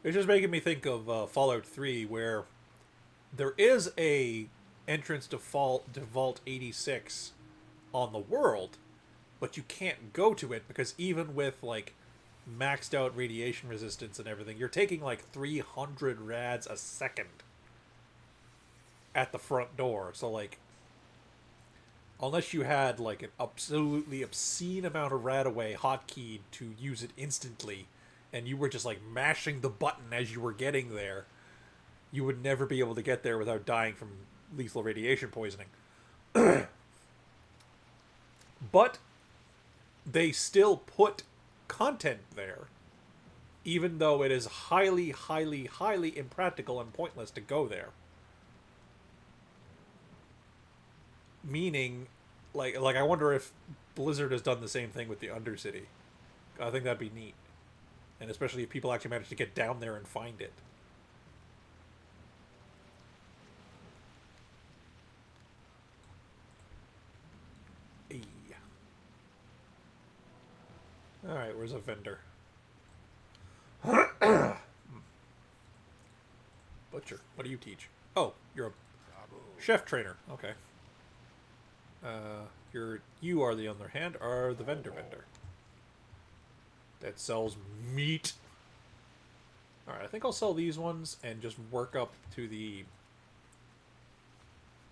It's just making me think of Fallout 3, where there is a entrance to Vault 86 on the world, but you can't go to it because even with, like, maxed out radiation resistance and everything, you're taking, like, 300 rads a second at the front door. So, like, unless you had, like, an absolutely obscene amount of rad away hotkeyed to use it instantly, and you were just, like, mashing the button as you were getting there, you would never be able to get there without dying from lethal radiation poisoning. But they still put content there, even though it is highly, highly, highly impractical and pointless to go there. Meaning, like I wonder if Blizzard has done the same thing with the Undercity. I think that'd be neat. And especially if people actually manage to get down there and find it. Hey. Alright, where's a vendor? Butcher. What do you teach? Oh, you're a chef trainer. Okay. You are, the other hand, are the vendor that sells meat. Alright, I think I'll sell these ones and just work up to the...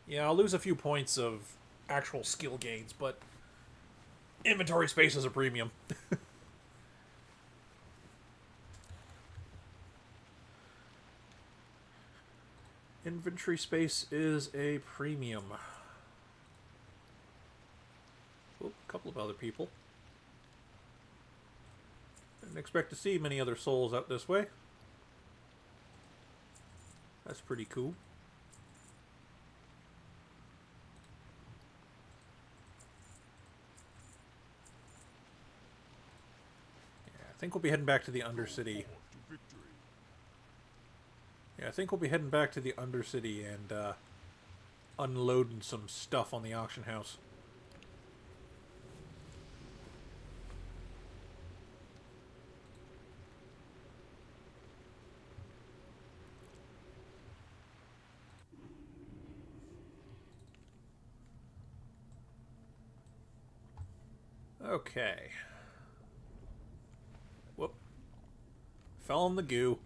Yeah, I'll lose a few points of actual skill gains, but inventory space is a premium. Inventory space is a premium. Oh, a couple of other people. Didn't expect to see many other souls out this way. That's pretty cool. Yeah, I think we'll be heading back to the Undercity. Yeah, I think we'll be heading back to the Undercity and unloading some stuff on the auction house. Okay. Whoop. Fell in the goo.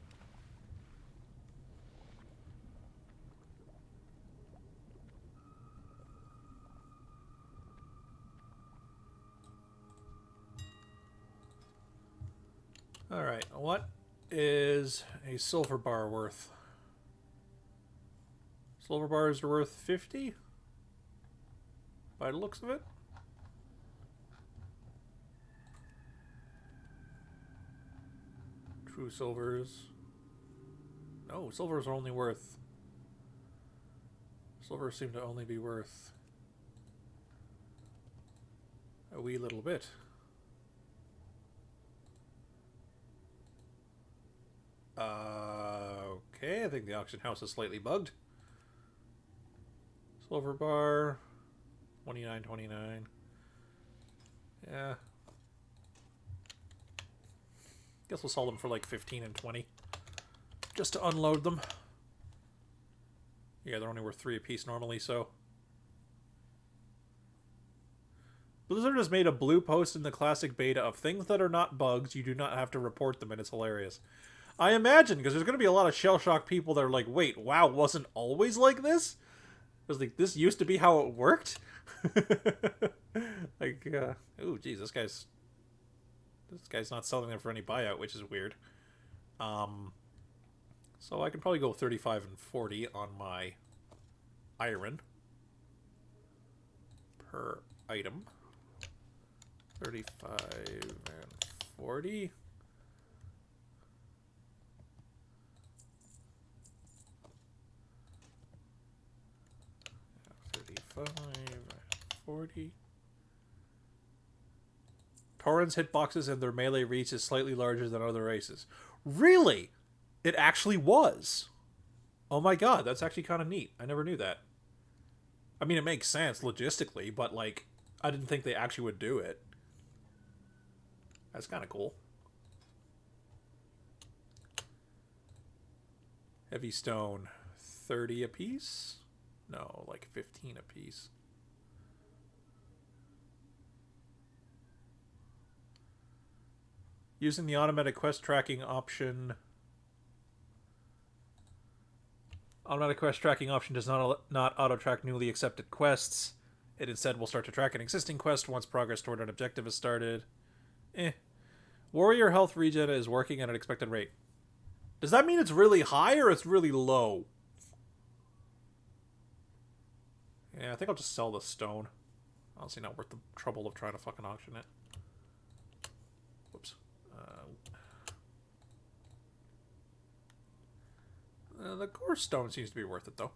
Alright, what is a silver bar worth? Silver bars are worth 50? By the looks of it? True silvers. No, silvers are only worth... Silvers seem to only be worth a wee little bit. Okay, I think the auction house is slightly bugged. Silver bar, 29.29. Yeah. Guess we'll sell them for like 15 and 20. Just to unload them. Yeah, they're only worth 3 apiece normally, so. Blizzard has made a blue post in the classic beta of things that are not bugs. You do not have to report them, and it's hilarious. I imagine, because there's going to be a lot of shell-shocked people that are like, wait, WoW wasn't always like this? It was like, this used to be how it worked? Like, ooh, geez, this guy's not selling them for any buyout, which is weird. So I can probably go 35 and 40 on my iron per item. 35 and 40. Yeah, 35 and 40. Tauren's hitboxes and their melee reach is slightly larger than other races. Really? It actually was. Oh my god, that's actually kind of neat. I never knew that. I mean, it makes sense logistically, but like, I didn't think they actually would do it. That's kind of cool. Heavy stone, 30 apiece? No, like 15 apiece. Using the automatic quest tracking option... Automatic quest tracking option does not auto-track newly accepted quests. It instead will start to track an existing quest once progress toward an objective is started. Warrior health regen is working at an expected rate. Does that mean it's really high or it's really low? Yeah, I think I'll just sell the stone. Honestly, not worth the trouble of trying to fucking auction it. Whoops. The core stone seems to be worth it, though.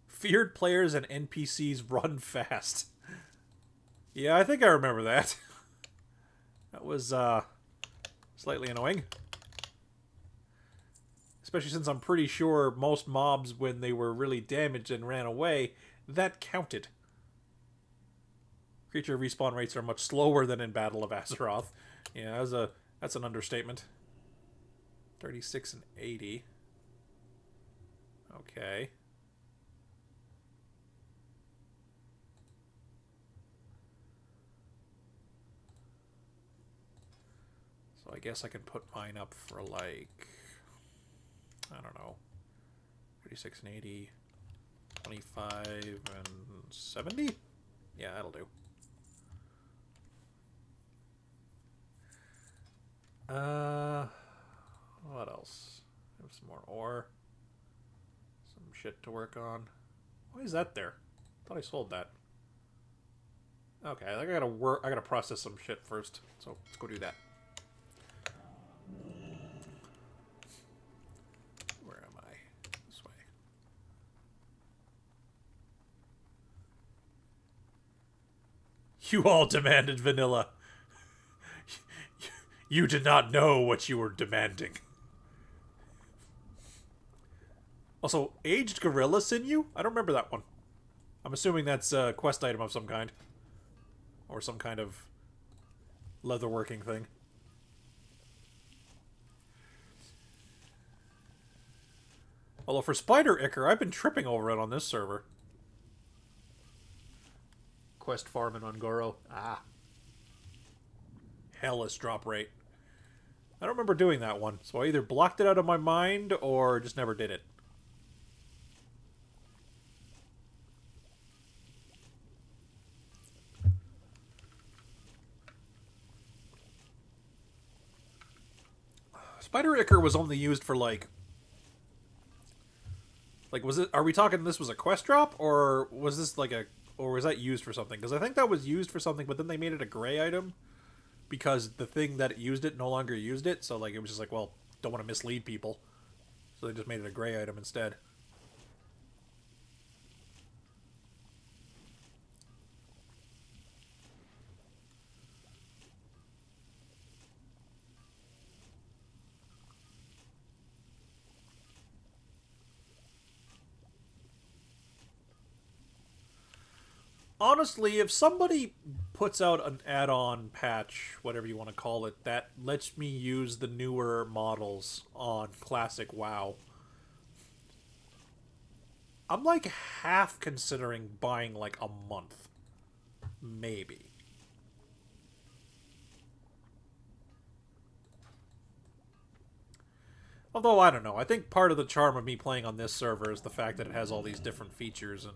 Feared players and NPCs run fast. Yeah, I think I remember that. That was, slightly annoying. Especially since I'm pretty sure most mobs, when they were really damaged and ran away, that counted. Creature respawn rates are much slower than in Battle of Azeroth. Yeah, that's an understatement. 36 and 80. Okay. So I guess I can put mine up for like, I don't know, 36 and 80, 25 and 70? Yeah, that'll do. What else? Have some more ore. Some shit to work on. Why is that there? I thought I sold that. Okay, I think I gotta process some shit first. So let's go do that. Where am I? This way. You all demanded vanilla. You did not know what you were demanding. Also, aged gorilla sinew? I don't remember that one. I'm assuming that's a quest item of some kind. Or some kind of leatherworking thing. Although for Spider Ichor, I've been tripping over it on this server. Quest farm in Ungoro. Ah. Hellish drop rate. I don't remember doing that one, so I either blocked it out of my mind or just never did it. Spider Ichor was only used for like, was it? Are we talking this was a quest drop, or was this like or was that used for something? Because I think that was used for something, but then they made it a gray item. because the thing that used it no longer used it, so like it was just like, well, don't want to mislead people. So they just made it a gray item instead. Honestly, if somebody puts out an add-on patch, whatever you want to call it, that lets me use the newer models on Classic WoW, I'm like half considering buying like a month. Maybe. Although, I don't know. I think part of the charm of me playing on this server is the fact that it has all these different features, and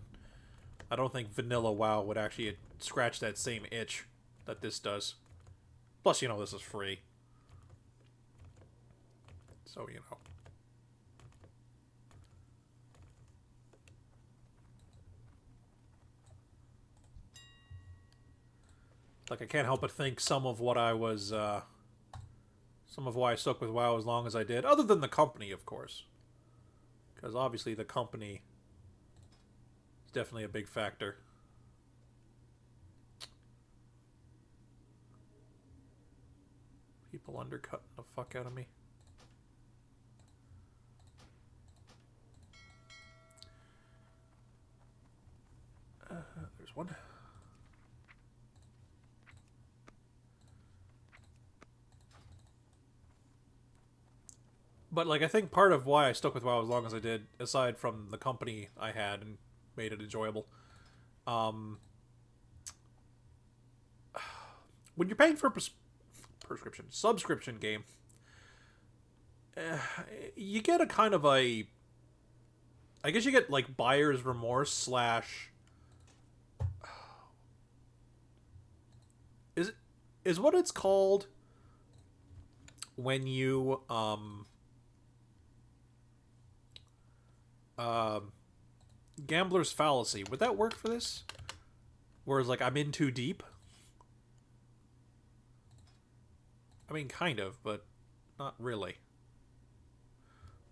I don't think vanilla WoW would actually scratch that same itch that this does. Plus, you know, this is free. So, you know. Like, I can't help but think some of what I was, some of why I stuck with WoW as long as I did, other than the company, of course. Because obviously the company is definitely a big factor. People undercutting the fuck out of me. There's one. But, like, I think part of why I stuck with WoW as long as I did, aside from the company I had and made it enjoyable, when you're paying for a subscription game, you get a kind of a, I guess you get, like, buyer's remorse slash, is what it's called when you, gambler's fallacy. Would that work for this? Whereas, like, I'm in too deep? I mean, kind of, but not really.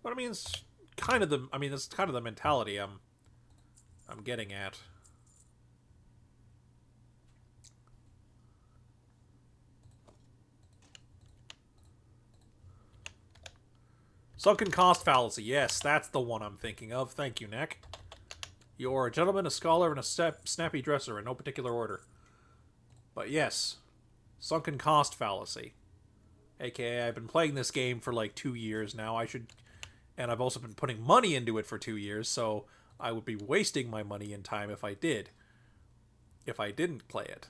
But I mean, it's kind of the, it's kind of the mentality I'm getting at. Sunken cost fallacy. Yes, that's the one I'm thinking of. Thank you, Neck. You're a gentleman, a scholar, and a snappy dresser in no particular order. But yes, sunken cost fallacy. AKA, I've been playing this game for like 2 years now. And I've also been putting money into it for 2 years, so I would be wasting my money and time if I did. If I didn't play it.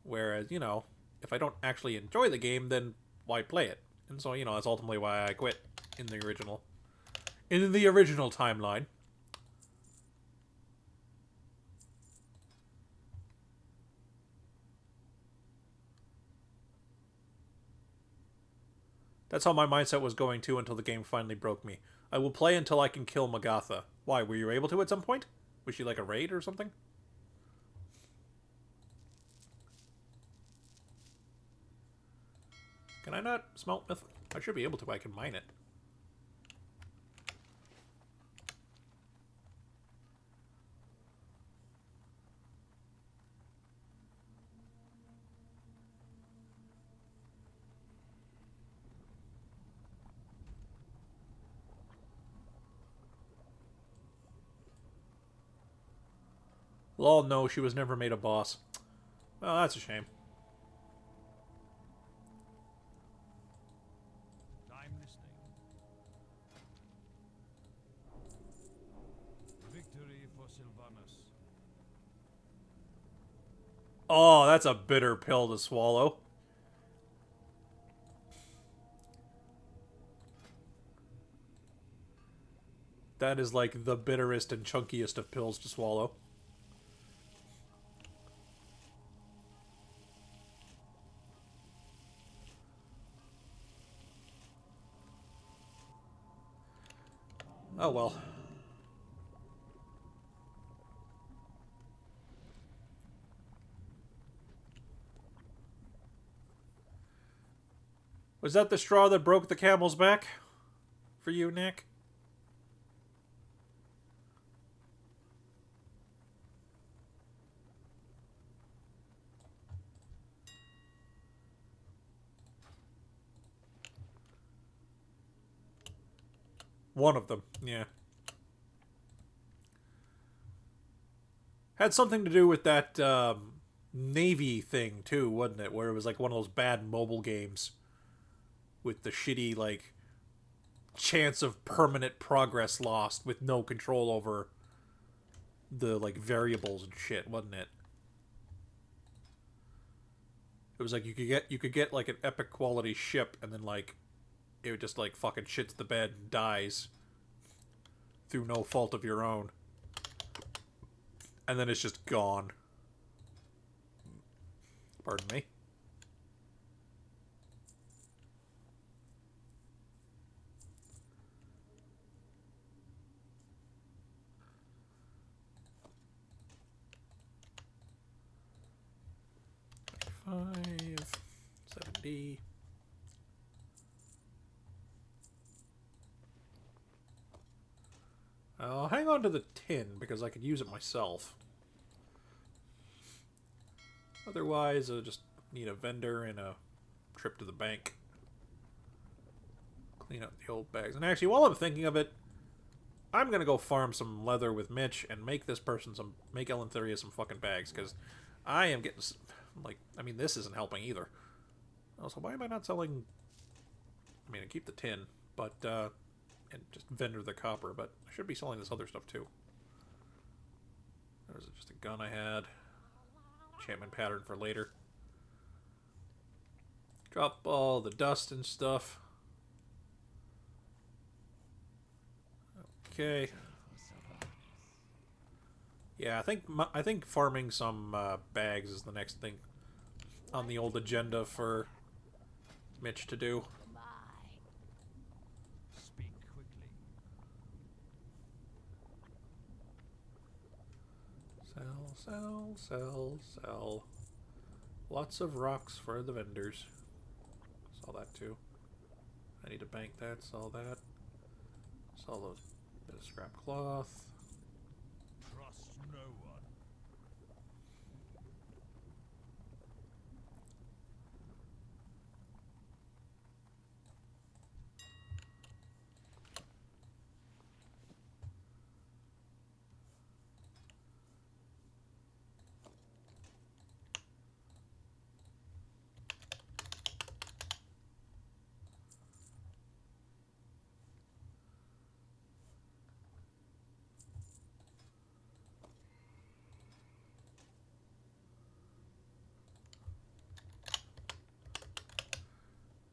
Whereas, you know, if I don't actually enjoy the game, then why play it? And so, you know, that's ultimately why I quit in the original timeline. That's how my mindset was going too until the game finally broke me. I will play until I can kill Magatha. Why, were you able to at some point? Was she like a raid or something? Can I not smelt myth? I should be able to. I can mine it. Lol, no, she was never made a boss. Well, that's a shame. I'm listening. Victory for Sylvanus. Oh, that's a bitter pill to swallow. That is like the bitterest and chunkiest of pills to swallow. Oh well. Was that the straw that broke the camel's back? For you, Nick? One of them, yeah. Had something to do with that Navy thing, too, wasn't it? Where it was like one of those bad mobile games with the shitty, like, chance of permanent progress lost with no control over the, like, variables and shit, wasn't it? It was like you could get like an epic quality ship and then like it would just like fucking shits the bed and dies through no fault of your own. And then it's just gone. Pardon me. $5, $70. I'll hang on to the tin because I could use it myself. Otherwise, I'll just need a vendor and a trip to the bank. Clean up the old bags. And actually, while I'm thinking of it, I'm gonna go farm some leather with Mitch and make this person some, make Elentheria some fucking bags, because I am getting, like, I mean, this isn't helping either. Also, why am I not selling, I mean, I keep the tin, but, and just vendor the copper, but I should be selling this other stuff too. There's just a gun I had. Enchantment pattern for later. Drop all the dust and stuff. Okay. Yeah, I think farming some bags is the next thing on the old agenda for Mitch to do. Speak quickly. Sell. Lots of rocks for the vendors. Sell that too. I need to bank that, sell that. Sell those bit of scrap cloth. Trust no one.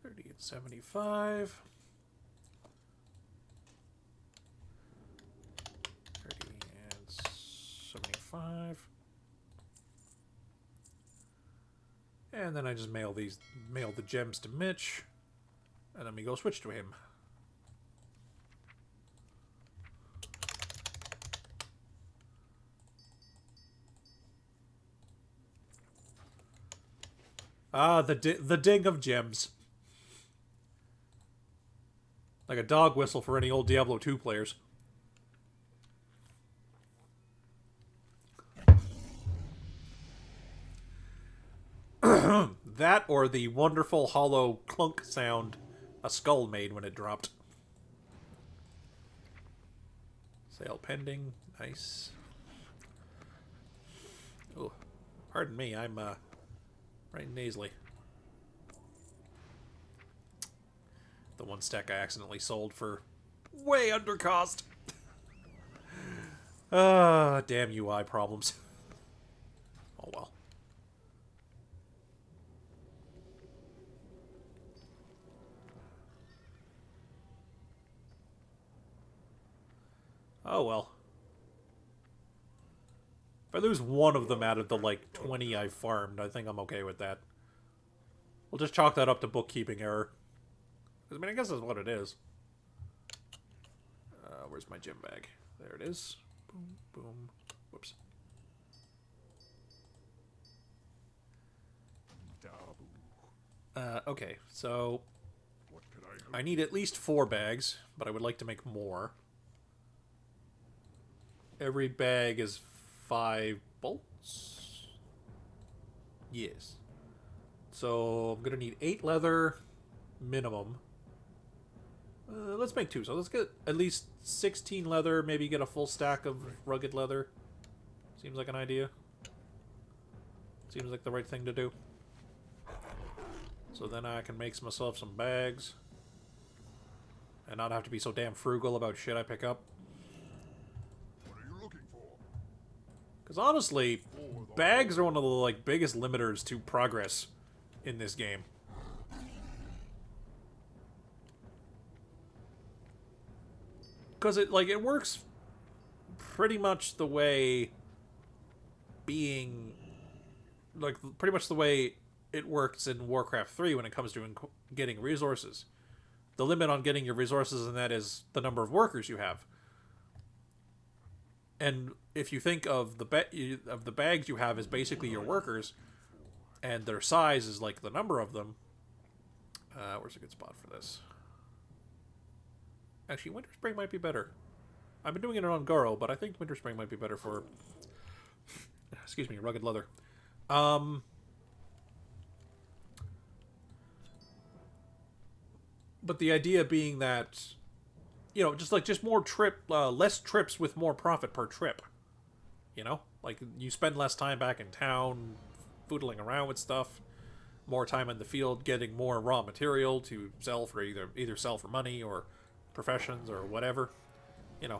$30 and $75. 30 and 75. And then I just mail the gems to Mitch. And then we go switch to him. Ah, the ding of gems. Like a dog whistle for any old Diablo 2 players. That or the wonderful hollow clunk sound a skull made when it dropped. Sale pending. Nice. Oh, pardon me. I'm right nasally. The one stack I accidentally sold for way under cost. Damn UI problems. Oh well. Oh well. If I lose one of them out of the, like, 20 I farmed, I think I'm okay with that. We'll just chalk that up to bookkeeping error. I mean, I guess that's what it is. Where's my gem bag? There it is. Boom, boom. Whoops. Okay, so I need at least 4 bags, but I would like to make more. Every bag is 5 bolts? Yes. So I'm gonna need 8 leather minimum. Let's make 2. So let's get at least 16 leather, maybe get a full stack of rugged leather. Seems like an idea. Seems like the right thing to do. So then I can make myself some bags. And not have to be so damn frugal about shit I pick up. What are you looking for? Because honestly, bags are one of the like biggest limiters to progress in this game. Because it works pretty much the way pretty much the way it works in Warcraft 3 when it comes to getting resources. The limit on getting your resources in that is the number of workers you have. And if you think of the bags you have as basically your workers, and their size is like the number of them. Where's a good spot for this? Actually, Winter Spring might be better. I've been doing it on Garo, but I think Winter Spring might be better for, excuse me, rugged leather. But the idea being that, you know, just more less trips with more profit per trip. You know, like you spend less time back in town, foodling around with stuff, more time in the field, getting more raw material to sell for either sell for money or professions or whatever. You know,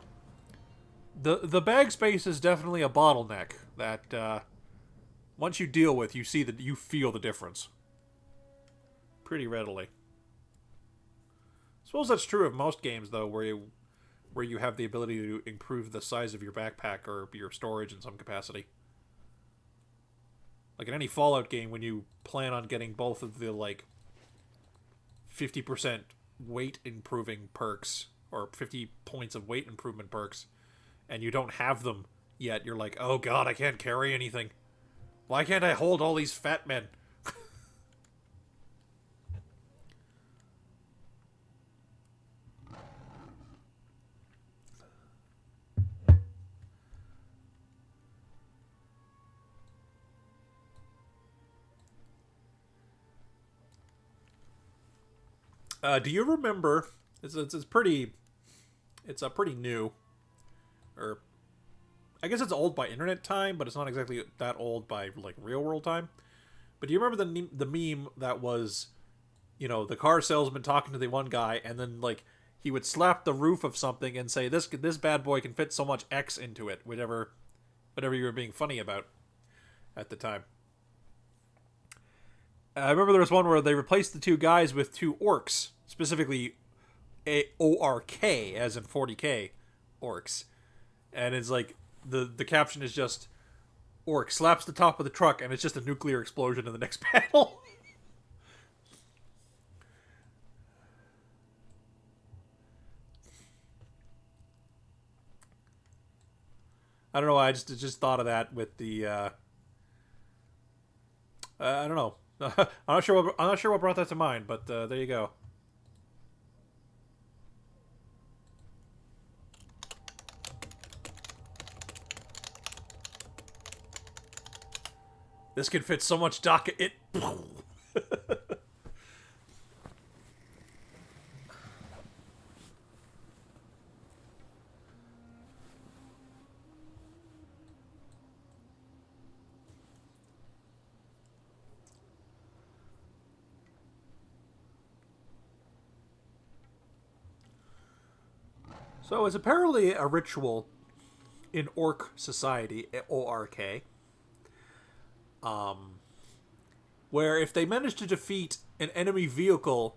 the bag space is definitely a bottleneck that once you deal with, you feel the difference pretty readily. I suppose that's true of most games, though, where you have the ability to improve the size of your backpack or your storage in some capacity. Like in any Fallout game, when you plan on getting both of the, like, 50% weight improving perks, or 50 points of weight improvement perks, and you don't have them yet, you're like, oh god, I can't carry anything. Why can't I hold all these fat men? Do you remember? It's pretty new, or I guess it's old by internet time, but it's not exactly that old by like real world time. But do you remember the meme that was, you know, the car salesman talking to the one guy, and then like he would slap the roof of something and say, "This bad boy can fit so much X into it," whatever you were being funny about at the time. I remember there was one where they replaced the 2 guys with 2 orcs, specifically ORK, as in 40K orcs. And it's like, the caption is just, orc slaps the top of the truck, and it's just a nuclear explosion in the next panel. I don't know why, I just thought of that with the, I don't know. I'm not sure what brought that to mind, but there you go. This can fit so much dock. It. So it's apparently a ritual in Orc society, ORK, where if they manage to defeat an enemy vehicle,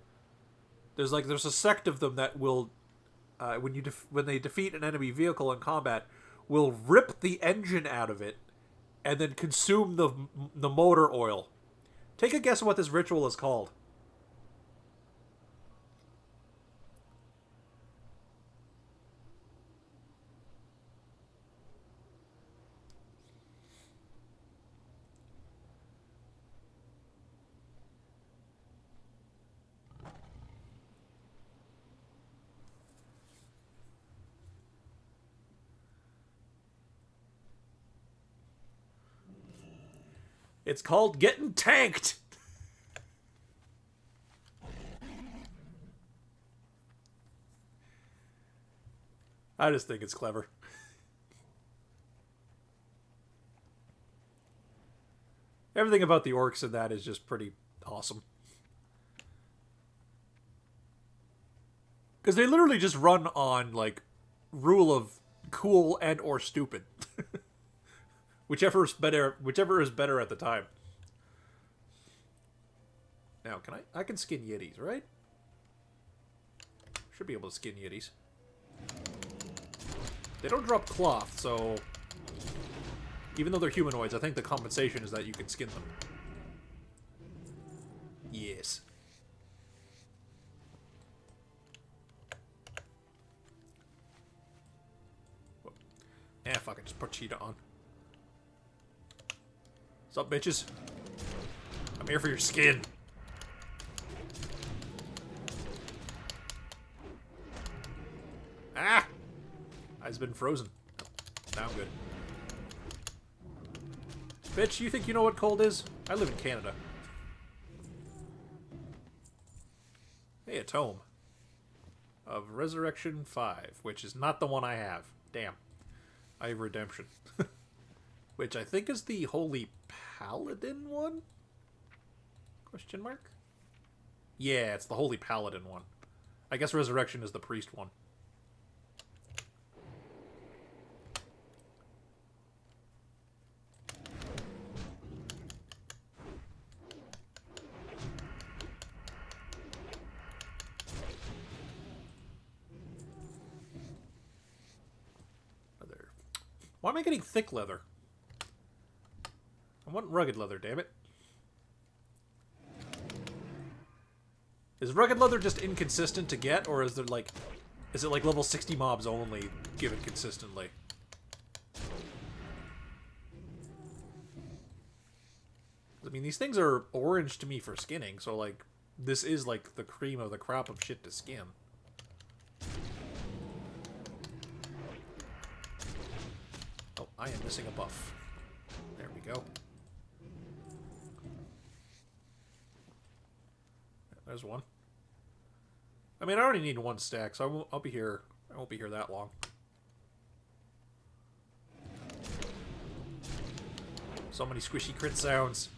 there's a sect of them that will, when they defeat an enemy vehicle in combat, will rip the engine out of it and then consume the motor oil. Take a guess what this ritual is called. It's called getting tanked. I just think it's clever. Everything about the orcs in that is just pretty awesome. Because they literally just run on, like, rule of cool and or stupid. whichever is better at the time. Now, I can skin Yetis, right? Should be able to skin Yetis. They don't drop cloth, so even though they're humanoids, I think the compensation is that you can skin them. Yes. Fuck it, just put Cheetah on. What's up, bitches? I'm here for your skin. Ah! I've been frozen. Now I'm good. Bitch, you think you know what cold is? I live in Canada. Hey, a tome. Of Resurrection 5, which is not the one I have. Damn. I have Redemption. Which I think is the Holy Paladin one? Question mark? Yeah, it's the Holy Paladin one. I guess Resurrection is the Priest one. Why am I getting thick leather? I want rugged leather, damn it. Is rugged leather just inconsistent to get, or is there like... Is it like level 60 mobs only given consistently? I mean, these things are orange to me for skinning, so like... This is like the cream of the crop of shit to skin. Oh, I am missing a buff. There we go. There's one. I mean, I only need one stack, so I'll be here. I won't be here that long. So many squishy crit sounds.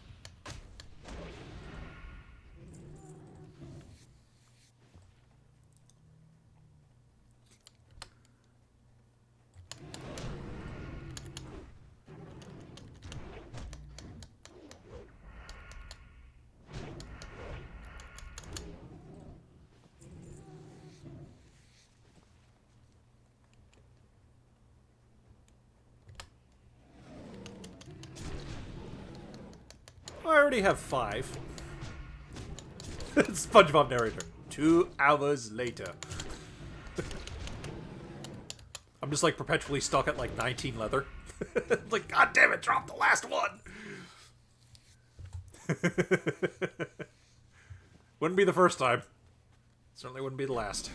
I already have 5. SpongeBob narrator. 2 hours later. I'm just like perpetually stuck at like 19 leather. Like, god damn it, drop the last one! Wouldn't be the first time. Certainly wouldn't be the last.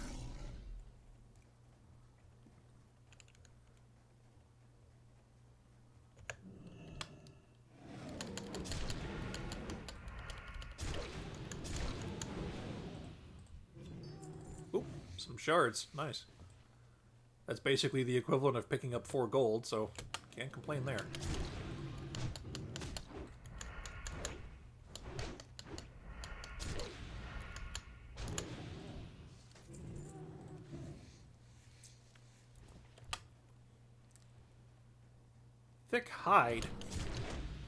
Some shards. Nice. That's basically the equivalent of picking up 4 gold, so can't complain there. Thick hide.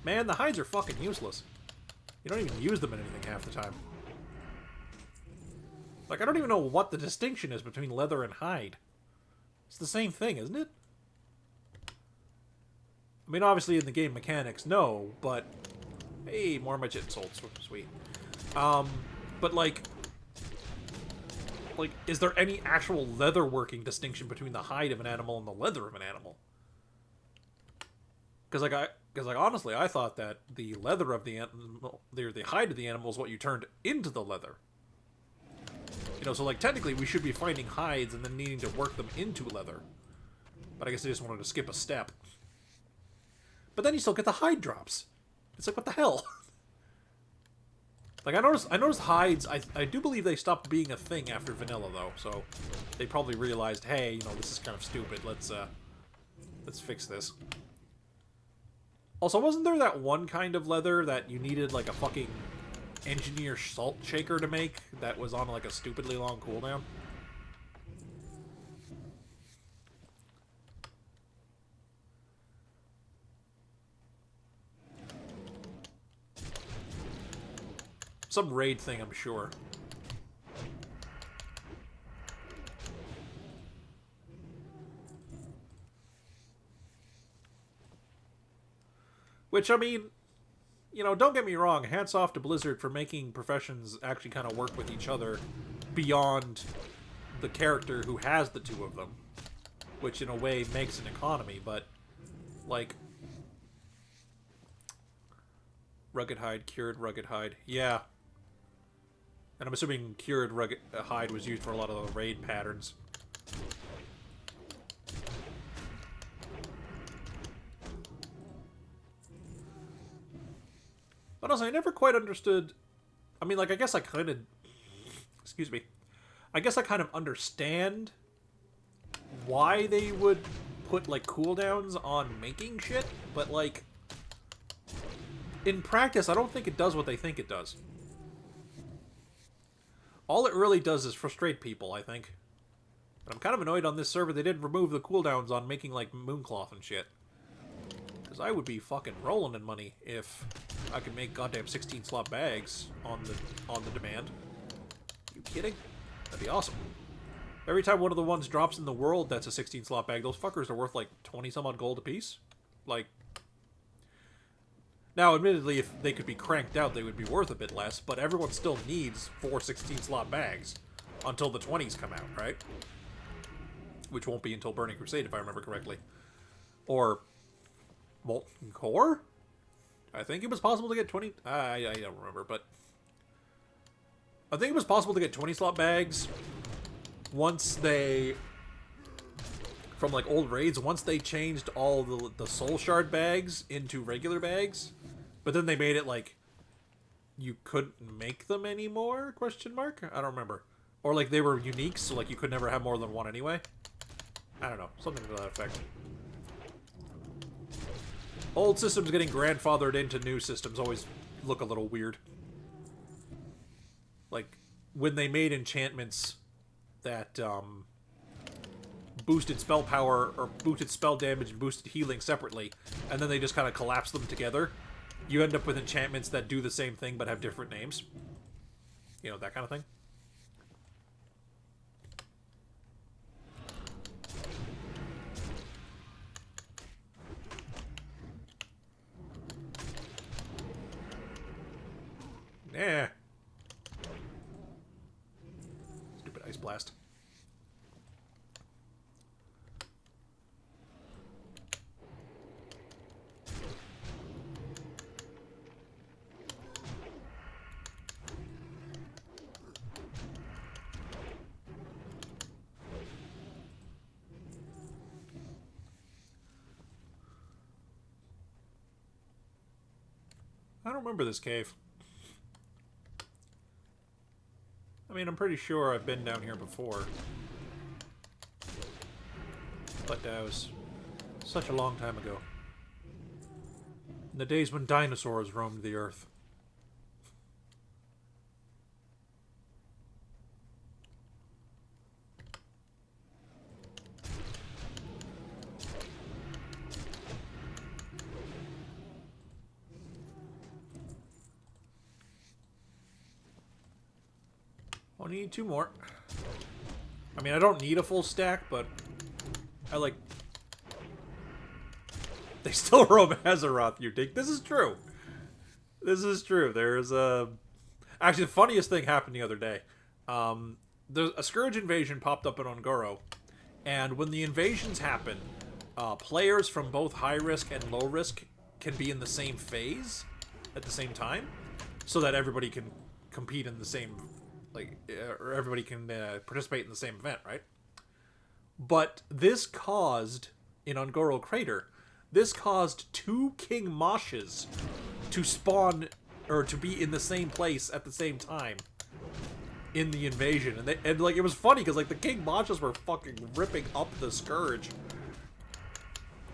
Man, the hides are fucking useless. You don't even use them in anything half the time. Like, I don't even know what the distinction is between leather and hide. It's the same thing, isn't it? I mean, obviously in the game mechanics, no, but... Hey, more of my chit sold. Sweet. But like... Like, is there any actual leather-working distinction between the hide of an animal and the leather of an animal? Because, like, honestly, I thought that the leather of the animal... The hide of the animal is what you turned into the leather. You know, so, like, technically we should be finding hides and then needing to work them into leather. But I guess I just wanted to skip a step. But then you still get the hide drops. It's like, what the hell? Like, I noticed hides, I do believe they stopped being a thing after vanilla, though, so they probably realized, hey, you know, this is kind of stupid, let's fix this. Also, wasn't there that one kind of leather that you needed, like, a fucking engineer salt shaker to make that was on, like, a stupidly long cooldown? Some raid thing, I'm sure. Which, I mean, you know, don't get me wrong, hats off to Blizzard for making professions actually kind of work with each other beyond the character who has the two of them. Which, in a way, makes an economy, but, like... Rugged hide, cured rugged hide. Yeah. And I'm assuming cured rugged hide was used for a lot of the raid patterns. But also, I never quite understood... I mean, like, I guess I kind of... Excuse me. I guess I kind of understand why they would put, like, cooldowns on making shit, but, like... In practice, I don't think it does what they think it does. All it really does is frustrate people, I think. And I'm kind of annoyed on this server they didn't remove the cooldowns on making, like, mooncloth and shit. Because I would be fucking rolling in money if I could make goddamn 16-slot bags on the demand. You kidding? That'd be awesome. Every time one of the ones drops in the world that's a 16-slot bag, those fuckers are worth, like, 20-some-odd gold apiece. Like... Now, admittedly, if they could be cranked out, they would be worth a bit less, but everyone still needs 4 16-slot bags until the 20s come out, right? Which won't be until Burning Crusade, if I remember correctly. Or Molten Core? I think it was possible to get 20... I don't remember, but... I think it was possible to get 20-slot bags once they... From, like, old raids, once they changed all the Soul Shard bags into regular bags. But then they made it, like, you couldn't make them anymore? Question mark? I don't remember. Or, like, they were unique, so, like, you could never have more than one anyway. I don't know. Something to that effect. Old systems getting grandfathered into new systems always look a little weird. Like, when they made enchantments that, boosted spell power, or boosted spell damage and boosted healing separately, and then they just kind of collapse them together, you end up with enchantments that do the same thing but have different names. You know, that kind of thing. Yeah. Stupid ice blast. I don't remember this cave. I mean, I'm pretty sure I've been down here before. But that was such a long time ago. In the days when dinosaurs roamed the earth. I need 2 more. I mean, I don't need a full stack, but I like... They still roam Azeroth, you dig? This is true. This is true. There's a... Actually, the funniest thing happened the other day. There's a Scourge invasion popped up in Ongoro, and when the invasions happen, players from both high risk and low risk can be in the same phase at the same time, so that everybody can compete in the same... Like, or everybody can participate in the same event, right? But this caused, in Ongoro Crater, this caused 2 King Moshes to spawn or to be in the same place at the same time in the invasion, and like it was funny because like the King Machas were fucking ripping up the Scourge,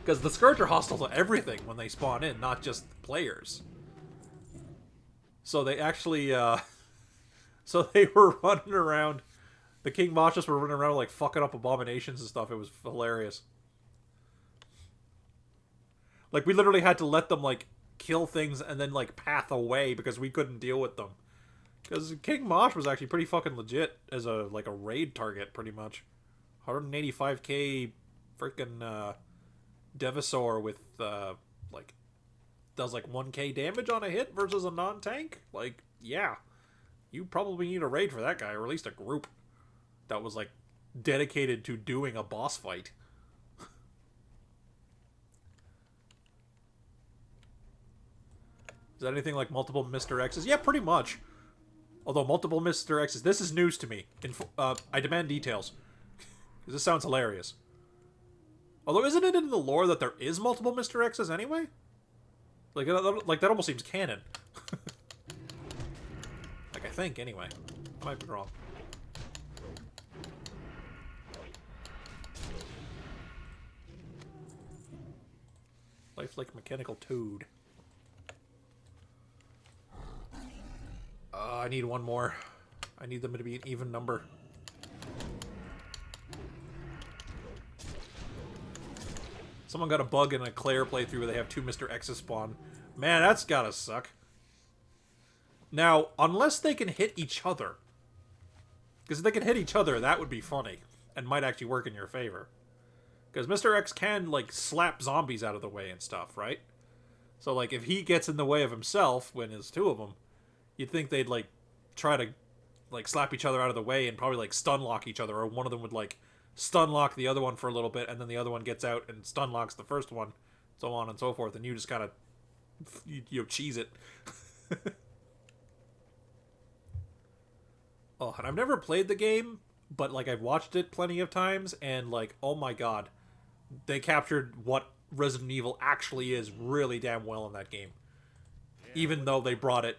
because the Scourge are hostile to everything when they spawn in, not just players. So they actually so they were running around. The King Machas were running around like fucking up abominations and stuff. It was hilarious. Like we literally had to let them like kill things and then like path away because we couldn't deal with them. Because King Mosh was actually pretty fucking legit as a like a raid target, pretty much. 185k freaking Devasaur with like does like 1k damage on a hit versus a non-tank. Like, yeah, you probably need a raid for that guy, or at least a group that was like dedicated to doing a boss fight. Is that anything like multiple Mr. X's? Yeah, pretty much. Although multiple Mr. X's, this is news to me. I demand details. Because this sounds hilarious. Although, isn't it in the lore that there is multiple Mr. X's anyway? Like that almost seems canon. Like, I think, anyway. I might be wrong. Lifelike mechanical toad. I need one more. I need them to be an even number. Someone got a bug in a Claire playthrough where they have two Mr. X's spawn. Man, that's gotta suck. Now, unless they can hit each other. Because if they can hit each other, that would be funny. And might actually work in your favor. Because Mr. X can, like, slap zombies out of the way and stuff, right? So, like, if he gets in the way of himself, when there's two of them, you'd think they'd, like, try to, like, slap each other out of the way and probably, like, stun lock each other. Or one of them would, like, stun lock the other one for a little bit, and then the other one gets out and stun locks the first one, so on and so forth, and you just kind of, you know, cheese it. Oh, and I've never played the game, but, like, I've watched it plenty of times, and, like, oh my god, they captured what Resident Evil actually is really damn well in that game. Even though they brought it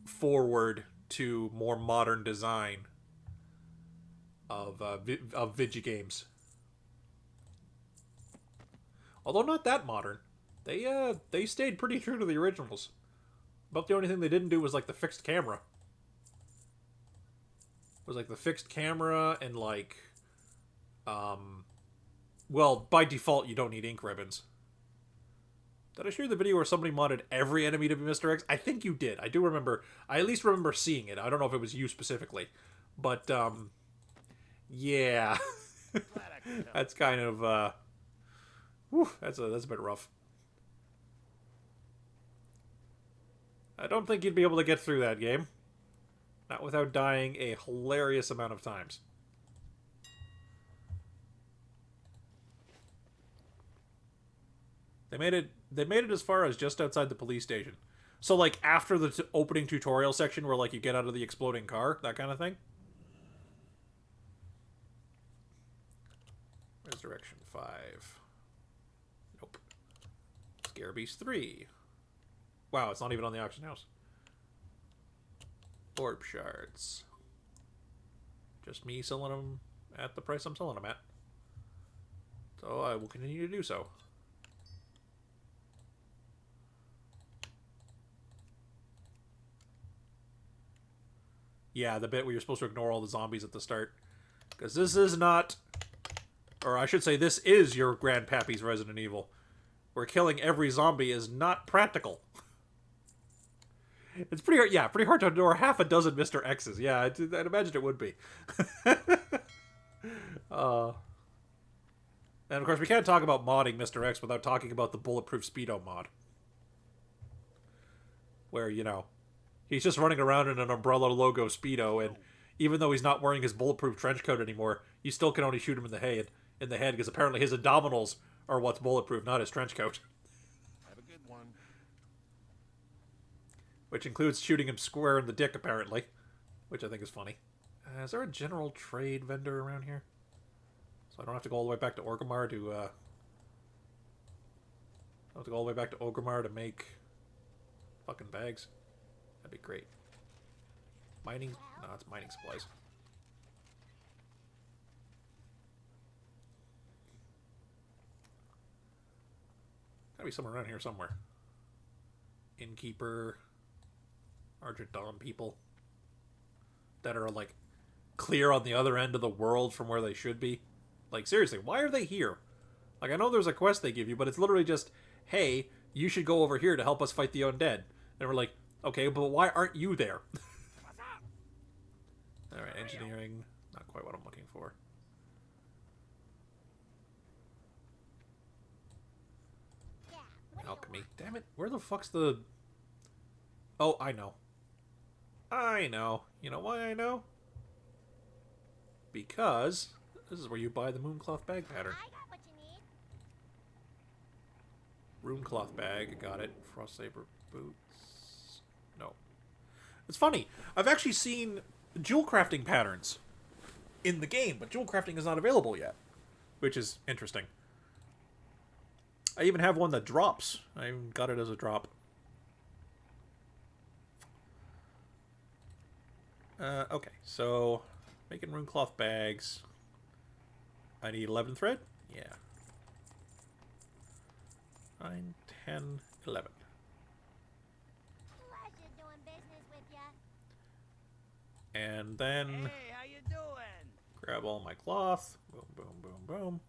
forward to more modern design of video games. Although not that modern. They stayed pretty true to the originals. About the only thing they didn't do was like the fixed camera. It was like the fixed camera and like well, by default you don't need ink ribbons. Did I show you the video where somebody modded every enemy to be Mr. X? I think you did. I do remember. I at least remember seeing it. I don't know if it was you specifically. But, yeah. That's kind of, whew, that's a bit rough. I don't think you'd be able to get through that game. Not without dying a hilarious amount of times. They made it as far as just outside the police station. So, like, after the opening tutorial section where, like, you get out of the exploding car, that kind of thing. Resurrection 5. Nope. Scare Beast 3. Wow, it's not even on the auction house. Orb shards. Just me selling them at the price I'm selling them at. So I will continue to do so. Yeah, the bit where you're supposed to ignore all the zombies at the start. Because this is not... Or I should say, this is your Grandpappy's Resident Evil. Where killing every zombie is not practical. It's pretty hard, yeah, pretty hard to ignore half a dozen Mr. X's. Yeah, I'd imagine it would be. And of course, we can't talk about modding Mr. X without talking about the Bulletproof Speedo mod. Where, you know... He's just running around in an Umbrella logo Speedo, and even though he's not wearing his bulletproof trench coat anymore, you still can only shoot him in the head, because apparently his abdominals are what's bulletproof, not his trench coat. Have a good one. Which includes shooting him square in the dick, apparently. Which I think is funny. Is there a general trade vendor around here? So I don't have to go all the way back to Orgrimmar to, to make fucking bags. That'd be great. Mining? No, it's mining supplies. Gotta be somewhere around here somewhere. Innkeeper. Argent Dawn people. That are, like, clear on the other end of the world from where they should be. Like, seriously, why are they here? Like, I know there's a quest they give you, but it's literally just, hey, you should go over here to help us fight the undead. And we're like, okay, but why aren't you there? Alright, engineering. Not quite what I'm looking for. Alchemy. Damn it, where the fuck's the... Oh, I know. I know. You know why I know? Because this is where you buy the mooncloth bag pattern. I got what you need. Runecloth bag, got it. Frost saber boots. No. It's funny. I've actually seen jewel crafting patterns in the game, but jewel crafting is not available yet, which is interesting. I even have one that drops. I even got it as a drop. Okay, so making runecloth bags. I need 11 thread? Yeah. 9, 10, 11. Pleasure doing business with ya. And then Hey, how you doing? grab all my cloth. Boom, boom, boom, boom.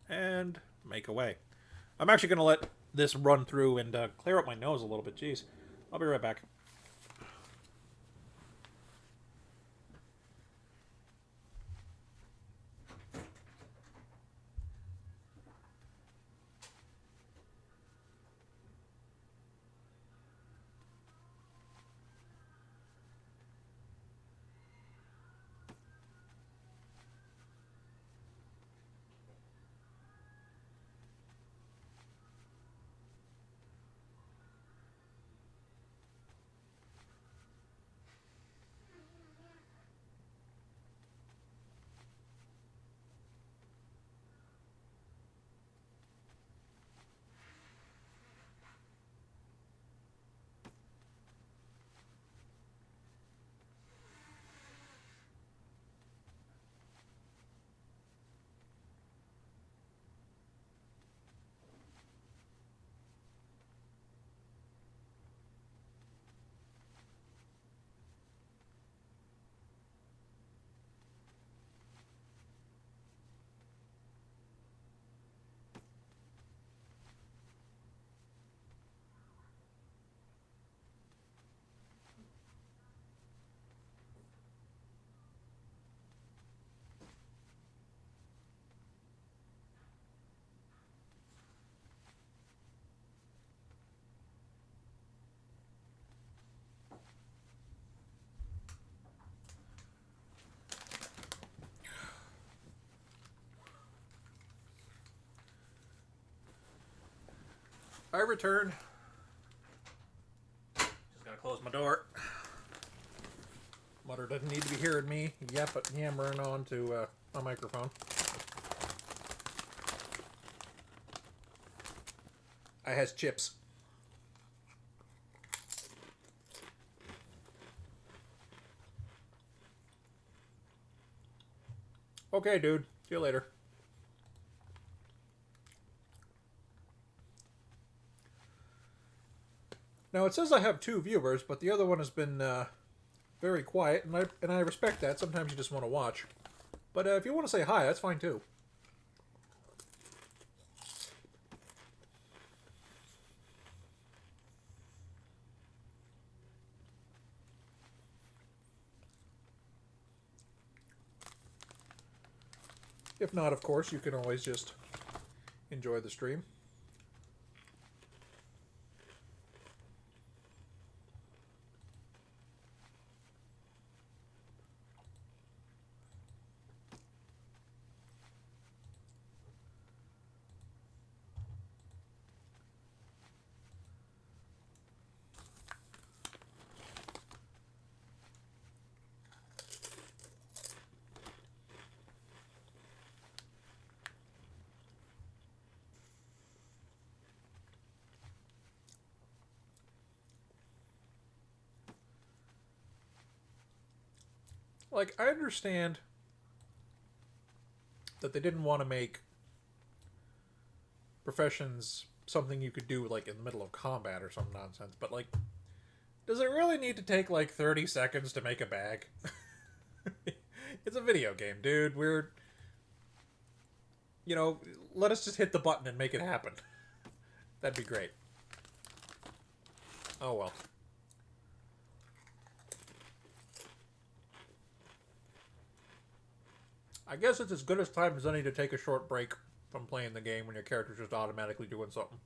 And make away. I'm actually going to let this run through and clear up my nose a little bit. Jeez. I'll be right back. I return. Just gotta close my door. Mutter doesn't need to be hearing me yammering on to my microphone. I has chips. Okay, dude. See you later. Now, it says I have 2 viewers, but the other one has been very quiet, and I respect that. Sometimes you just want to watch. But if you want to say hi, that's fine too. If not, of course, you can always just enjoy the stream. Like, I understand that they didn't want to make professions something you could do, like, in the middle of combat or some nonsense, but, like, does it really need to take, like, 30 seconds to make a bag? It's a video game, dude. You know, let us just hit the button and make it happen. That'd be great. Oh, well. I guess it's as good as time as any to take a short break from playing the game when your character's just automatically doing something.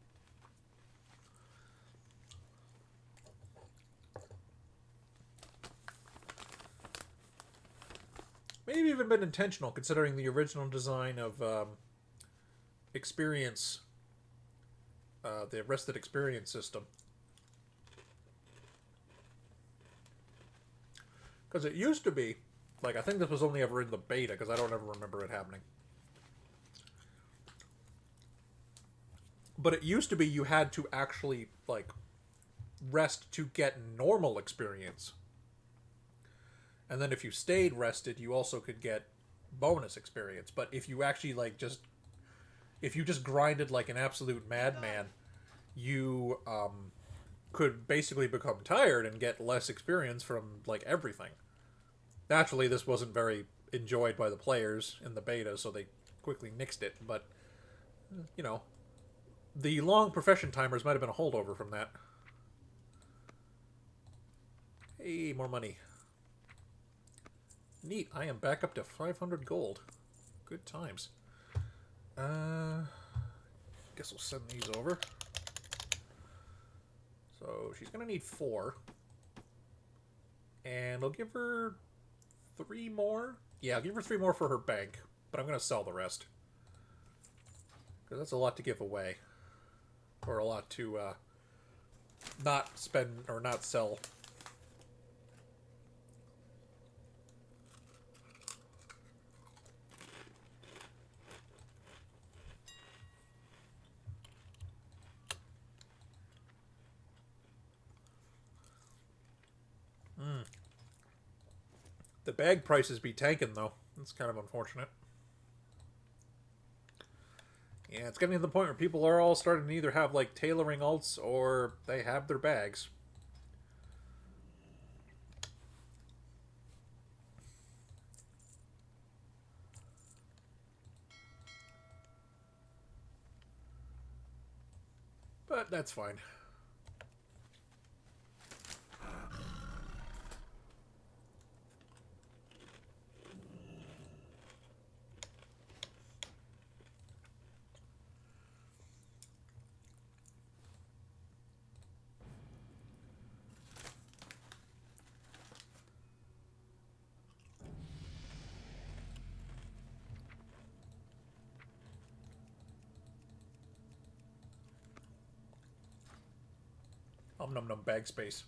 Maybe even been intentional, considering the original design of experience, the Rested Experience system. Because it used to be, like, I think this was only ever in the beta, because I don't ever remember it happening. But it used to be you had to actually, like, rest to get normal experience. And then if you stayed rested, you also could get bonus experience. But if you actually, like, if you just grinded like an absolute madman, you could basically become tired and get less experience from, like, everything. Naturally, this wasn't very enjoyed by the players in the beta, so they quickly nixed it. But, you know, the long profession timers might have been a holdover from that. Hey, more money. Neat, I am back up to 500 gold. Good times. Guess we'll send these over. So, she's gonna need 4. And I'll give her 3 more. Yeah, I'll give her 3 more for her bank. But I'm gonna sell the rest. Because that's a lot to give away. Or a lot to, not spend, or not sell. The bag prices be tanking, though. That's kind of unfortunate. Yeah, it's getting to the point where people are all starting to either have, like, tailoring alts or they have their bags. But that's fine. Num num bag space.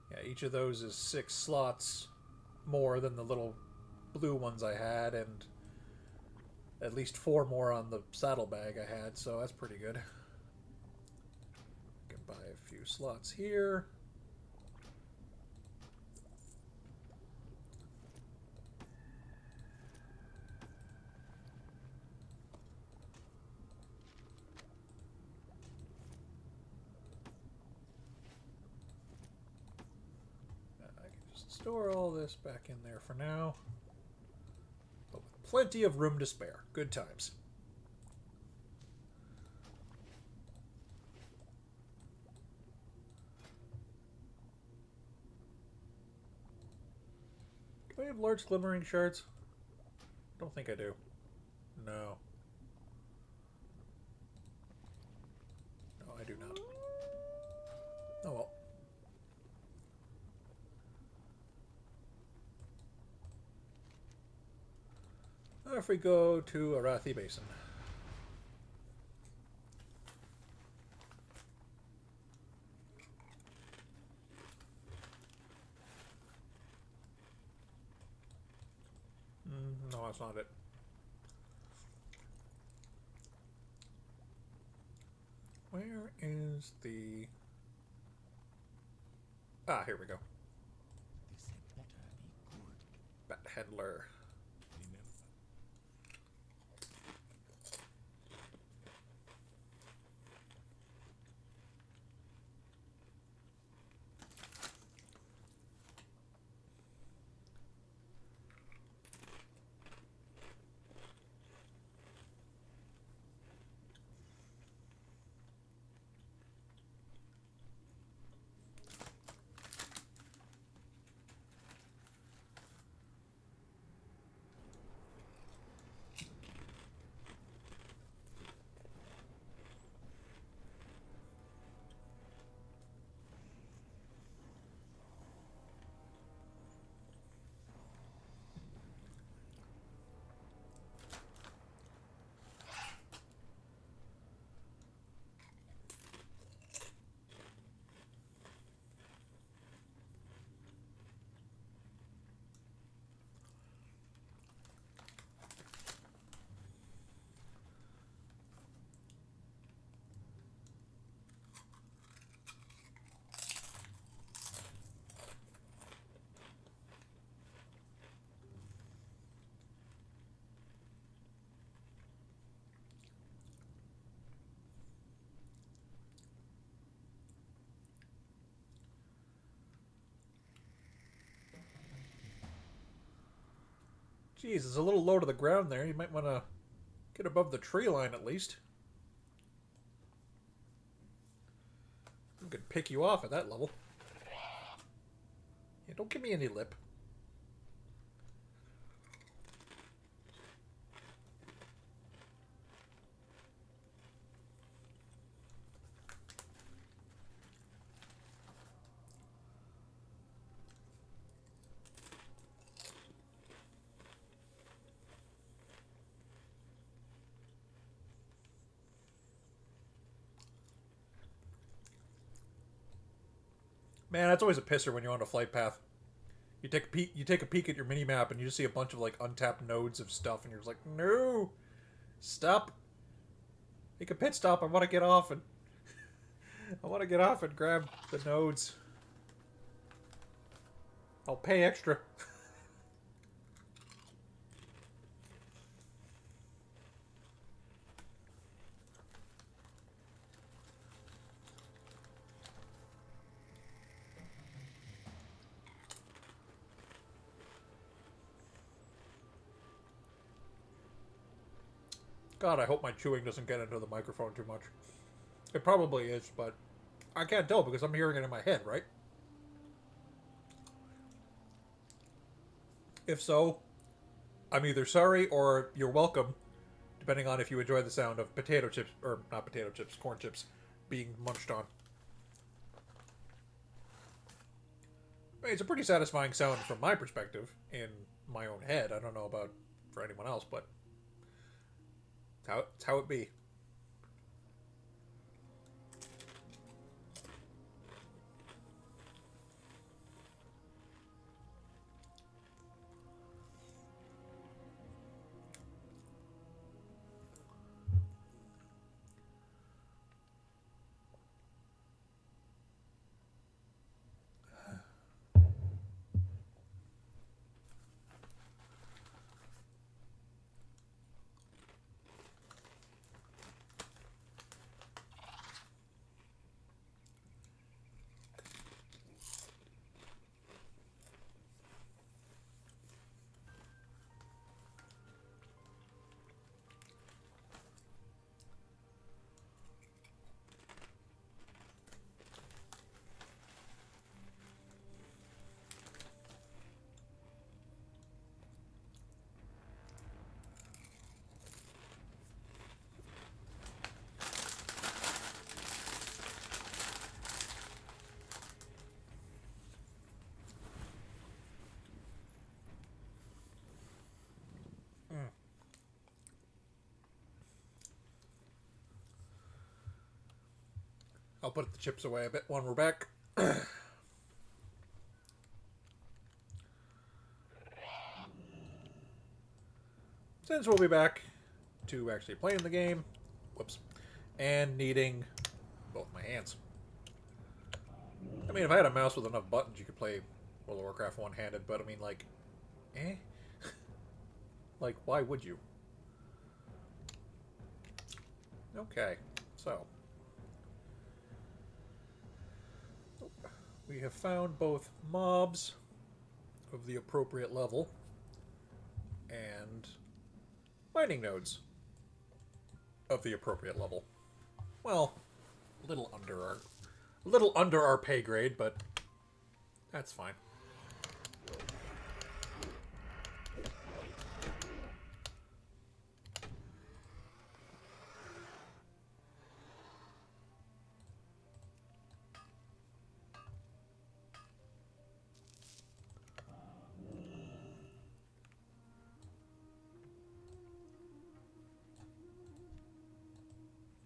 Yeah, each of those is 6 slots more than the little blue ones I had, and at least 4 more on the saddlebag I had, so that's pretty good. Can buy a few slots here. Store all this back in there for now. But with plenty of room to spare. Good times. Do I have large glimmering shards? Don't think I do. No. No, I do not. Oh well. If we go to Arathi Basin. No, that's not it. Where is the Ah, here we go. This had better be good. Bat handler. Remember. Jeez, it's a little low to the ground there. You might want to get above the tree line at least. I could pick you off at that level. Yeah, don't give me any lip. Man, that's always a pisser when you're on a flight path. You take a peek at your mini map and you just see a bunch of like untapped nodes of stuff and you're just like, no, stop. Make a pit stop. I want to get off and grab the nodes. I'll pay extra. God, I hope my chewing doesn't get into the microphone too much. It probably is, but I can't tell because I'm hearing it in my head, right? If so, I'm either sorry or you're welcome, depending on if you enjoy the sound of potato chips, or not potato chips, corn chips, being munched on. I mean, it's a pretty satisfying sound from my perspective, in my own head. I don't know about for anyone else, but it's how it be. I'll put the chips away a bit when we're back. Since we'll be back to actually playing the game, whoops, and needing both my hands. I mean, if I had a mouse with enough buttons, you could play World of Warcraft one-handed, but I mean, like, eh? Like, why would you? Okay, so. We have found both mobs of the appropriate level and mining nodes of the appropriate level. Well, a little under our pay grade, but that's fine.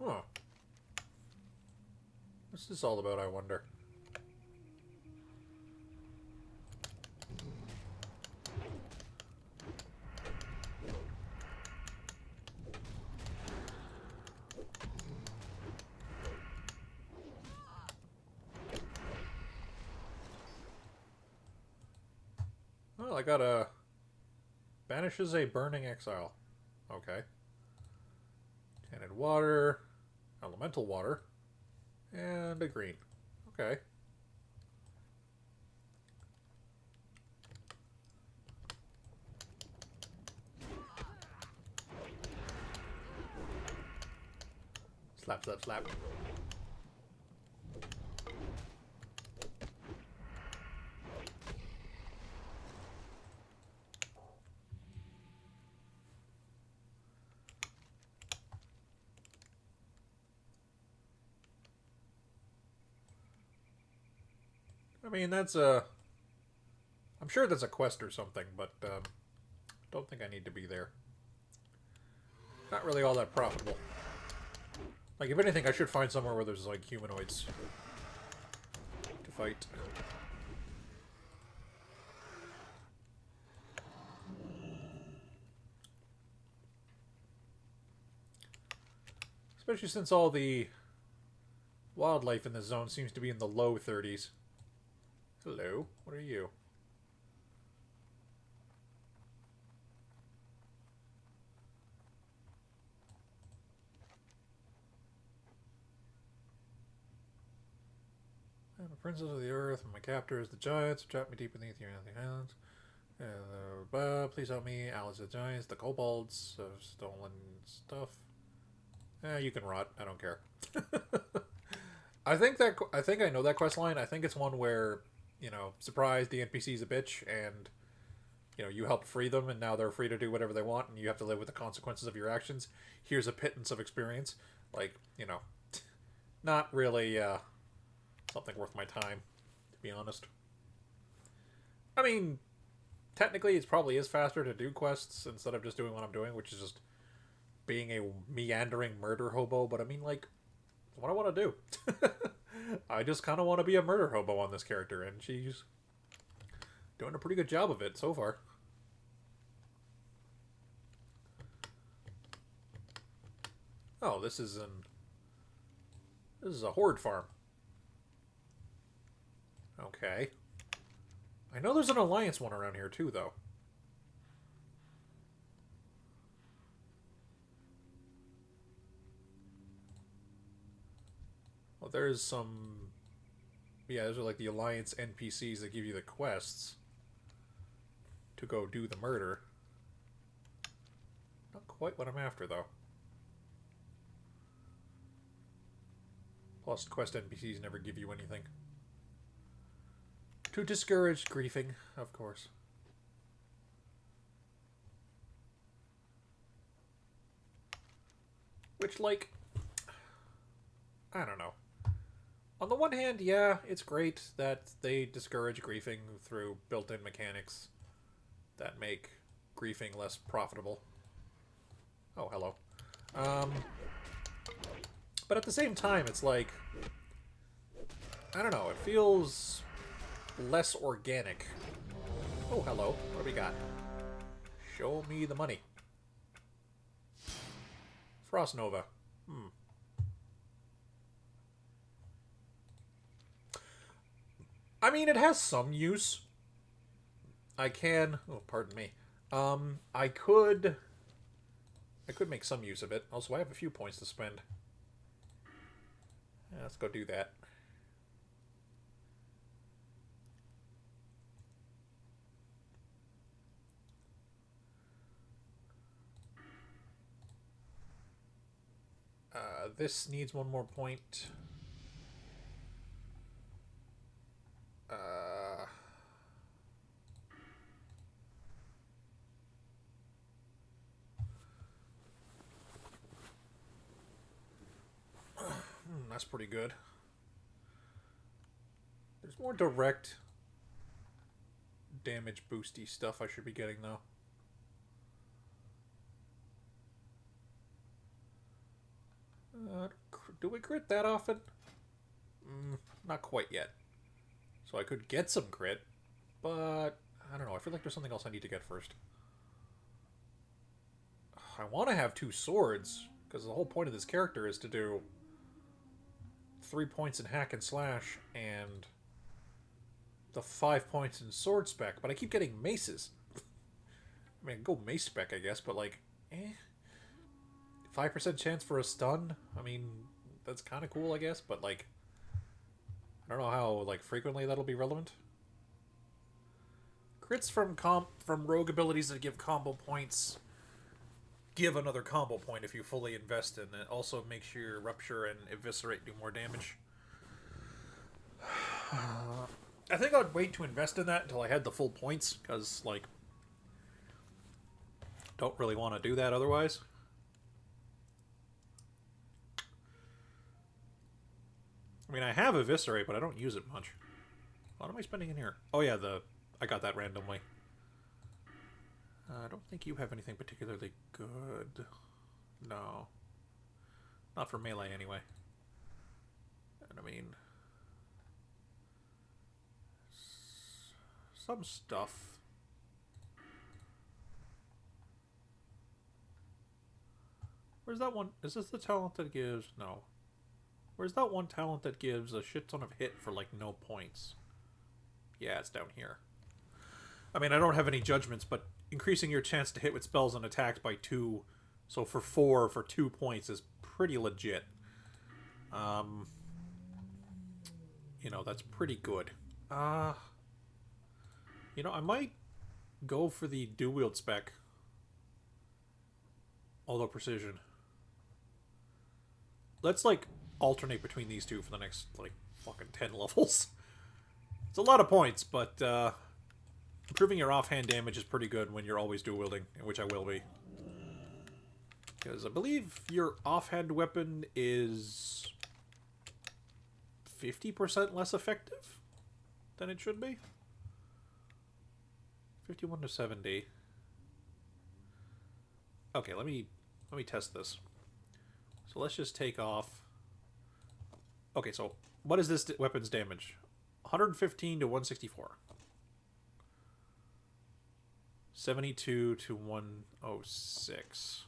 Huh. What's this all about, I wonder? Well, I got a... Banishes a burning exile. Okay. Tainted water, elemental water, and a green. Okay. Slap, slap, slap. I mean, that's a... I'm sure that's a quest or something, but don't think I need to be there. Not really all that profitable. Like, if anything, I should find somewhere where there's, like, humanoids to fight. Especially since all the wildlife in the zone seems to be in the low 30s. Hello, what are you? I'm a princess of the earth, and my captor is the giants who trapped me deep beneath your islands. Please help me. Allies the giants, the kobolds have stolen stuff. You can rot. I don't care. I think I know that quest line. I think it's one where, you know, surprise, the NPC's a bitch, and you know, you help free them, and now they're free to do whatever they want, and you have to live with the consequences of your actions. Here's a pittance of experience. Like, you know, not really something worth my time, to be honest. I mean, technically, it probably is faster to do quests instead of just doing what I'm doing, which is just being a meandering murder hobo. But I mean, like, what I want to do. I just kind of want to be a murder hobo on this character, and she's doing a pretty good job of it so far. Oh, this is a horde farm. Okay. I know there's an alliance one around here too, though. Well, there's some... Yeah, those are like the alliance NPCs that give you the quests to go do the murder. Not quite what I'm after, though. Plus, quest NPCs never give you anything. To discourage griefing, of course. Which, like... I don't know. On the one hand, yeah, it's great that they discourage griefing through built-in mechanics that make griefing less profitable. Oh, hello. But at the same time, it's like... I don't know, it feels less organic. Oh, hello. What do we got? Show me the money. Frost Nova. I mean, it has some use. I can... Oh, pardon me. I could make some use of it. Also, I have a few points to spend. Yeah, let's go do that. This needs one more point. That's pretty good. There's more direct damage boosty stuff I should be getting, though. Do we crit that often? Not quite yet. So I could get some crit, but I don't know. I feel like there's something else I need to get first. I want to have 2 swords, because the whole point of this character is to do 3 points in hack and slash and the 5 points in sword spec, but I keep getting maces. I mean, go mace spec, I guess, but like, 5% chance for a stun? I mean, that's kind of cool, I guess, but like, I don't know how like frequently that'll be relevant. Crits from rogue abilities that give combo points give another combo point if you fully invest in it. Also makes your rupture and eviscerate do more damage. I think I'd wait to invest in that until I had the full points, because like, don't really want to do that otherwise. I mean, I have Eviscerate, but I don't use it much. What am I spending in here? Oh yeah, I got that randomly. I don't think you have anything particularly good. No. Not for melee, anyway. And I mean... some stuff. Where's that one? Is this the talent that gives... No. Where's that one talent that gives a shit ton of hit for, like, no points? Yeah, it's down here. I mean, I don't have any judgments, but increasing your chance to hit with spells and attacks by 2, so for 4 for 2 points is pretty legit. You know, that's pretty good. You know, I might go for the dual-wield spec. Although precision. Let's, like, alternate between these two for the next, like, fucking 10 levels. It's a lot of points, but, improving your offhand damage is pretty good when you're always dual-wielding, which I will be. Because I believe your offhand weapon is 50% less effective than it should be. 51 to 70. Okay, let me test this. So let's just take off. Okay, so what is this weapon's damage? 115 to 164. 72 to 106.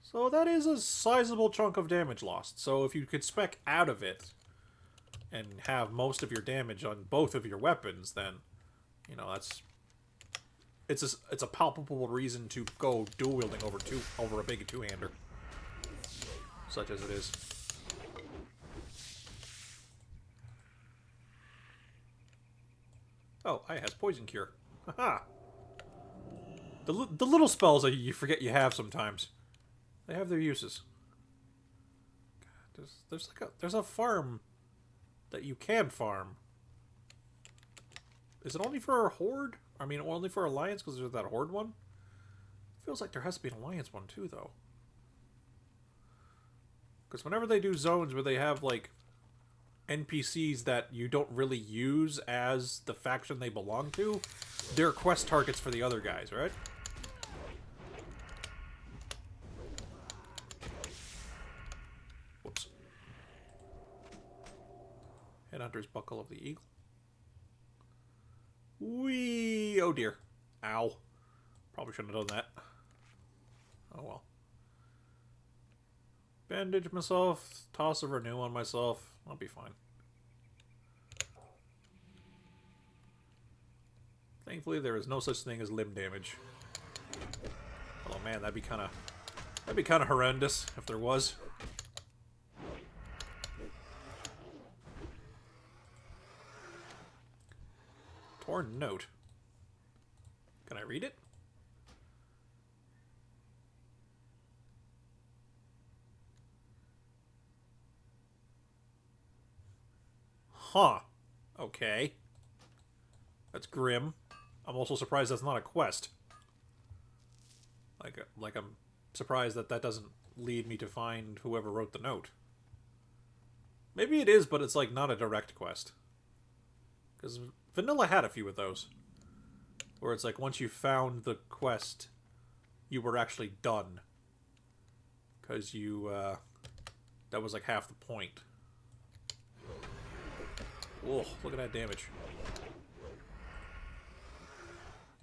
So that is a sizable chunk of damage lost. So if you could spec out of it and have most of your damage on both of your weapons, then, you know, it's a palpable reason to go dual wielding over a big two-hander, such as it is. Oh, it has poison cure. Haha. The little spells that you forget you have sometimes, they have their uses. God, there's a farm that you can farm. Is it only for a horde? I mean, only for alliance because there's that horde one. Feels like there has to be an alliance one too, though. Because whenever they do zones where they have like NPCs that you don't really use as the faction they belong to, they're quest targets for the other guys, right? Whoops. Headhunter's Buckle of the Eagle. Whee! Oh dear. Ow. Probably shouldn't have done that. Oh well. Bandage myself. Toss a renew on myself. I'll be fine. Thankfully, there is no such thing as limb damage. Oh man, that'd be kind of horrendous if there was. Torn note. Can I read it? Huh. Okay. That's grim. I'm also surprised that's not a quest. Like I'm surprised that that doesn't lead me to find whoever wrote the note. Maybe it is, but it's like not a direct quest. Because Vanilla had a few of those. Where it's like once you found the quest, you were actually done. Because you, that was like half the point. Whoa, look at that damage.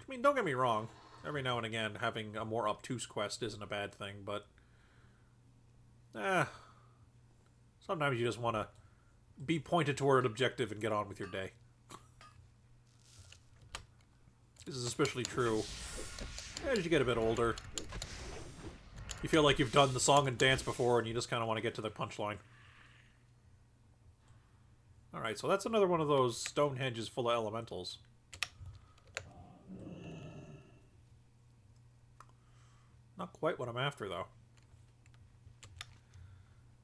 I mean, don't get me wrong. Every now and again, having a more obtuse quest isn't a bad thing, but... sometimes you just want to be pointed toward an objective and get on with your day. This is especially true as you get a bit older. You feel like you've done the song and dance before, and you just kind of want to get to the punchline. Alright, so that's another one of those Stonehenges full of elementals. Not quite what I'm after, though.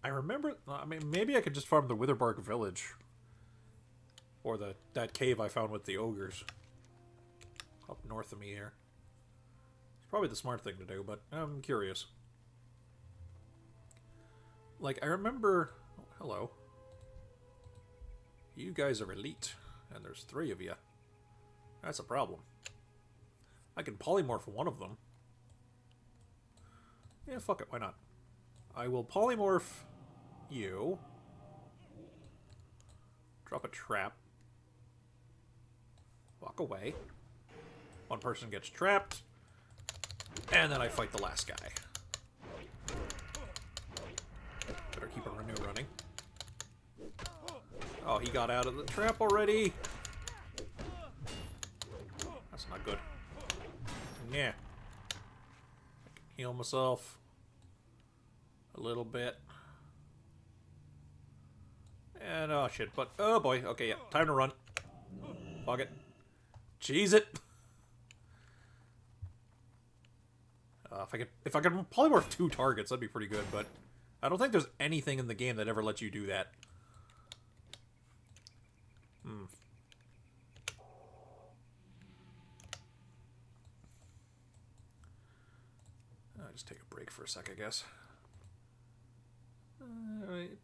I remember... I mean, maybe I could just farm the Witherbark Village. Or that cave I found with the ogres. Up north of me here. It's probably the smart thing to do, but I'm curious. Like, I remember... Oh, hello. You guys are elite, and there's 3 of you. That's a problem. I can polymorph one of them. Yeah, fuck it, why not? I will polymorph you. Drop a trap. Walk away. One person gets trapped. And then I fight the last guy. Better keep a renew running. Oh, he got out of the trap already. That's not good. Yeah. I can heal myself a little bit. And, oh shit, but, oh boy, okay, yeah, time to run. Fuck it. Cheese it. If I could polymorph 2 targets, that'd be pretty good, but I don't think there's anything in the game that ever lets you do that. I'll just take a break for a sec, I guess.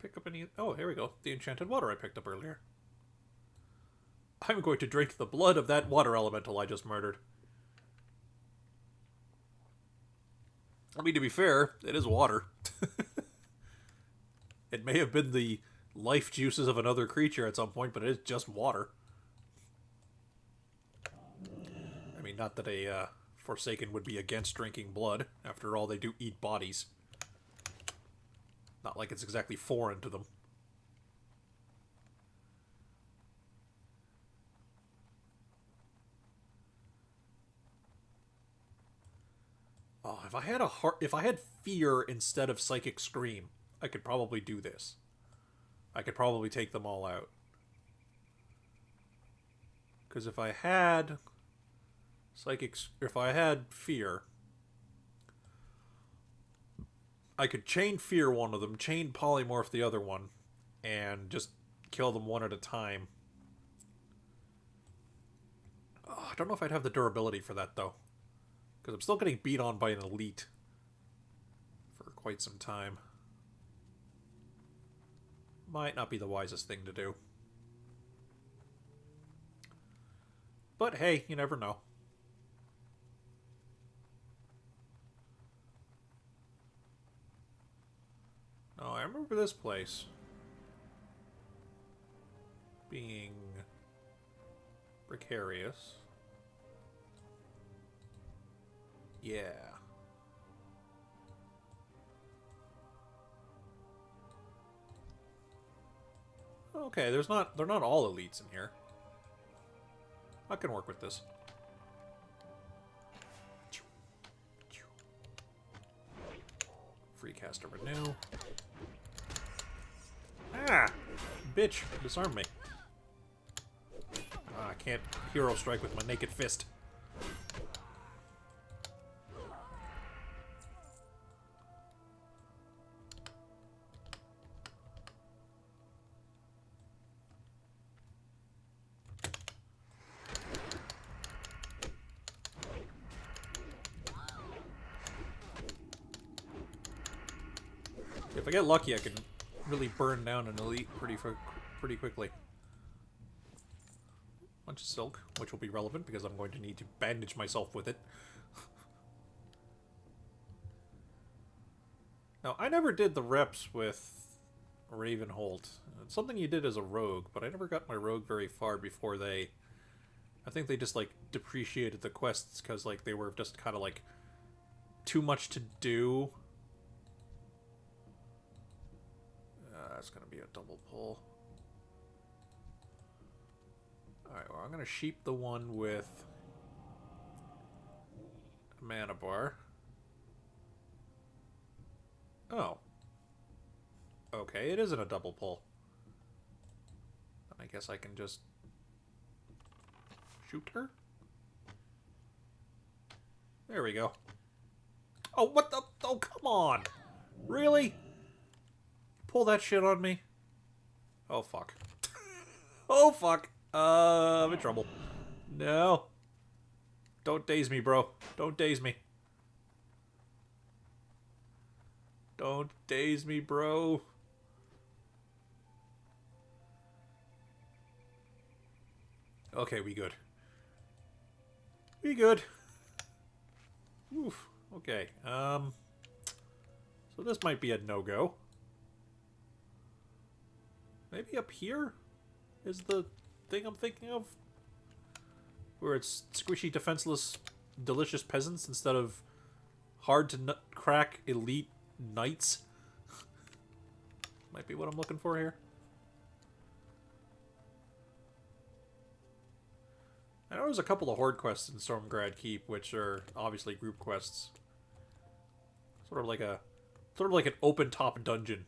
Pick up any... Oh, here we go. The enchanted water I picked up earlier. I'm going to drink the blood of that water elemental I just murdered. I mean, to be fair, it is water. It may have been the life juices of another creature at some point, but it is just water. I mean, not that a Forsaken would be against drinking blood. After all, they do eat bodies. Not like it's exactly foreign to them. Oh, if I had fear instead of psychic scream, I could probably do this. I could probably take them all out. Because if I had fear, I could chain fear one of them, chain polymorph the other one, and just kill them one at a time. Oh, I don't know if I'd have the durability for that, though. Because I'm still getting beat on by an elite for quite some time. Might not be the wisest thing to do. But hey, you never know. Oh, I remember this place being precarious. Yeah. Okay, they're not all elites in here. I can work with this. Free cast to renew. Ah! Bitch, disarm me. Ah, I can't hero strike with my naked fist. If I get lucky, I can really burn down an elite pretty quickly. Bunch of silk, which will be relevant because I'm going to need to bandage myself with it. Now, I never did the reps with Ravenholt. It's something you did as a rogue, but I never got my rogue very far before they... I think they just, like, depreciated the quests because, like, they were just kind of, like, too much to do. That's going to be a double pull. Alright, well, I'm going to sheep the one with a mana bar. Oh. Okay, it isn't a double pull. I guess I can just shoot her? There we go. Oh, what the? Oh, come on! Really? Pull that shit on me? Oh, fuck. Oh, fuck. I'm in trouble. No. Don't daze me, bro. Don't daze me. Don't daze me, bro. Okay, we good. We good. Oof. Okay. So this might be a no-go. Maybe up here is the thing I'm thinking of? Where it's squishy, defenseless, delicious peasants instead of hard-to-crack elite knights? Might be what I'm looking for here. I know there's a couple of horde quests in Stormgrad Keep, which are obviously group quests. Sort of like an open top dungeon.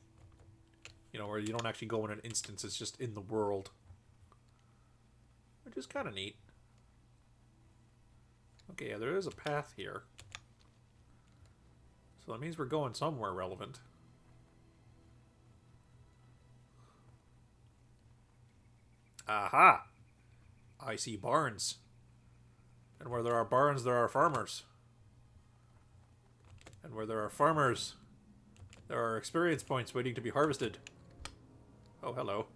You know, where you don't actually go in an instance, it's just in the world. Which is kind of neat. Okay, yeah, there is a path here. So that means we're going somewhere relevant. Aha! I see barns. And where there are barns, there are farmers. And where there are farmers, there are experience points waiting to be harvested. Oh, hello.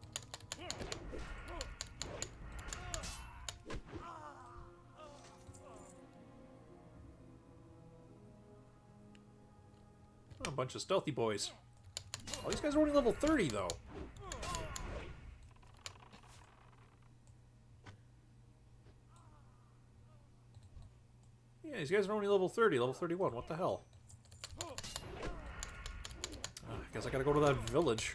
Oh, a bunch of stealthy boys. Oh, these guys are only level 30, though. Yeah, these guys are only level 30, level 31. What the hell? I guess I gotta go to that village.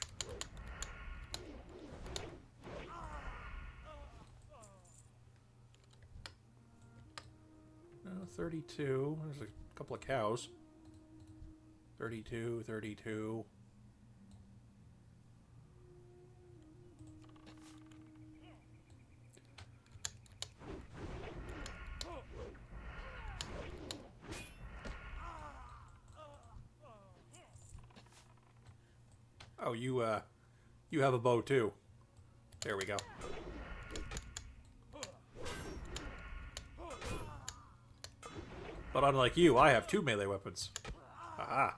32. There's a couple of cows. 32, 32. Oh, you have a bow too. There we go. But unlike you, I have 2 melee weapons. Aha.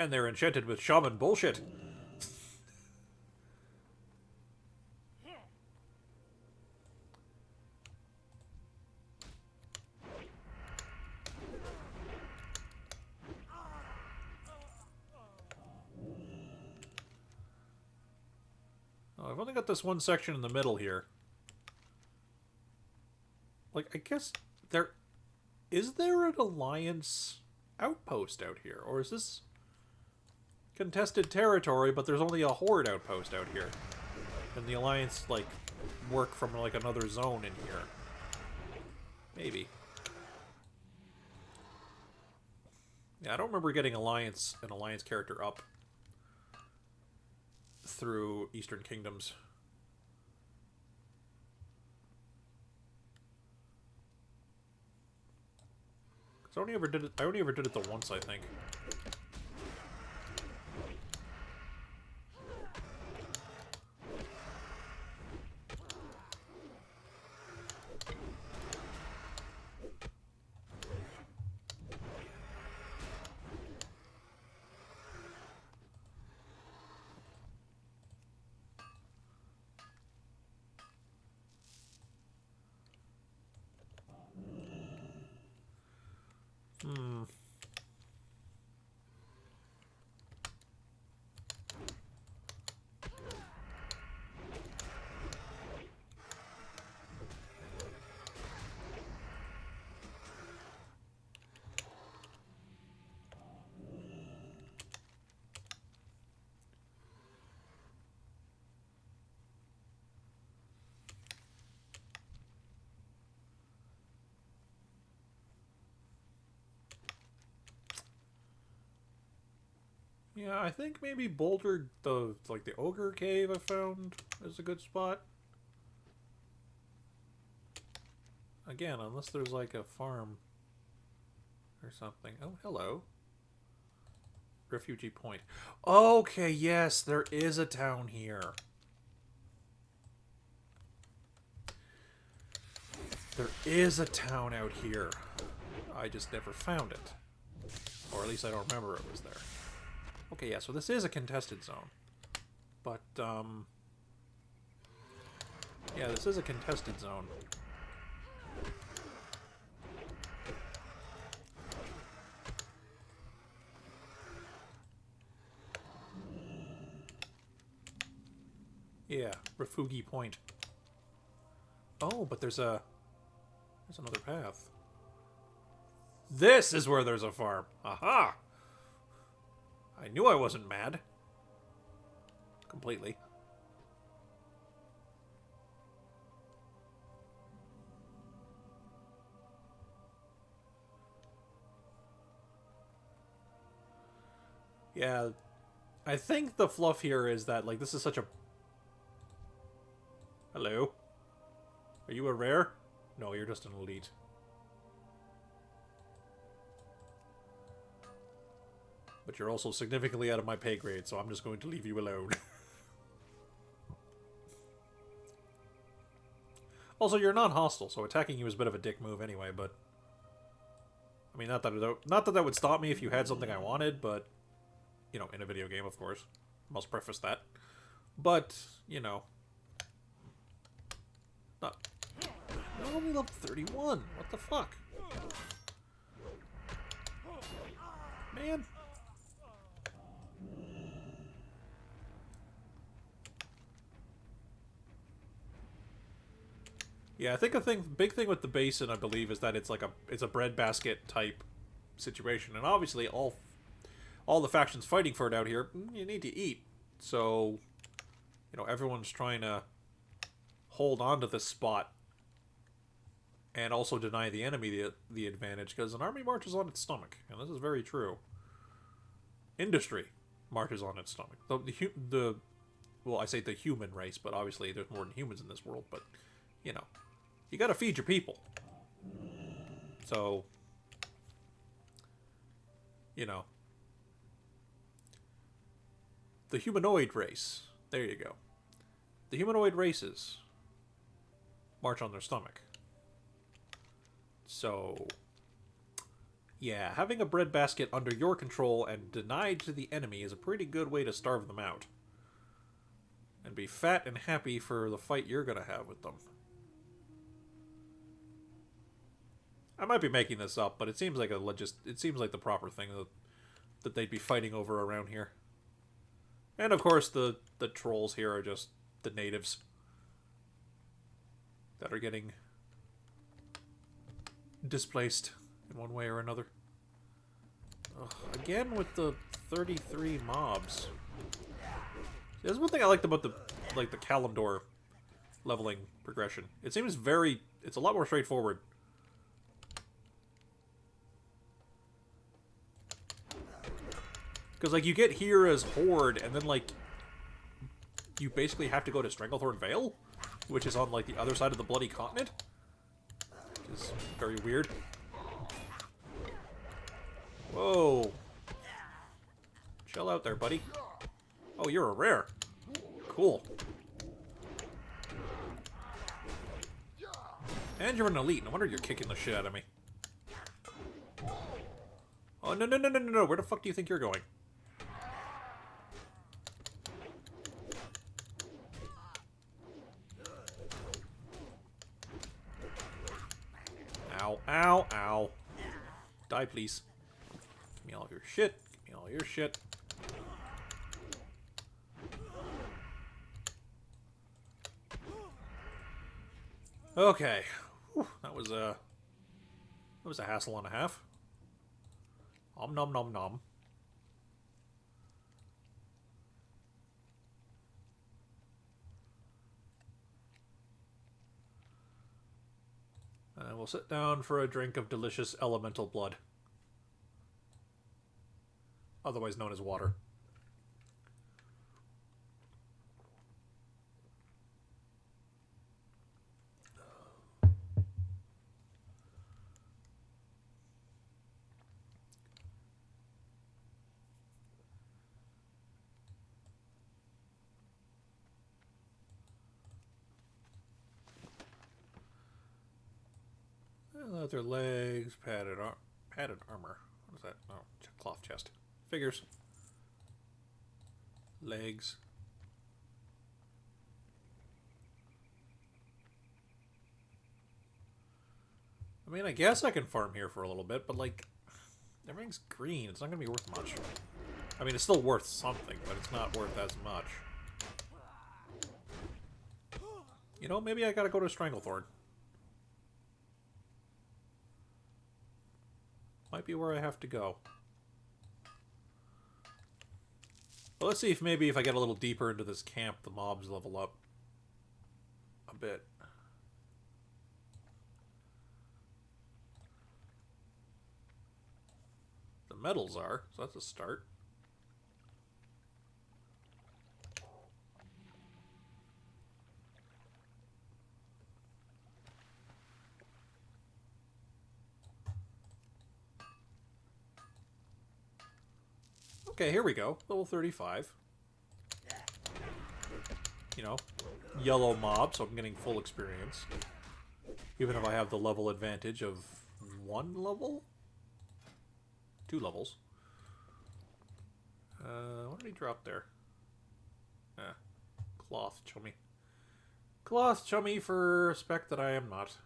And they're enchanted with shaman bullshit. Oh, I've only got this one section in the middle here. Like, I guess there... Is there an Alliance outpost out here? Or is this contested territory, but there's only a Horde outpost out here? And the Alliance, like, work from, like, another zone in here? Maybe. Yeah, I don't remember getting an alliance character up through Eastern Kingdoms. Cause I only ever did it the once, I think. Yeah, I think maybe Boulder, the Ogre Cave I found is a good spot. Again, unless there's like a farm or something. Oh, hello. Refugee Point. Okay, yes, there is a town here. There is a town out here. I just never found it. Or at least I don't remember it was there. Okay, yeah, so this is a contested zone. But, yeah, this is a contested zone. Yeah, Refugee Point. Oh, but there's another path. This is where there's a farm. Aha! I knew I wasn't mad. Completely. Yeah, I think the fluff here is that, like, this is such a... Hello? Are you a rare? No, you're just an elite. But you're also significantly out of my pay grade, so I'm just going to leave you alone. Also, you're non-hostile, so attacking you is a bit of a dick move anyway, but... I mean, not that that would stop me if you had something I wanted, but... You know, in a video game, of course. Must preface that. But, you know... Not... I'm only level 31. What the fuck? Man. Yeah, I think big thing with the basin, I believe, is that it's like it's a breadbasket type situation, and obviously all the factions fighting for it out here, you need to eat. So, you know, everyone's trying to hold on to this spot and also deny the enemy the advantage, because an army marches on its stomach, and this is very true. Industry marches on its stomach. Well, I say the human race, but obviously there's more than humans in this world, but, you know, you gotta feed your people. So, you know, the humanoid race, there you go. The humanoid races march on their stomach. So, yeah, having a breadbasket under your control and denied to the enemy is a pretty good way to starve them out. And be fat and happy for the fight you're gonna have with them. I might be making this up, but it seems like it seems like the proper thing that they'd be fighting over around here. And of course the trolls here are just the natives that are getting displaced in one way or another. Ugh, again with the 33 mobs. There's one thing I liked about the Kalimdor leveling progression. It seems it's a lot more straightforward. Because, like, you get here as Horde, and then, like, you basically have to go to Stranglethorn Vale, which is on, like, the other side of the Bloody Continent. Which is very weird. Whoa. Chill out there, buddy. Oh, you're a rare. Cool. And you're an elite. No wonder you're kicking the shit out of me. Oh, no, no, no, no, no, no. Where the fuck do you think you're going? Ow, ow, ow. Die, please. Give me all your shit. Give me all your shit. Okay. Whew, that was a hassle and a half. Om nom nom nom. And we'll sit down for a drink of delicious elemental blood. Otherwise known as water. Leather legs, padded armor. What is that? Oh, cloth chest. Figures. Legs. I mean, I guess I can farm here for a little bit, but, like, everything's green. It's not going to be worth much. I mean, it's still worth something, but it's not worth as much. You know, maybe I gotta go to Stranglethorn. Might be where I have to go. Well, let's see if maybe if I get a little deeper into this camp, the mobs level up a bit. The medals are, so that's a start. Okay, here we go. Level 35. You know, yellow mob, so I'm getting full experience. Even if I have the level advantage of 1 level? 2 levels. What did he drop there? Cloth chummy. Cloth chummy for a spec that I am not.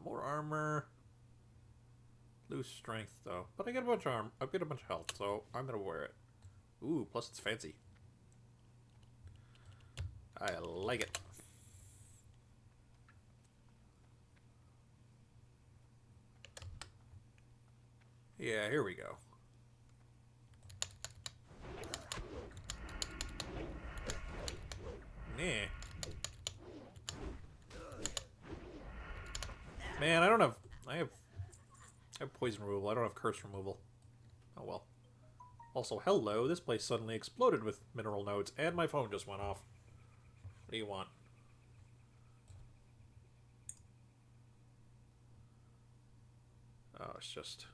More armor. Lose strength, though. But I get a bunch of armor. I get a bunch of health, so I'm gonna wear it. Ooh, plus it's fancy. I like it. Yeah, here we go. Nah. Man, I have poison removal. I don't have curse removal. Oh well. Also, hello. This place suddenly exploded with mineral nodes, and my phone just went off. What do you want? Oh, it's just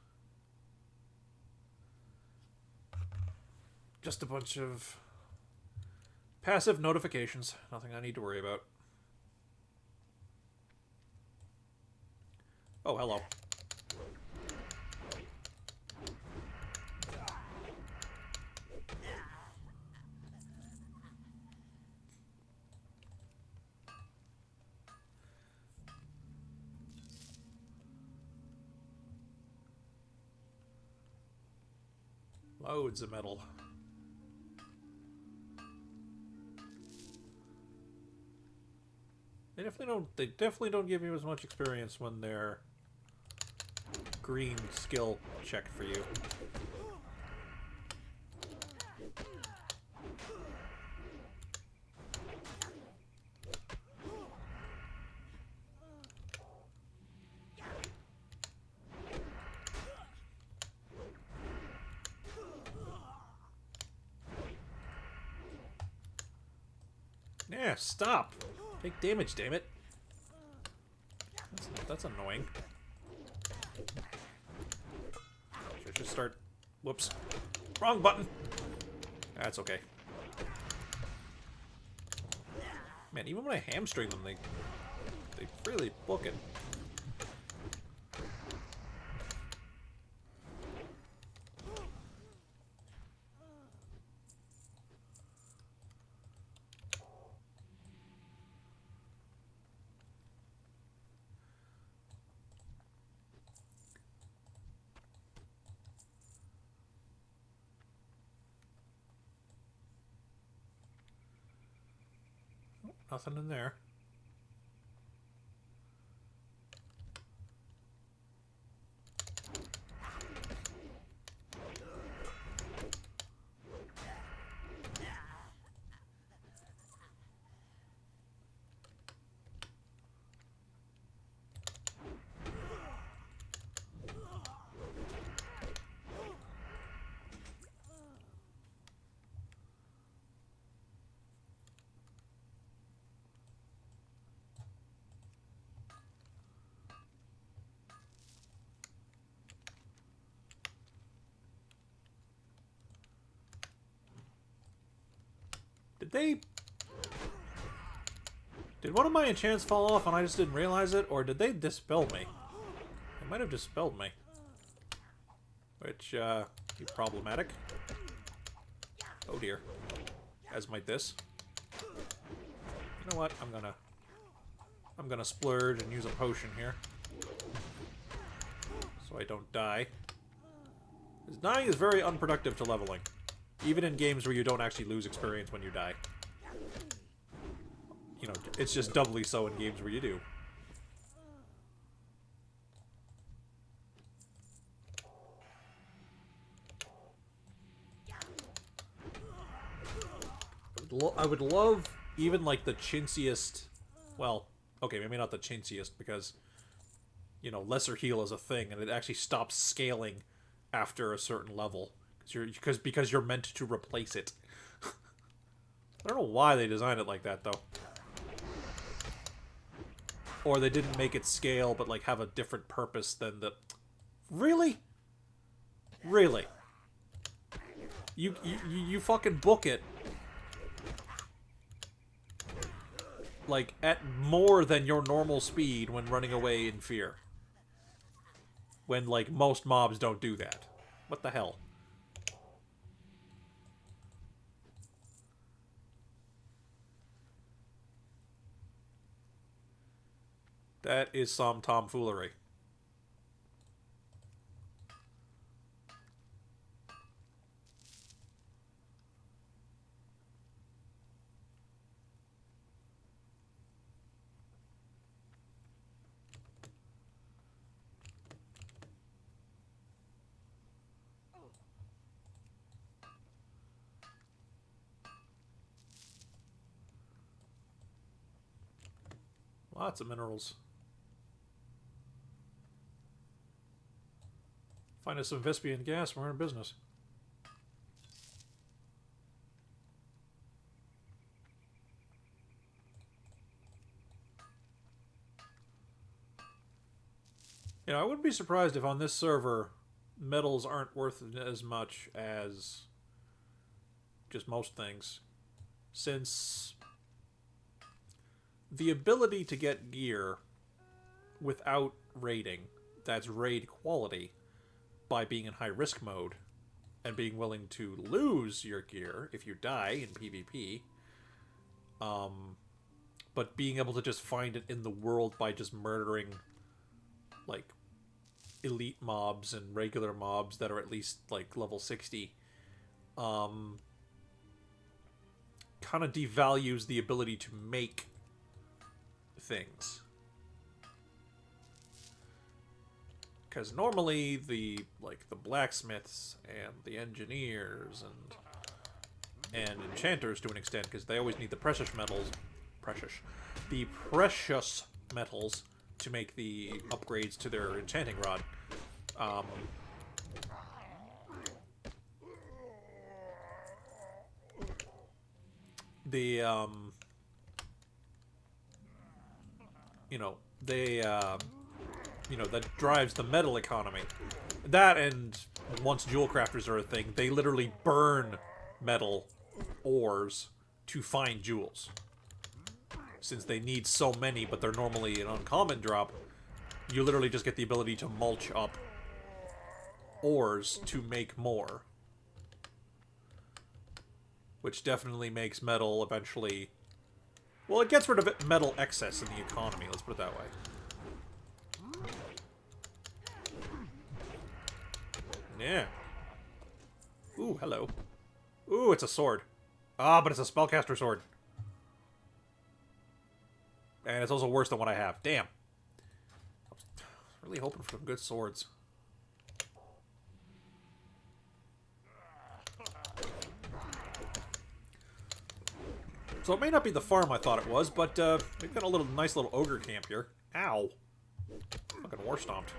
a bunch of passive notifications. Nothing I need to worry about. Oh, hello. Loads of metal. They definitely don't give you as much experience when they're green skill check for you. Yeah, stop. Take damage, damn it. That's annoying. Should I just start... Whoops. Wrong button. That's okay. Man, even when I hamstring them, they really book it. Nothing in there. Did one of my enchants fall off and I just didn't realize it? Or did they dispel me? They might have dispelled me. Which, be problematic. Oh dear. As might this. You know what? I'm gonna splurge and use a potion here. So I don't die. Because dying is very unproductive to leveling. Even in games where you don't actually lose experience when you die. You know, it's just doubly so in games where you do. I would love even like the chintziest... Well, okay, maybe not the chintziest because, you know, lesser heal is a thing and it actually stops scaling after a certain level. Because you're meant to replace it. I don't know why they designed it like that, though. Or they didn't make it scale, but, like, have a different purpose than the... Really? Really? You fucking book it. Like, at more than your normal speed when running away in fear. When, like, most mobs don't do that. What the hell? That is some tomfoolery. Lots of minerals. Find us some Vespian gas, we're in business. You know, I wouldn't be surprised if on this server, metals aren't worth as much as just most things. Since the ability to get gear without raiding, that's raid quality, by being in high-risk mode, and being willing to lose your gear if you die in PvP, but being able to just find it in the world by just murdering, like, elite mobs and regular mobs that are at least, like, level 60, kind of devalues the ability to make things. Because normally the blacksmiths and the engineers and enchanters to an extent, because they always need the precious metals to make the upgrades to their enchanting rod. you know, they, you know, that drives the metal economy. That, and once jewel crafters are a thing, they literally burn metal ores to find jewels. Since they need so many, but they're normally an uncommon drop, you literally just get the ability to mulch up ores to make more. Which definitely makes metal eventually... Well, it gets rid of metal excess in the economy, let's put it that way. Yeah. Ooh, hello. Ooh, it's a sword. Ah, but it's a spellcaster sword. And it's also worse than what I have. Damn. I was really hoping for some good swords. So it may not be the farm I thought it was, but we've got a nice little ogre camp here. Ow. Fucking war stomped.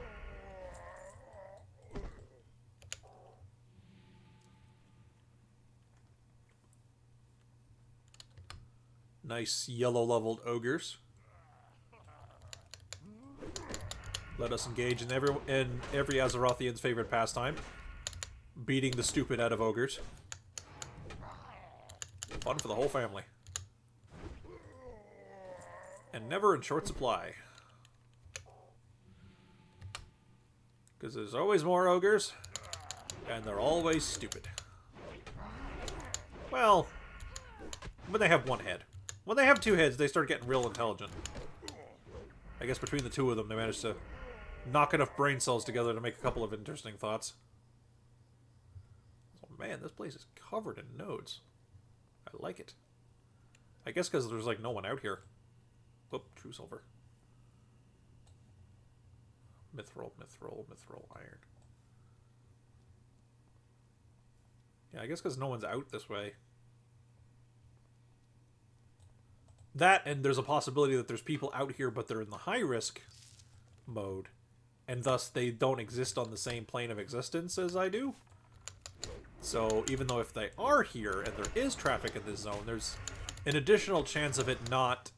Nice yellow-leveled ogres. Let us engage in every Azerothian's favorite pastime. Beating the stupid out of ogres. Fun for the whole family. And never in short supply. Because there's always more ogres. And they're always stupid. Well, when they have one head. When they have two heads, they start getting real intelligent. I guess between the two of them, they managed to knock enough brain cells together to make a couple of interesting thoughts. Oh man, this place is covered in nodes. I like it. I guess because there's like no one out here. Oop, true silver. Mithril, iron. Yeah, I guess because no one's out this way. That, and there's a possibility that there's people out here, but they're in the high-risk mode, and thus they don't exist on the same plane of existence as I do. So, even though if they are here, and there is traffic in this zone, there's an additional chance of it not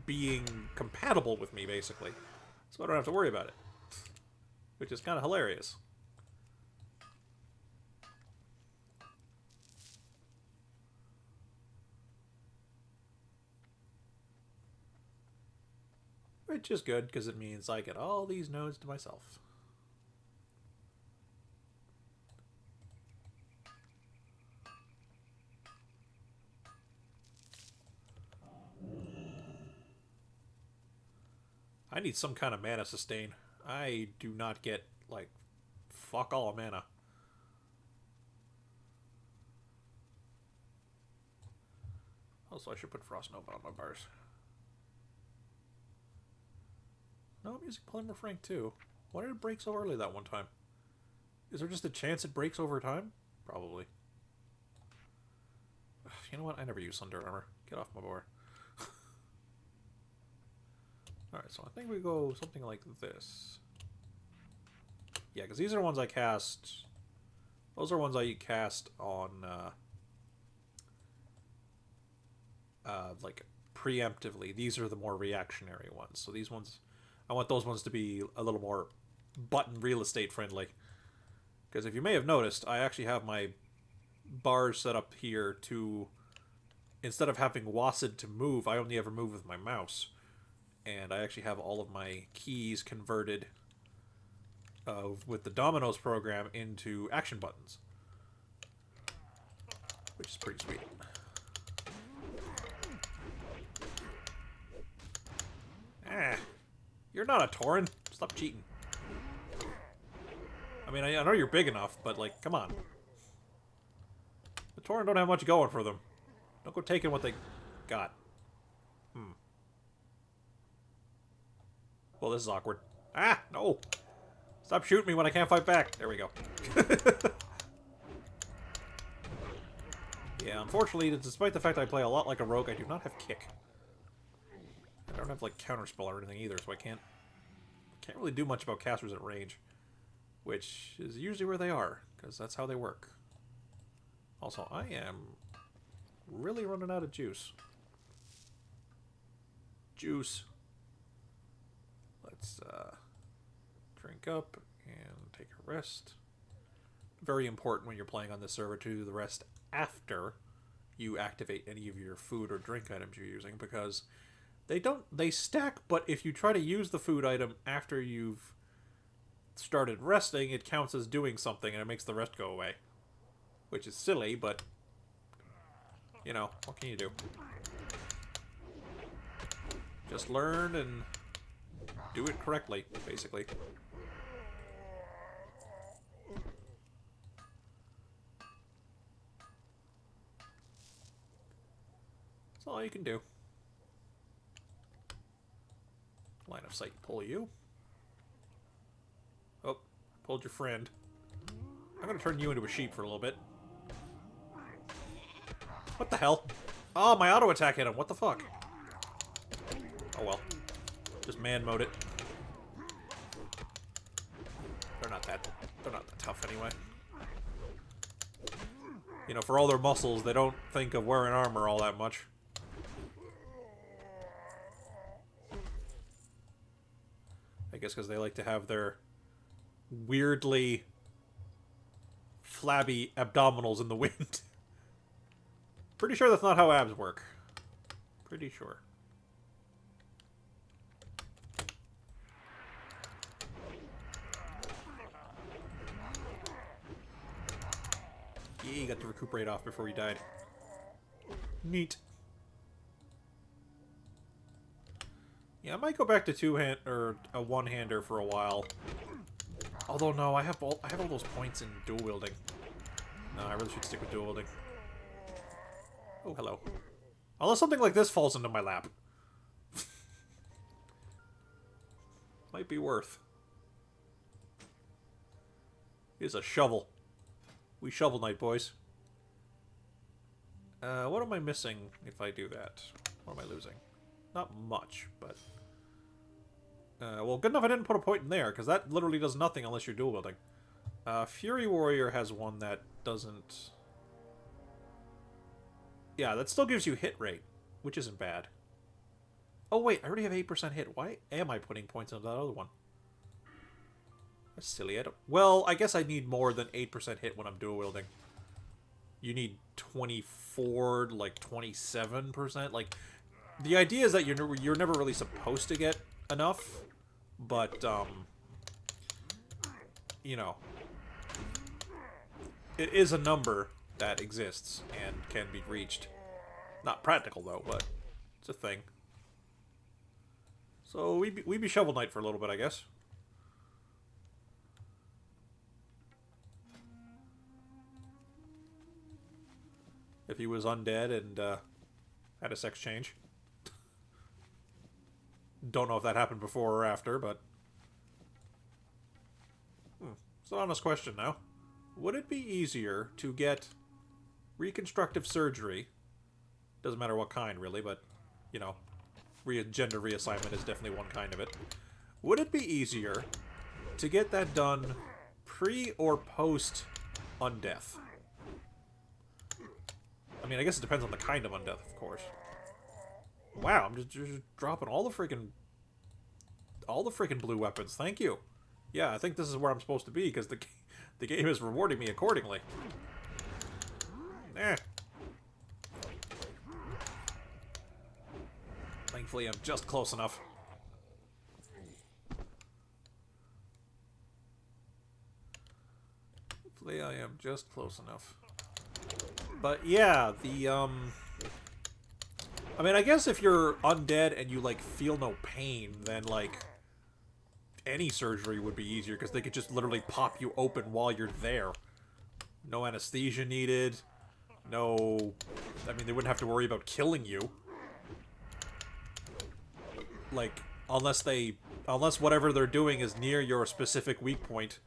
being compatible with me, basically. So I don't have to worry about it. Which is kind of hilarious. Which is good, because it means I get all these nodes to myself. I need some kind of mana sustain. I do not get, like, fuck all of mana. Also, I should put Frost Nova on my bars. No, I'm using Polymer Frank too. Why did it break so early that one time? Is there just a chance it breaks over time? Probably. Ugh, you know what? I never use Thunder Armor. Get off my bar. Alright, so I think we go something like this. Yeah, because these are ones I cast... Those are ones I cast on, like, preemptively. These are the more reactionary ones. So these ones... I want those ones to be a little more button real estate friendly. Because if you may have noticed, I actually have my bars set up here to... Instead of having WASD to move, I only ever move with my mouse. And I actually have all of my keys converted with the Dominoes program into action buttons. Which is pretty sweet. Ah, you're not a Tauren. Stop cheating. I mean, I know you're big enough, but, like, come on. The Tauren don't have much going for them. Don't go taking what they got. Well, this is awkward. Ah, no! Stop shooting me when I can't fight back. There we go. Yeah, unfortunately, despite the fact I play a lot like a rogue, I do not have kick. I don't have, like, counterspell or anything either, so I can't really do much about casters at range. Which is usually where they are, because that's how they work. Also, I am really running out of juice. Juice. Let's drink up and take a rest. Very important when you're playing on this server to do the rest after you activate any of your food or drink items you're using, because they stack, but if you try to use the food item after you've started resting, it counts as doing something and it makes the rest go away. Which is silly, but you know, what can you do? Just learn and do it correctly, basically. That's all you can do. Line of sight pull you. Oh, pulled your friend. I'm gonna turn you into a sheep for a little bit. What the hell? Oh, my auto attack hit him. What the fuck? Oh well. Just man mode it. They're not that tough anyway. You know, for all their muscles, they don't think of wearing armor all that much. I guess because they like to have their weirdly flabby abdominals in the wind. Pretty sure that's not how abs work. Pretty sure. Yeah, you got to recuperate off before you died. Neat. Yeah, I might go back to two-hand or a one-hander for a while. Although no, I have all those points in dual wielding. No, I really should stick with dual wielding. Oh, hello. Unless something like this falls into my lap. Might be worth. Here's a shovel. We shovel knight, boys. What am I missing if I do that? What am I losing? Not much, but... well, good enough I didn't put a point in there, because that literally does nothing unless you're dual wielding. Fury Warrior has one that doesn't... Yeah, that still gives you hit rate, which isn't bad. Oh wait, I already have 8% hit. Why am I putting points into that other one? That's silly. Well, I guess I need more than 8% hit when I'm dual wielding. You need 24, like 27%. Like, the idea is that you're never really supposed to get enough, but you know, it is a number that exists and can be reached. Not practical though, but it's a thing. So we be Shovel Knight for a little bit, I guess. If he was undead and had a sex change. Don't know if that happened before or after, but... It's an honest question now. Would it be easier to get reconstructive surgery? Doesn't matter what kind, really, but, you know, gender reassignment is definitely one kind of it. Would it be easier to get that done pre or post undeath? I mean, I guess it depends on the kind of undeath, of course. Wow, I'm just dropping all the freaking blue weapons. Thank you. Yeah, I think this is where I'm supposed to be, because the game is rewarding me accordingly. Eh. Thankfully, I'm just close enough. Hopefully, I am just close enough. But yeah, I mean, I guess if you're undead and you, like, feel no pain, then, like, any surgery would be easier, because they could just literally pop you open while you're there. No anesthesia needed. No... I mean, they wouldn't have to worry about killing you. Like, unless whatever they're doing is near your specific weak point.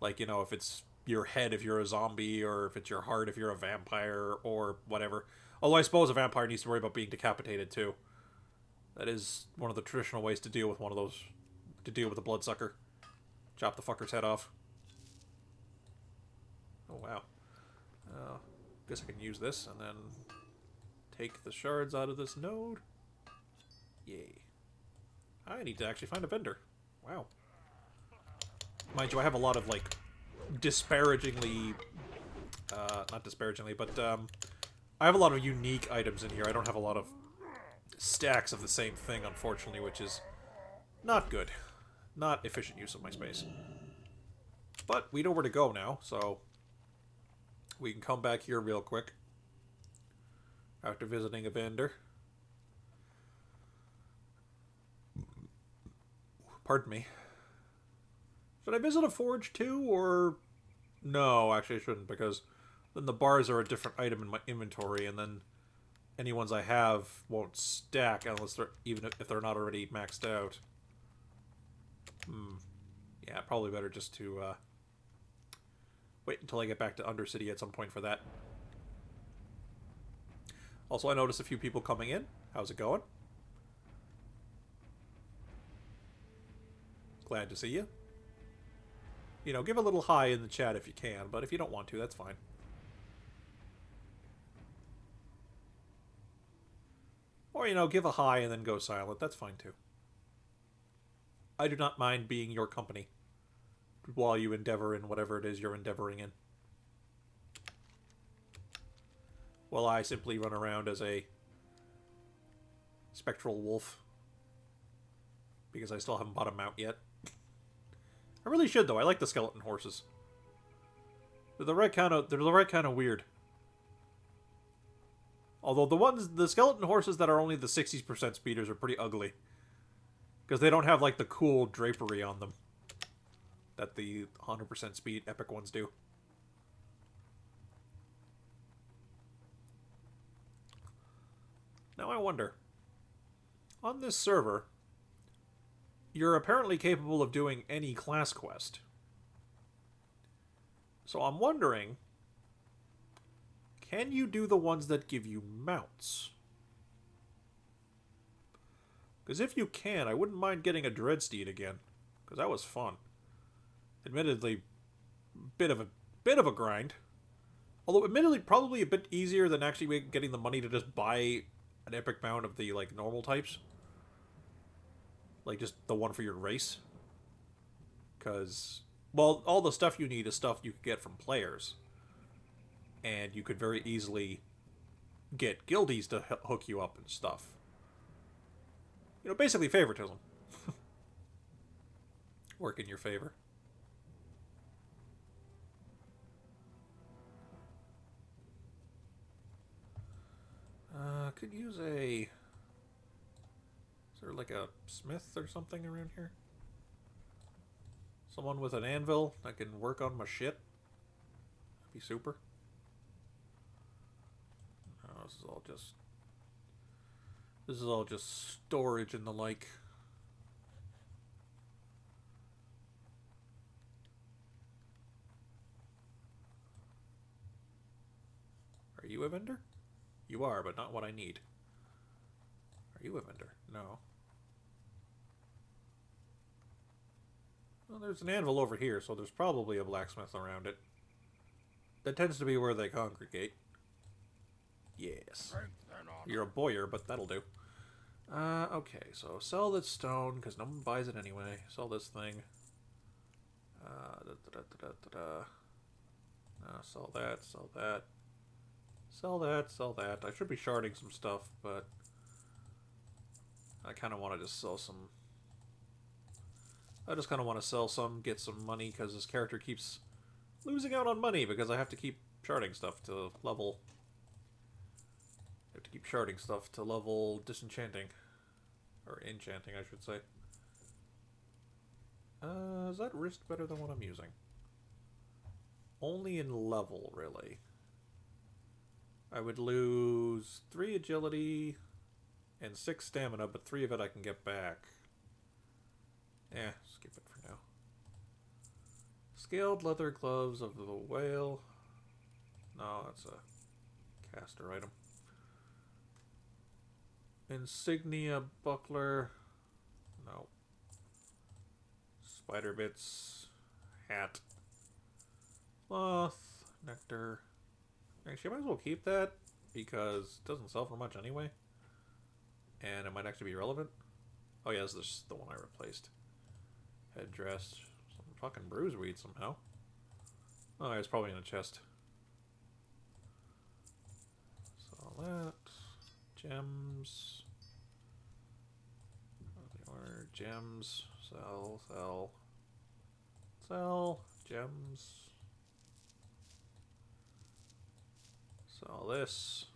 Like, you know, if it's your head if you're a zombie, or if it's your heart if you're a vampire, or whatever. Although I suppose a vampire needs to worry about being decapitated, too. That is one of the traditional ways to deal with one of those... to deal with a bloodsucker. Chop the fucker's head off. Oh, wow. Guess I can use this, and then... take the shards out of this node. Yay. I need to actually find a vendor. Wow. Mind you, I have a lot of, like, disparagingly... not disparagingly, but, I have a lot of unique items in here. I don't have a lot of stacks of the same thing, unfortunately, which is not good. Not efficient use of my space. But we know where to go now, so we can come back here real quick after visiting a vendor. Pardon me. Should I visit a forge too, or... No, actually I shouldn't, because then the bars are a different item in my inventory, and then any ones I have won't stack unless they're... even if they're not already maxed out. Yeah, probably better just to, wait until I get back to Undercity at some point for that. Also, I noticed a few people coming in. How's it going? Glad to see you. You know, give a little hi in the chat if you can, but if you don't want to, that's fine. Or, you know, give a hi and then go silent. That's fine, too. I do not mind being your company while you endeavor in whatever it is you're endeavoring in. While I simply run around as a spectral wolf. Because I still haven't bought a mount yet. I really should, though. I like the skeleton horses. They're the right kind of weird. Although the skeleton horses that are only the 60% speeders are pretty ugly. Because they don't have, like, the cool drapery on them that the 100% speed epic ones do. Now I wonder, on this server, you're apparently capable of doing any class quest. So I'm wondering, can you do the ones that give you mounts? Because if you can, I wouldn't mind getting a Dreadsteed again, because that was fun. Admittedly, bit of a grind. Although, admittedly, probably a bit easier than actually getting the money to just buy an epic mount of the, like, normal types. Like, just the one for your race. Because, well, all the stuff you need is stuff you could get from players. And you could very easily get guildies to hook you up and stuff. You know, basically favoritism. Work in your favor. Could use a... Is there like a smith or something around here? Someone with an anvil that can work on my shit? That'd be super. No, this is all just storage and the like. Are you a vendor? You are, but not what I need. Are you a vendor? No. Well, there's an anvil over here, so there's probably a blacksmith around it. That tends to be where they congregate. Yes. You're a boyer, but that'll do. Okay, so sell this stone, because no one buys it anyway. Sell this thing. Sell that, sell that. Sell that, sell that. I should be sharding some stuff, but I kind of want to just sell some. I just kind of want to sell some, get some money, because this character keeps losing out on money because I have to keep sharding stuff to level. I have to keep sharding stuff to level disenchanting. Or enchanting, I should say. Is that wrist better than what I'm using? Only in level, really. I would lose 3 agility and 6 stamina, but 3 of it I can get back. Skip it for now. Scaled leather gloves of the whale. No, that's a caster item. Insignia buckler. No. Spider bits. Hat. Cloth. Nectar. Actually, I might as well keep that, because it doesn't sell for much anyway. And it might actually be relevant. Oh yeah, this is the one I replaced. Headdress. Some fucking bruiseweed somehow. Oh, it's probably in a chest. So that. Gems. Order gems. Sell, sell. Sell. Gems. Sell this.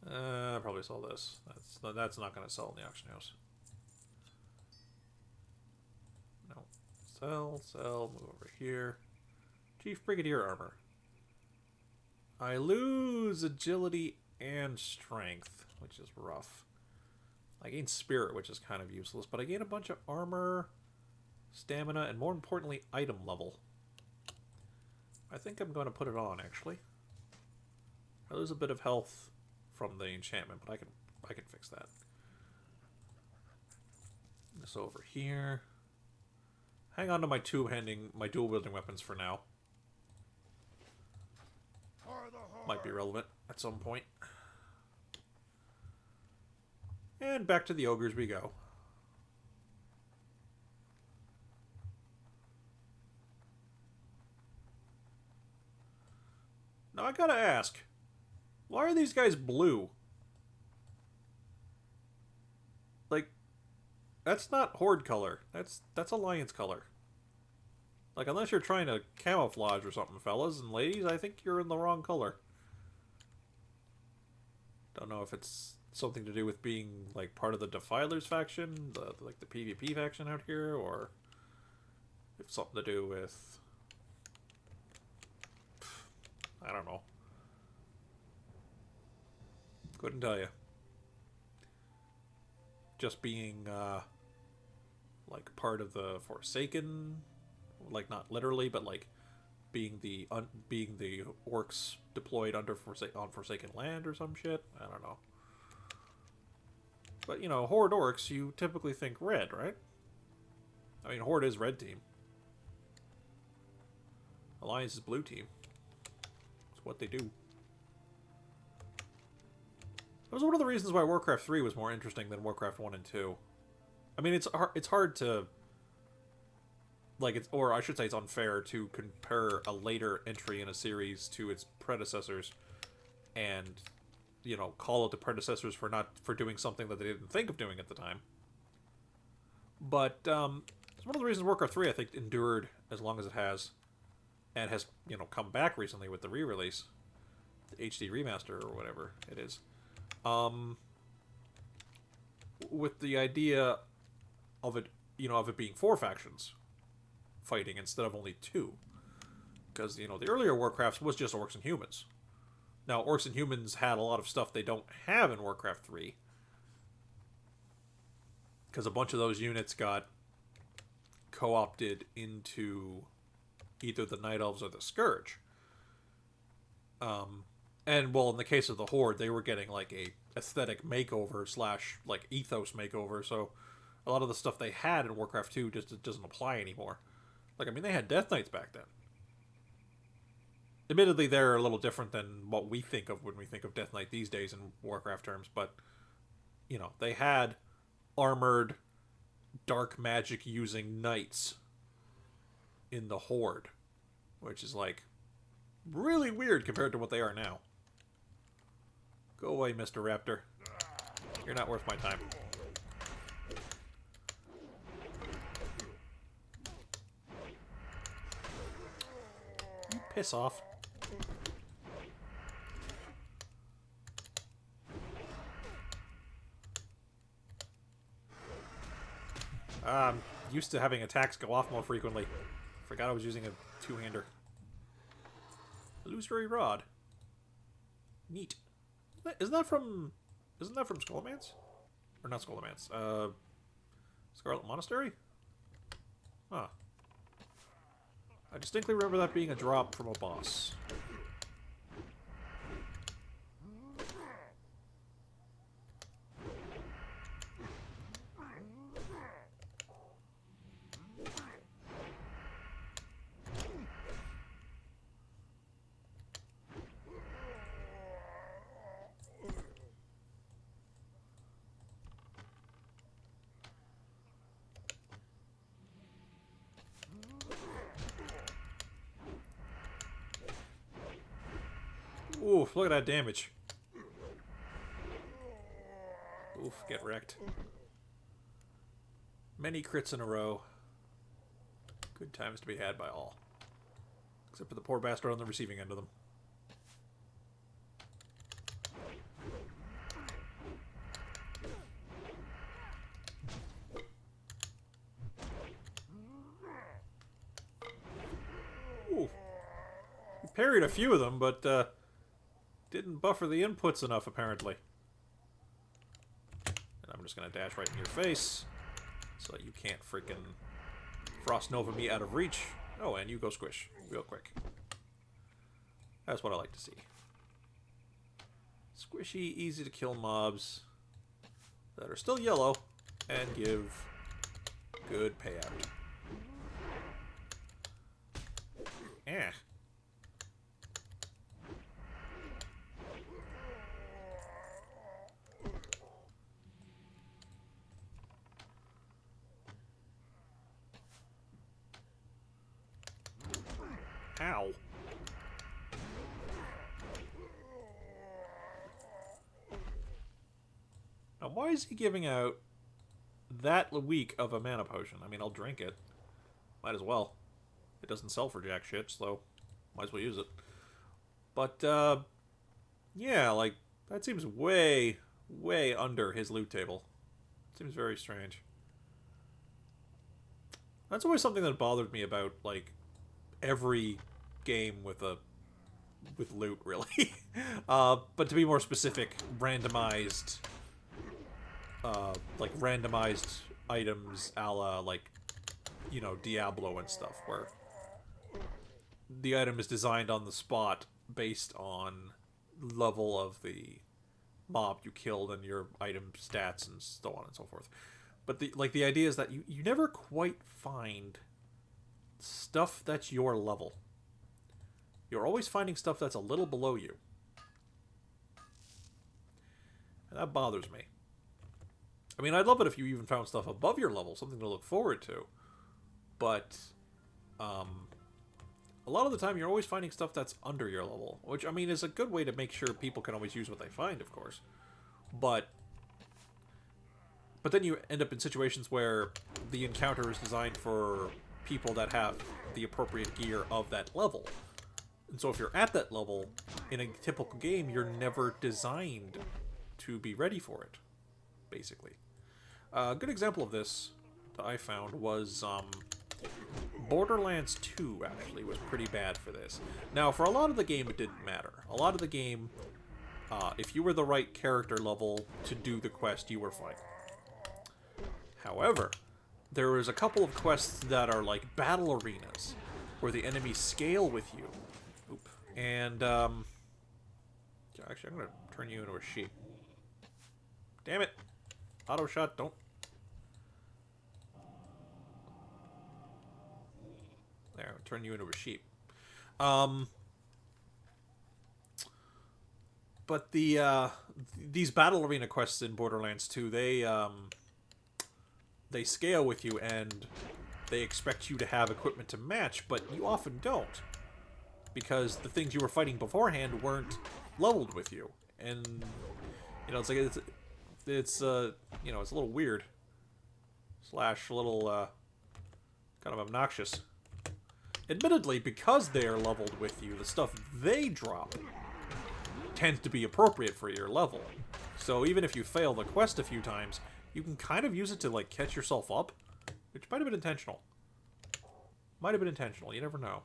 Probably sell this. That's not going to sell in the auction house. No. Sell, sell, move over here. Chief Brigadier Armor. I lose agility and strength, which is rough. I gain spirit, which is kind of useless, but I gain a bunch of armor, stamina, and more importantly, item level. I think I'm going to put it on, actually. I lose a bit of health from the enchantment, but I can fix that. This over here. Hang on to my dual wielding weapons for now. Might be relevant at some point. And back to the ogres we go. Now I gotta ask, why are these guys blue? Like, that's not Horde color. That's Alliance color. Like, unless you're trying to camouflage or something, fellas and ladies, I think you're in the wrong color. Don't know if it's something to do with being, like, part of the Defilers faction, like the PvP faction out here, or if it's something to do with... I don't know. Couldn't tell you. Just being, like, part of the Forsaken, like, not literally, but, like, being the orcs deployed on Forsaken land or some shit. I don't know. But, you know, Horde orcs, you typically think red, right? I mean, Horde is red team. Alliance is blue team. It's what they do. That was one of the reasons why Warcraft 3 was more interesting than Warcraft 1 and 2. I mean, it's hard to... Like, or I should say it's unfair to compare a later entry in a series to its predecessors and, you know, call out the predecessors for doing something that they didn't think of doing at the time. But it's one of the reasons Warcraft 3, I think, endured as long as it has, and has, you know, come back recently with the re-release, the HD remaster or whatever it is. With the idea of it, you know, of it being 4 factions fighting instead of only 2. Because, you know, the earlier Warcrafts was just orcs and humans. Now, orcs and humans had a lot of stuff they don't have in Warcraft 3. Because a bunch of those units got co-opted into either the Night Elves or the Scourge. And, well, in the case of the Horde, they were getting, like, a aesthetic makeover / like, ethos makeover, so a lot of the stuff they had in Warcraft 2 just doesn't apply anymore. Like, I mean, they had Death Knights back then. Admittedly, they're a little different than what we think of when we think of Death Knight these days in Warcraft terms, but, you know, they had armored, dark magic using knights in the Horde, which is, like, really weird compared to what they are now. Go away, Mr. Raptor. You're not worth my time. You piss off. I'm used to having attacks go off more frequently. Forgot I was using a two-hander. Illusory Rod. Neat. Isn't that from Scholomance? Or not Scholomance. Scarlet Monastery? Huh. I distinctly remember that being a drop from a boss. Ooh, look at that damage. Oof, get wrecked. Many crits in a row. Good times to be had by all. Except for the poor bastard on the receiving end of them. Ooh. He parried a few of them, but didn't buffer the inputs enough, apparently. And I'm just going to dash right in your face so you can't freaking Frost Nova me out of reach. Oh, and you go squish real quick. That's what I like to see. Squishy, easy to kill mobs that are still yellow and give good payout. Eh. Ow. Now, why is he giving out that weak of a mana potion? I mean, I'll drink it. Might as well. It doesn't sell for jack shit, so might as well use it. But, yeah, like, that seems way, way under his loot table. Seems very strange. That's always something that bothered me about, like, every game with loot, really. But to be more specific, randomized items a la, like, you know, Diablo and stuff, where the item is designed on the spot based on level of the mob you killed and your item stats and so on and so forth. But the idea is that you never quite find stuff that's your level. You're always finding stuff that's a little below you. And that bothers me. I mean, I'd love it if you even found stuff above your level, something to look forward to. But, a lot of the time you're always finding stuff that's under your level. Which, I mean, is a good way to make sure people can always use what they find, of course. But then you end up in situations where the encounter is designed for people that have the appropriate gear of that level. And so if you're at that level, in a typical game, you're never designed to be ready for it, basically. A good example of this that I found was Borderlands 2, actually, was pretty bad for this. Now, for a lot of the game, it didn't matter. A lot of the game, if you were the right character level to do the quest, you were fine. However, there was a couple of quests that are like battle arenas, where the enemies scale with you. Oop. And, actually, I'm going to turn you into a sheep. Damn it. Auto shot, don't. There, I'll turn you into a sheep. But these battle arena quests in Borderlands 2, they scale with you and they expect you to have equipment to match, but you often don't. Because the things you were fighting beforehand weren't leveled with you. And, you know, it's like, it's you know, it's a little weird. Slash a little, kind of obnoxious. Admittedly, because they are leveled with you, the stuff they drop tends to be appropriate for your level. So even if you fail the quest a few times, you can kind of use it to, like, catch yourself up. Which might have been intentional. Might have been intentional, you never know.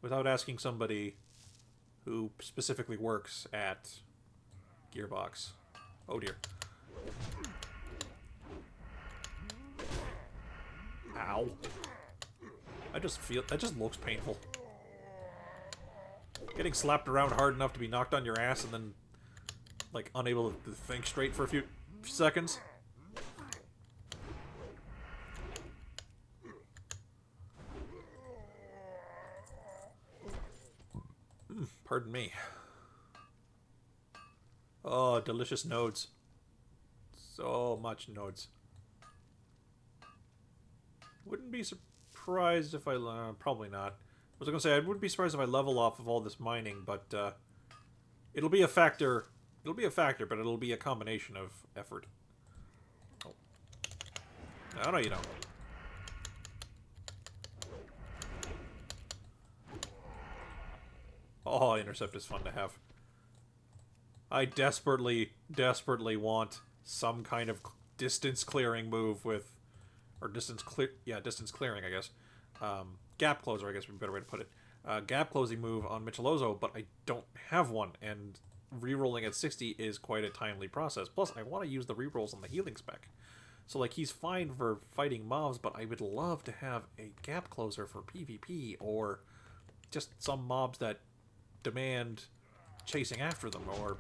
Without asking somebody who specifically works at Gearbox. Oh dear. Ow. That just looks painful. Getting slapped around hard enough to be knocked on your ass and then, like, unable to think straight for a few seconds. Pardon me. Oh, delicious nodes. So much nodes. Wouldn't be surprised if I... probably not. was gonna say, I wouldn't be surprised if I level off of all this mining, but it'll be a factor. It'll be a factor, but it'll be a combination of effort. Oh. No, you don't. Oh, intercept is fun to have. I desperately, desperately want some kind of distance clearing move with, or distance clearing, I guess. Gap closer, I guess would be a better way to put it. Gap closing move on Michelozzo, but I don't have one, and rerolling at 60 is quite a timely process. Plus, I want to use the rerolls on the healing spec. So, like, he's fine for fighting mobs, but I would love to have a gap closer for PvP, or just some mobs that demand chasing after them, or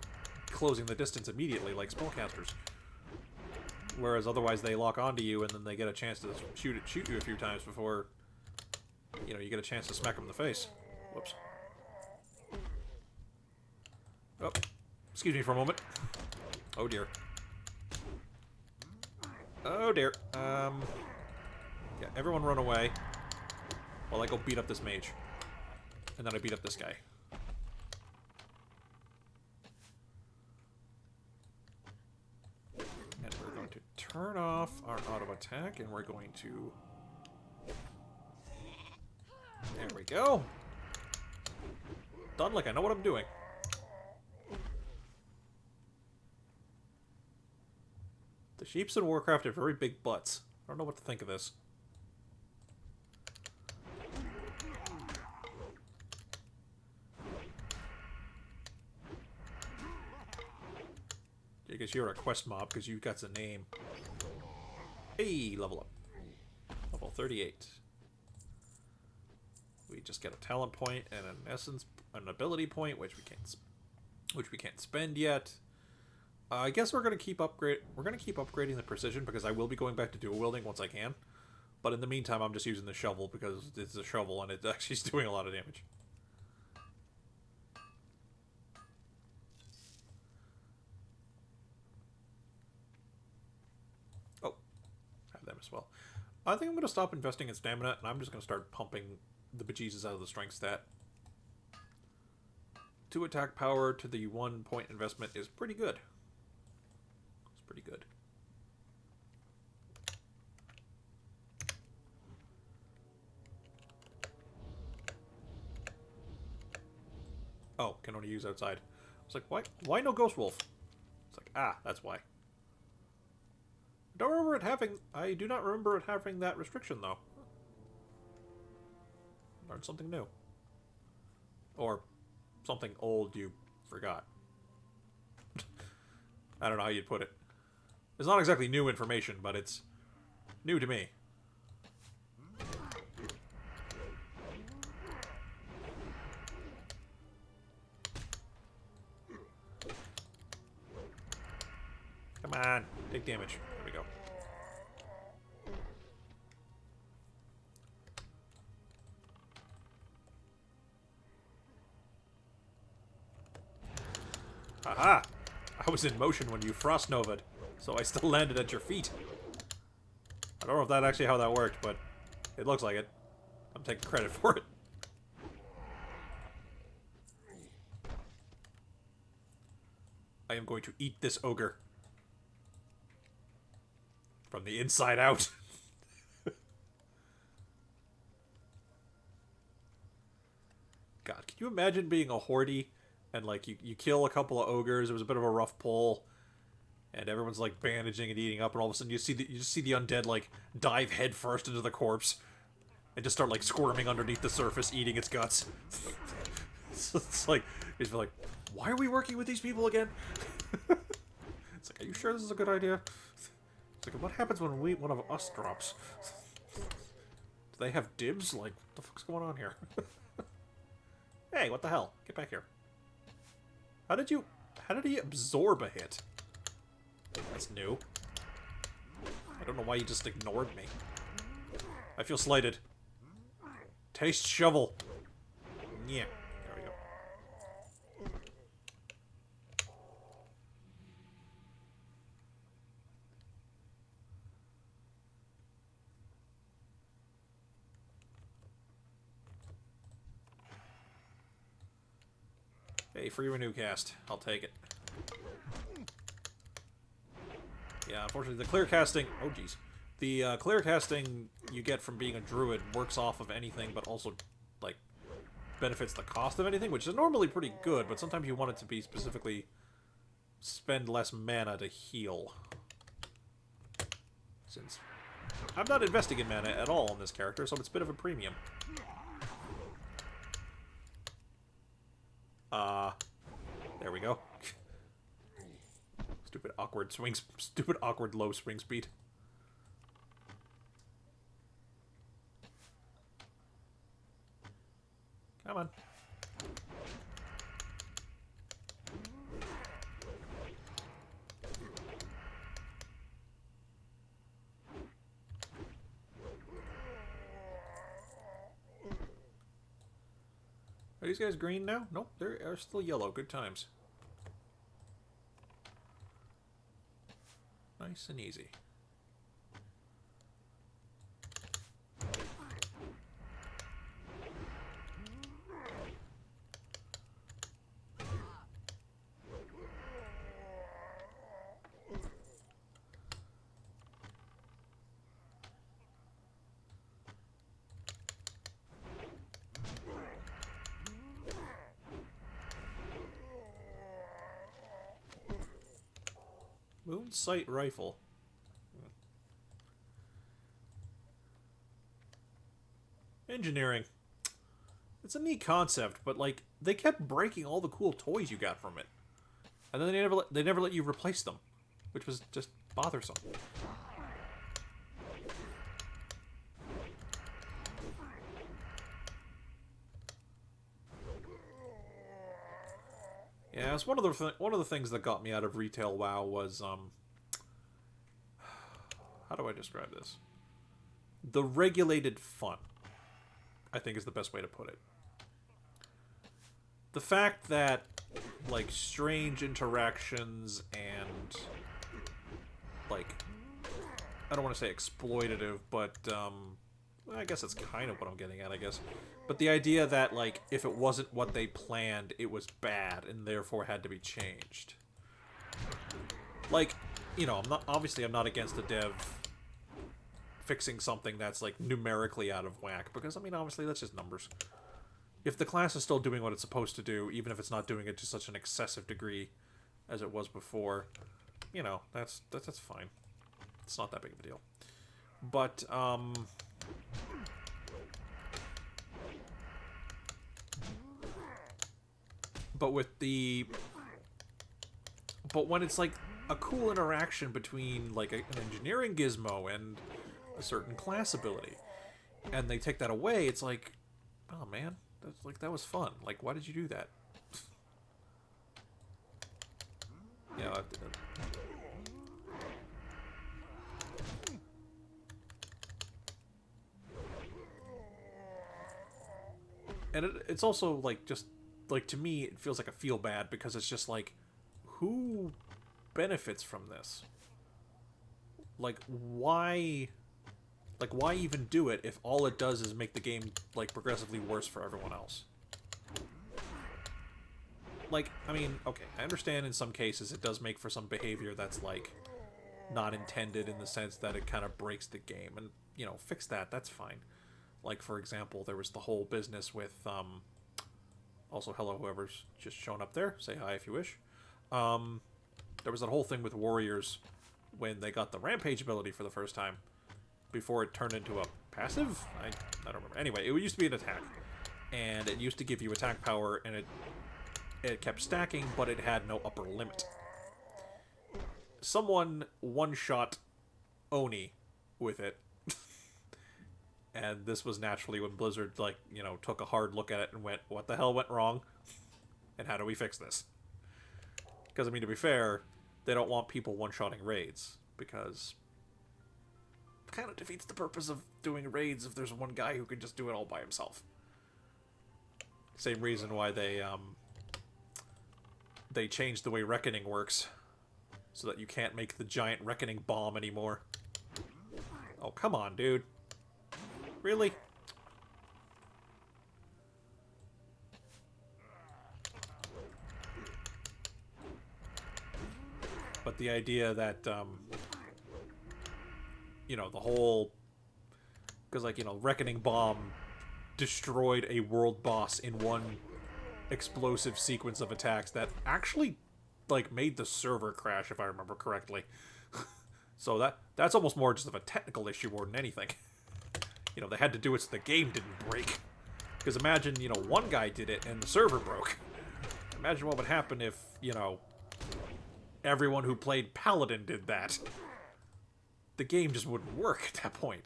closing the distance immediately, like spellcasters. Whereas otherwise they lock onto you, and then they get a chance to shoot you a few times before, you know, you get a chance to smack them in the face. Whoops. Oh, excuse me for a moment. Oh dear. Oh dear. Yeah, everyone run away while I go beat up this mage. And then I beat up this guy. And we're going to turn off our auto attack, and we're going to... There we go. Done like I know what I'm doing. The sheeps in Warcraft have very big butts. I don't know what to think of this. I guess you're a quest mob because you've got a name. Hey, level up. Level 38. We just get a talent point and an ability point, which we can't spend yet. I guess we're gonna keep upgrading the precision because I will be going back to dual wielding once I can. But in the meantime, I'm just using the shovel because it's a shovel and it actually is doing a lot of damage. Oh, have them as well. I think I'm gonna stop investing in stamina and I'm just gonna start pumping the bejesus out of the strength stat. 2 attack power to the 1 point investment is pretty good. Pretty good. Oh, can only use outside. I was like, why no Ghost Wolf? It's like, ah, that's why. I do not remember it having that restriction, though. Learned something new. Or something old you forgot. I don't know how you'd put it. It's not exactly new information, but it's new to me. Come on, take damage. There we go. Aha! I was in motion when you frost nova'd. So I still landed at your feet. I don't know if that's actually how that worked, but it looks like it. I'm taking credit for it. I am going to eat this ogre. From the inside out. God, can you imagine being a horde and like you kill a couple of ogres? It was a bit of a rough pull. And everyone's like bandaging and eating up, and all of a sudden you just see the undead like dive headfirst into the corpse, and just start like squirming underneath the surface, eating its guts. So it's like why are we working with these people again? It's like, are you sure this is a good idea? It's like, what happens when one of us drops? Do they have dibs? Like, what the fuck's going on here? Hey, what the hell? Get back here. How did he absorb a hit? That's new. I don't know why you just ignored me. I feel slighted. Taste shovel. Yeah. There we go. Hey, free renew cast. I'll take it. Yeah, unfortunately, the clear casting... Oh, jeez. The clear casting you get from being a druid works off of anything, but also, like, benefits the cost of anything, which is normally pretty good, but sometimes you want it to be specifically spend less mana to heal. Since I'm not investing in mana at all in this character, so it's a bit of a premium. There we go. Stupid awkward swings, stupid awkward low swing speed. Come on. Are these guys green now? Nope, they're still yellow. Good times. Nice and easy. Moon sight rifle. Engineering. It's a neat concept, but like they kept breaking all the cool toys you got from it, and then they never let you replace them, which was just bothersome. Yeah, it's one of the things that got me out of retail WoW was how do I describe this? The regulated fun, I think, is the best way to put it. The fact that like strange interactions and like I don't want to say exploitative, but I guess that's kind of what I'm getting at, I guess. But the idea that, like, if it wasn't what they planned, it was bad, and therefore had to be changed. Like, you know, I'm not against a dev fixing something that's, like, numerically out of whack, because, I mean, obviously, that's just numbers. If the class is still doing what it's supposed to do, even if it's not doing it to such an excessive degree as it was before, you know, that's fine. It's not that big of a deal. But, but when it's like a cool interaction between like an engineering gizmo and a certain class ability, and they take that away, it's like, oh man, that was fun. Like, why did you do that? Yeah. And it's also like just like to me it feels like a feel bad because it's just like who benefits from this? Like why even do it if all it does is make the game like progressively worse for everyone else? Like, I mean, okay, I understand in some cases it does make for some behavior that's like not intended in the sense that it kind of breaks the game, and you know, fix that, that's fine. Like, for example, there was the whole business with, also, hello, whoever's just shown up there. Say hi if you wish. There was that whole thing with warriors when they got the rampage ability for the first time, before it turned into a passive? I don't remember. Anyway, it used to be an attack, and it used to give you attack power, and it kept stacking, but it had no upper limit. Someone one-shot Oni with it. And this was naturally when Blizzard, like, you know, took a hard look at it and went, what the hell went wrong? And how do we fix this? Because, I mean, to be fair, they don't want people one-shotting raids, because it kind of defeats the purpose of doing raids if there's one guy who can just do it all by himself. Same reason why they changed the way Reckoning works, so that you can't make the giant Reckoning bomb anymore. Oh, come on, dude. Really? the idea that, you know, the whole... Because, like, you know, Reckoning Bomb destroyed a world boss in one explosive sequence of attacks that actually, like, made the server crash, if I remember correctly. So that's almost more just of a technical issue more than anything. You know, they had to do it so the game didn't break. Because imagine, you know, one guy did it and the server broke. Imagine what would happen if, you know, everyone who played Paladin did that. The game just wouldn't work at that point.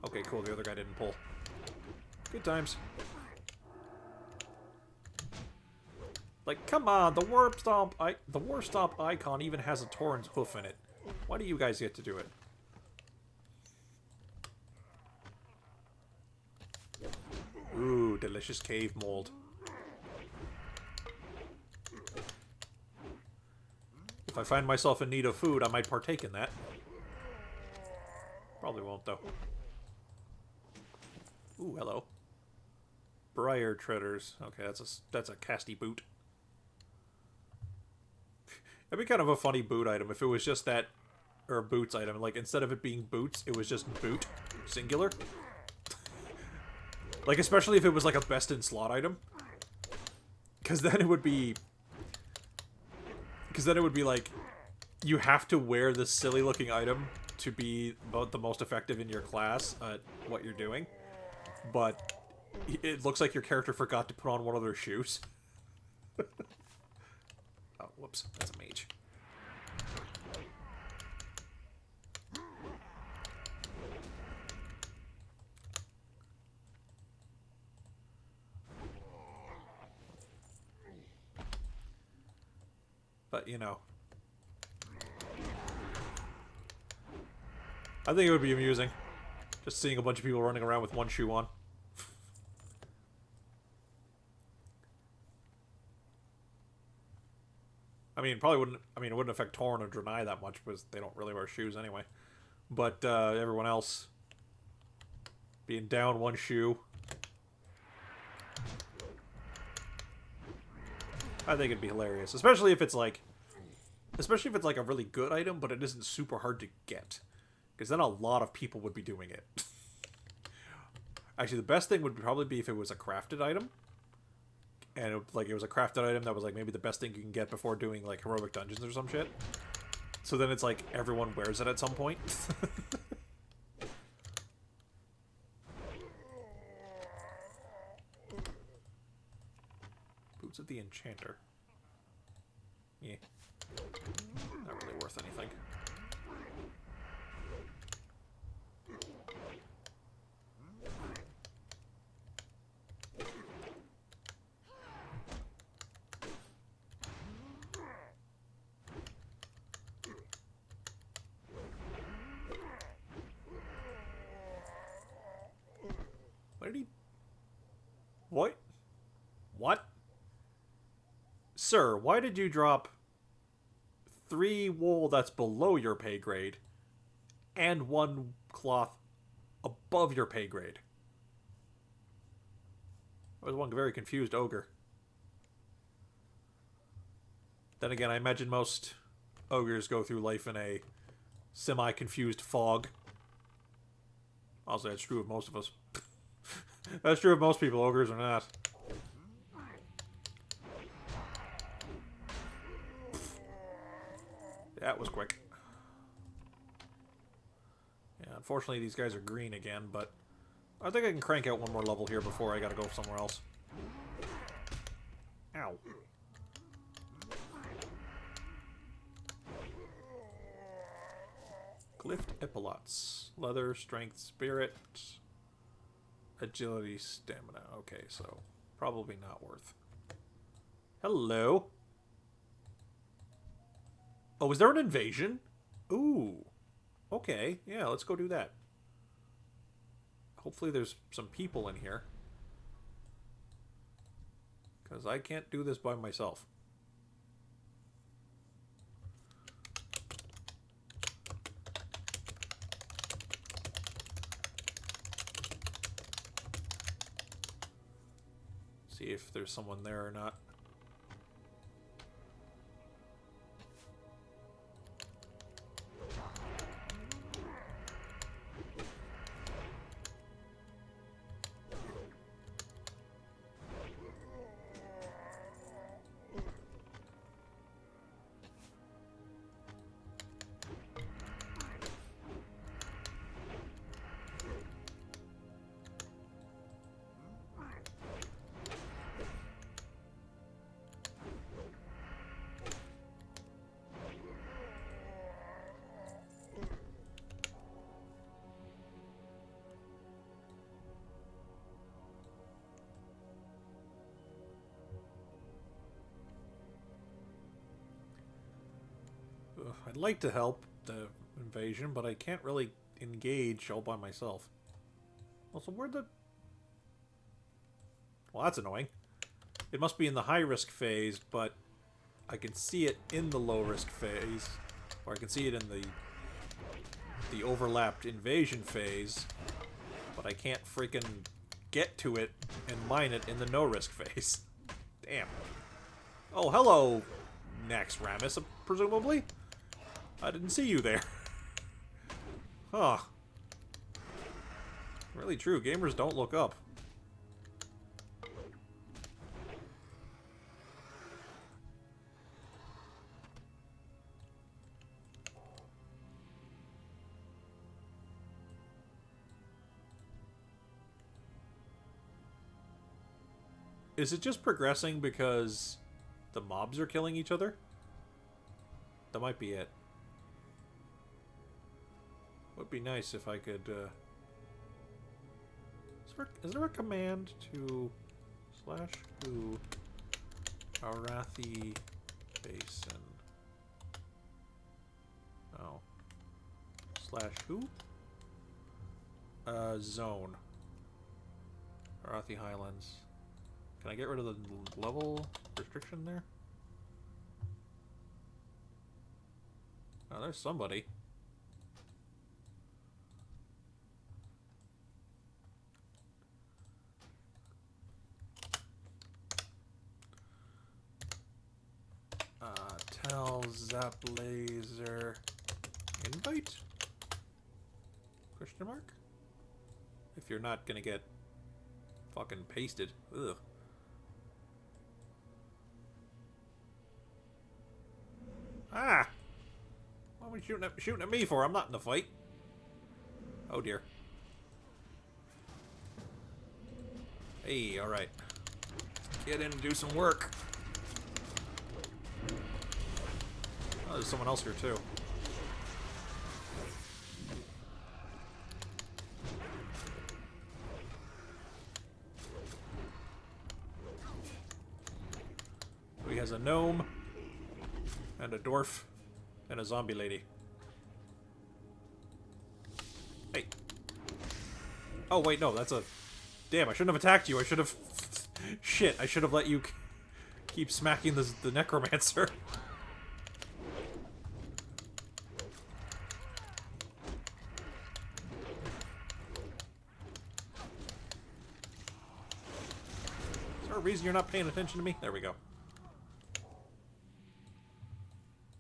Okay, cool, the other guy didn't pull. Good times. Like, come on, the Warp Stomp icon even has a Tauren's hoof in it. Why do you guys get to do it? Ooh, delicious cave mold. If I find myself in need of food, I might partake in that. Probably won't, though. Ooh, hello. Briar Treaders. Okay, that's a casty boot. That'd be kind of a funny boot item if it was just that, or a boots item. Like, instead of it being boots, it was just boot, singular. Like, especially if it was like a best in slot item. Because then it would be... like, you have to wear this silly looking item to be the most effective in your class at what you're doing. But it looks like your character forgot to put on one of their shoes. Oh, whoops. That's a mage. But, you know. I think it would be amusing. Just seeing a bunch of people running around with one shoe on. I mean, probably wouldn't... I mean, it wouldn't affect Tauren or Draenei that much, because they don't really wear shoes anyway. But, everyone else... being down one shoe... I think it'd be hilarious. Especially if it's like... Especially if it's like a really good item, but it isn't super hard to get. Because then a lot of people would be doing it. Actually, the best thing would probably be if it was a crafted item. And it was a crafted item that was like maybe the best thing you can get before doing like heroic dungeons or some shit. So then it's like everyone wears it at some point. Boots of the Enchanter. Yeah. Not really worth anything. What did he... What? What? Sir, why did you drop 3 wool that's below your pay grade and 1 cloth above your pay grade? I was one very confused ogre. Then again, I imagine most ogres go through life in a semi-confused fog. Also, that's true of most of us. That's true of most people, ogres or not. That was quick. Yeah, unfortunately these guys are green again, but I think I can crank out one more level here before I gotta go somewhere else. Ow. Glyphed Epilots. Leather, strength, spirit, agility, stamina. Okay, so probably not worth. Hello. Oh, is there an invasion? Ooh. Okay, yeah, let's go do that. Hopefully there's some people in here. Because I can't do this by myself. See if there's someone there or not. I'd like to help the invasion, but I can't really engage all by myself. Also, where'd the... Well, that's annoying. It must be in the high-risk phase, but I can see it in the low-risk phase. Or I can see it in the overlapped invasion phase. But I can't freaking get to it and mine it in the no-risk phase. Damn. Oh, hello, Naxxramas, presumably? I didn't see you there. Huh. Really true. Gamers don't look up. Is it just progressing because the mobs are killing each other? That might be it. Would be nice if I could, is there a command to /who Arathi Basin? Oh. /who? Zone. Arathi Highlands. Can I get rid of the level restriction there? Oh, there's somebody. Tell Zaplaser invite? Question mark? If you're not gonna get fucking pasted. Ugh. Ah! What are you shooting at me for? I'm not in the fight. Oh dear. Hey, alright. Get in and do some work. Oh, there's someone else here too. He has a gnome, and a dwarf, and a zombie lady. Hey. Oh, wait, no, that's a... Damn, I shouldn't have attacked you. I should have... Shit, I should have let you keep smacking the necromancer. Is there a reason you're not paying attention to me? There we go.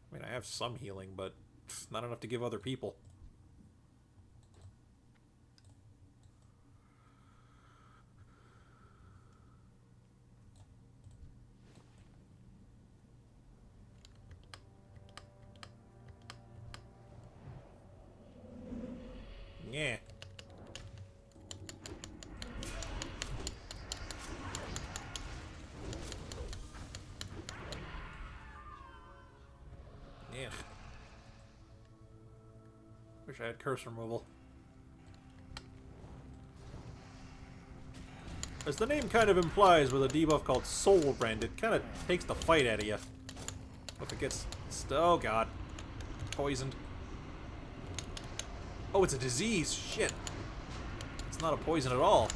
I mean, I have some healing, but not enough to give other people. Yeah. Yeah. Wish I had curse removal. As the name kind of implies, with a debuff called Soul Rend, it kind of takes the fight out of you. If it gets... Oh god. Poisoned. Oh, it's a disease. Shit. It's not a poison at all.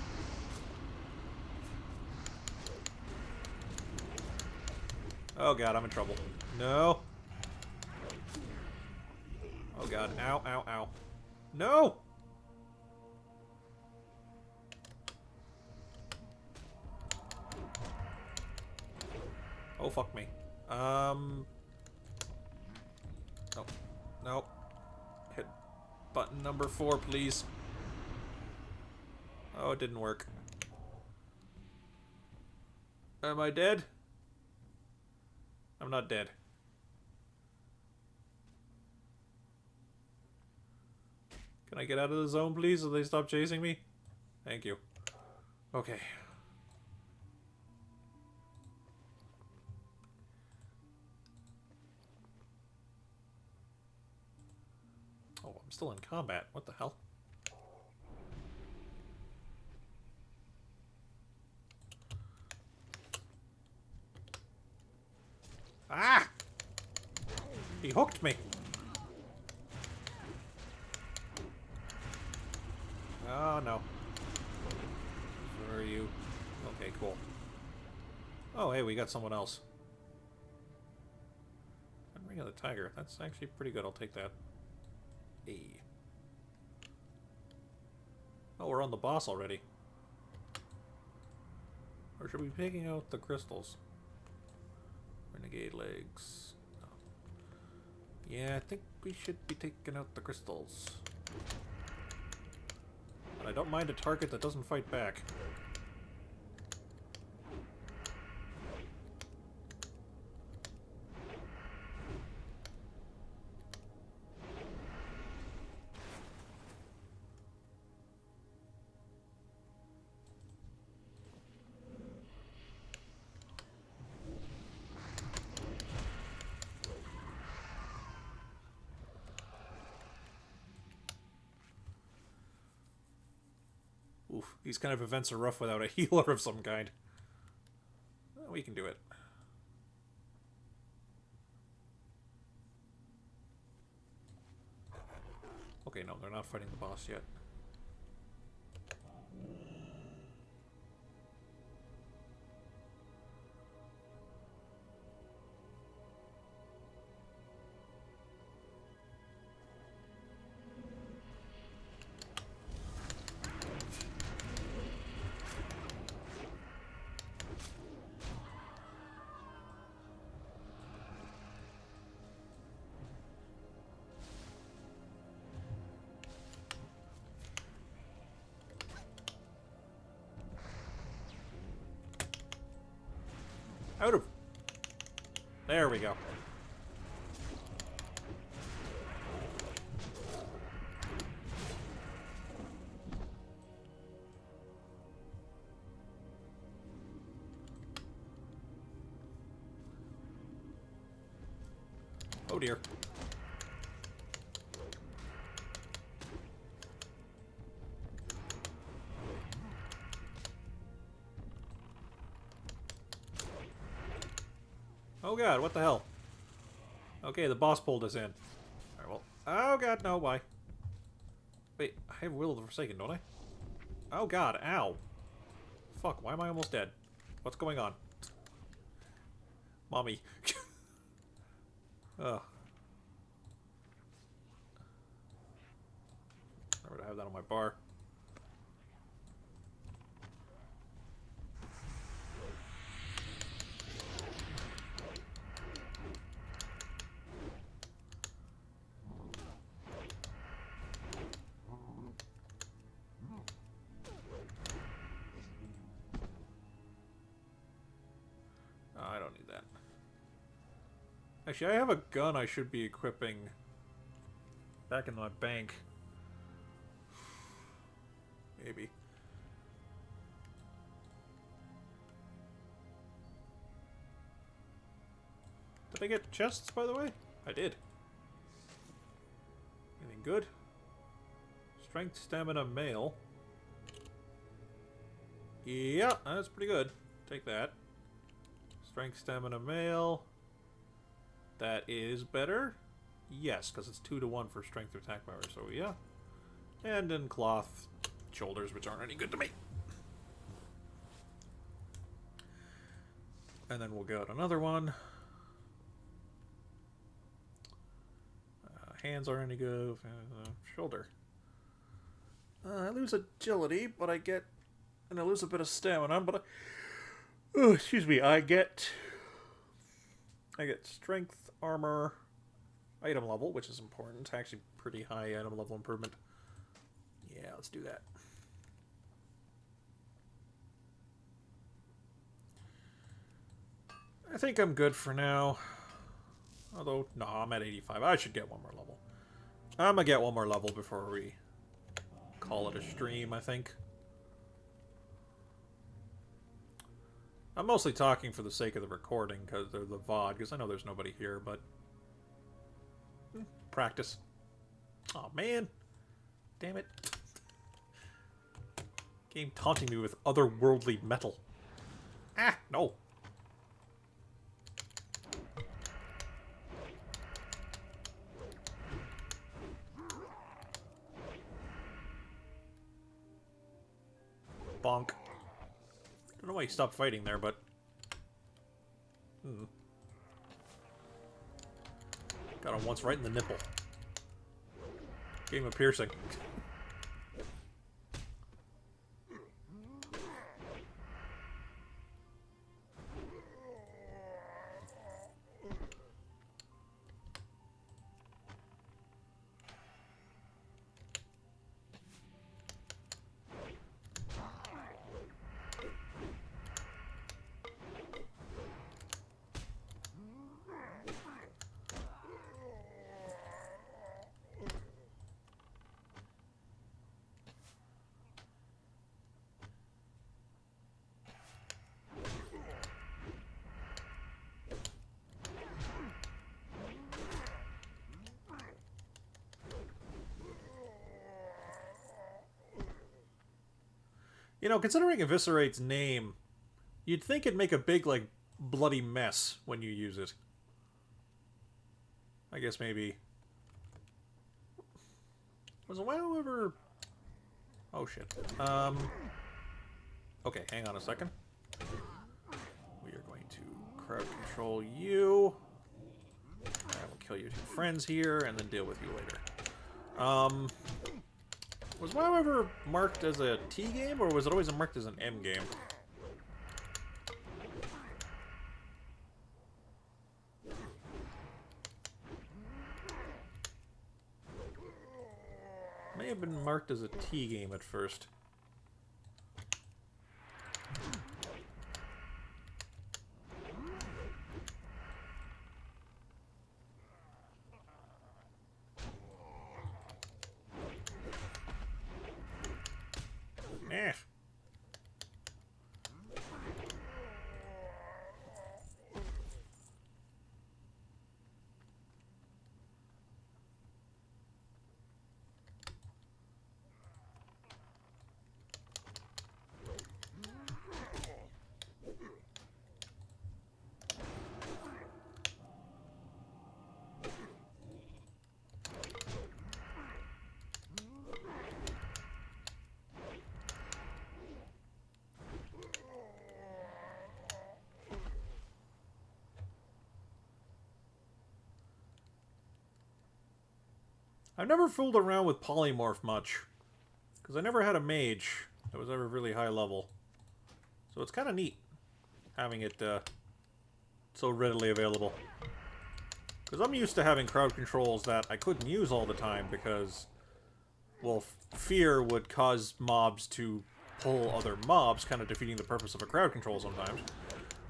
Oh god, I'm in trouble. No. Oh god. Ow, ow, ow. No! Oh, fuck me. Oh. No. Hit button number 4, please. Oh, it didn't work. Am I dead? I'm not dead. Can I get out of the zone, please, so they stop chasing me? Thank you. Okay. Oh, I'm still in combat. What the hell? Ah! He hooked me. Oh, no. Where are you? Okay, cool. Oh, hey, we got someone else. Ring of the Tiger. That's actually pretty good. I'll take that. Hey. Oh, we're on the boss already. Or should we be taking out the crystals? Renegade legs. Oh. Yeah, I think we should be taking out the crystals. But I don't mind a target that doesn't fight back. Oof, these kind of events are rough without a healer of some kind. Well, we can do it. Okay, no, they're not fighting the boss yet. Out of... There we go. Oh dear. Oh god, what the hell? Okay, the boss pulled us in. Alright, well... Oh god, no, why? Wait, I have Will of the Forsaken, don't I? Oh god, ow. Fuck, why am I almost dead? What's going on? Mommy. Ugh. Remember to have that on my bar. I don't need that. Actually, I have a gun I should be equipping back in my bank. Maybe. Did I get chests, by the way? I did. Anything good? Strength, stamina, mail. Yeah, that's pretty good. Take that. Strength, stamina, mail. That is better. Yes, because it's 2-to-1 for strength attack power, so yeah. And then cloth shoulders, which aren't any good to me. And then we'll get another one. Hands aren't any good. Shoulder. I lose agility, but I get... And I lose a bit of stamina, but oh, excuse me, I get strength, armor, item level, which is important. Actually, pretty high item level improvement. Yeah, let's do that. I think I'm good for now. Although, no, I'm at 85. I should get one more level. I'm gonna get one more level before we call it a stream, I think. I'm mostly talking for the sake of the recording, because they're the VOD, because I know there's nobody here, but... practice. Aw, man. Damn it. Game taunting me with otherworldly metal. Ah, no. Bonk. Don't know why he stopped fighting there, but... Got him once right in the nipple. Gave him a piercing. You know, considering Eviscerate's name, you'd think it'd make a big, like, bloody mess when you use it. I guess maybe... Was a WoW ever... Oh, shit. Okay, hang on a second. We are going to crowd control you. I will kill your two friends here, and then deal with you later. Was WoW ever marked as a T game, or was it always marked as an M game? May have been marked as a T game at first. Eh. I've never fooled around with polymorph much, because I never had a mage that was ever really high level. So it's kind of neat having it so readily available. Because I'm used to having crowd controls that I couldn't use all the time because, well, fear would cause mobs to pull other mobs, kind of defeating the purpose of a crowd control sometimes.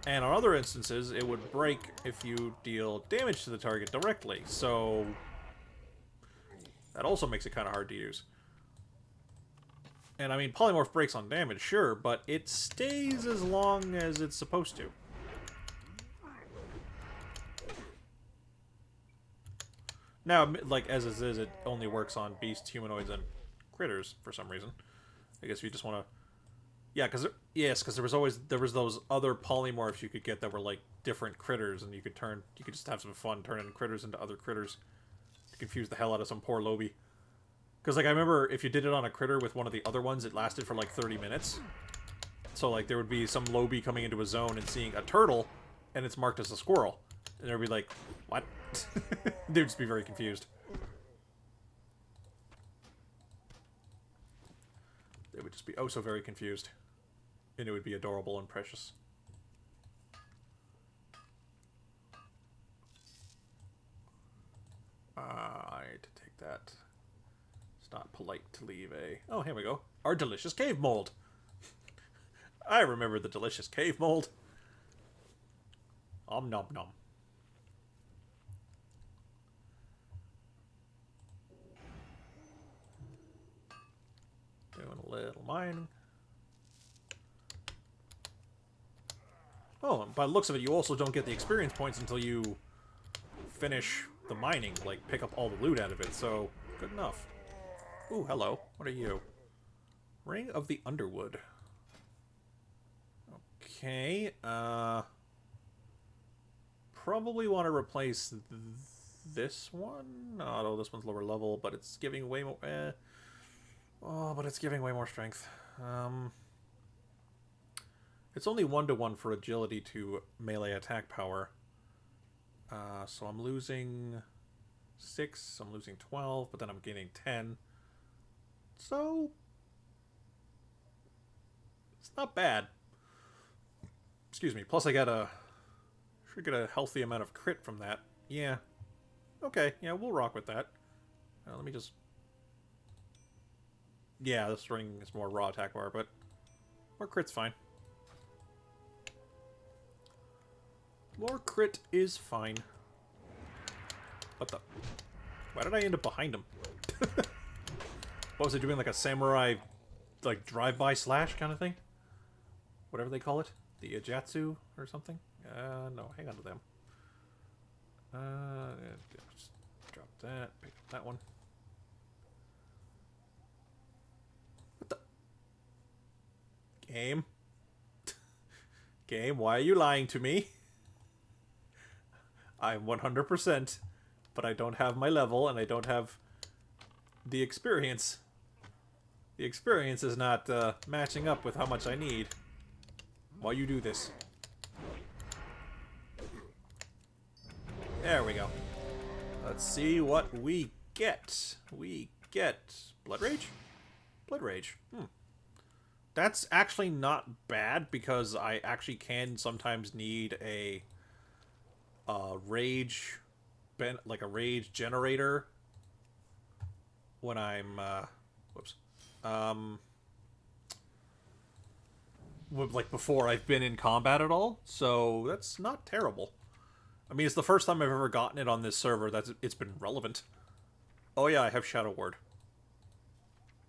And on other instances, it would break if you deal damage to the target directly, so... that also makes it kind of hard to use. And I mean, polymorph breaks on damage, sure, but it stays as long as it's supposed to. Now, like, as it is, it only works on beasts, humanoids, and critters for some reason. I guess if you just want to... Yeah, because... Yes, because there was those other polymorphs you could get that were, like, different critters, and you could just have some fun turning critters into other critters. Confuse the hell out of some poor Lobby. Because, like, I remember if you did it on a critter with one of the other ones, it lasted for, like, 30 minutes. So, like, there would be some Lobby coming into a zone and seeing a turtle, and it's marked as a squirrel. And they'd be like, what? They'd just be very confused. They would just be oh so very confused. And it would be adorable and precious. I had to take that. It's not polite to leave a... Oh, here we go. Our delicious cave mold. I remember the delicious cave mold. Om nom nom. Doing a little mining. Oh, and by the looks of it, you also don't get the experience points until you finish the mining, like pick up all the loot out of it, so good enough. Ooh, hello. What are you? Ring of the Underwood. Okay, probably want to replace this one. Oh, this one's lower level, but it's giving way more... Oh, but it's giving way more strength. It's only 1-to-1 for agility to melee attack power. So I'm losing 6, I'm losing 12, but then I'm gaining 10. So it's not bad. Excuse me. Plus I should get a healthy amount of crit from that. Yeah. Okay, yeah, we'll rock with that. Let me just... Yeah, this ring is more raw attack power, but more crit's fine. More crit is fine. What the... Why did I end up behind him? What was I doing, like a samurai, like, drive-by slash kind of thing? Whatever they call it? The Ijatsu or something? No, hang on to them. Just drop that, pick up that one. What the? Game? Game, why are you lying to me? I'm 100%, but I don't have my level, and I don't have the experience. The experience is not matching up with how much I need. While you do this. There we go. Let's see what we get. We get Blood Rage? Blood Rage. That's actually not bad, because I actually can sometimes need a rage, like a rage generator when I'm, like before I've been in combat at all, so that's not terrible. I mean, it's the first time I've ever gotten it on this server that's it's been relevant. Oh yeah, I have Shadow Word.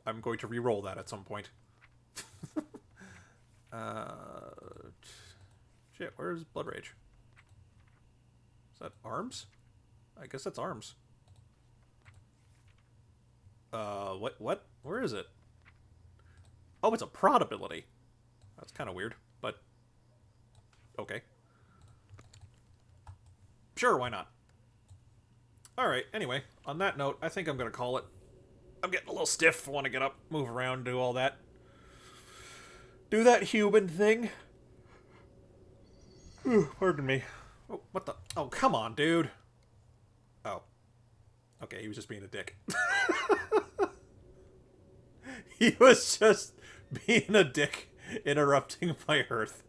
I'm going to re-roll that at some point. Shit, where's Blood Rage? Is that arms? I guess that's arms. What? Where is it? Oh, it's a prod ability. That's kind of weird, but okay. Sure, why not? Alright, anyway, on that note, I think I'm going to call it. I'm getting a little stiff. I want to get up, move around, do all that. Do that human thing. Pardon me. Oh, what the? Oh, come on, dude. Oh. Okay, he was just being a dick. He was just being a dick, interrupting my Earth.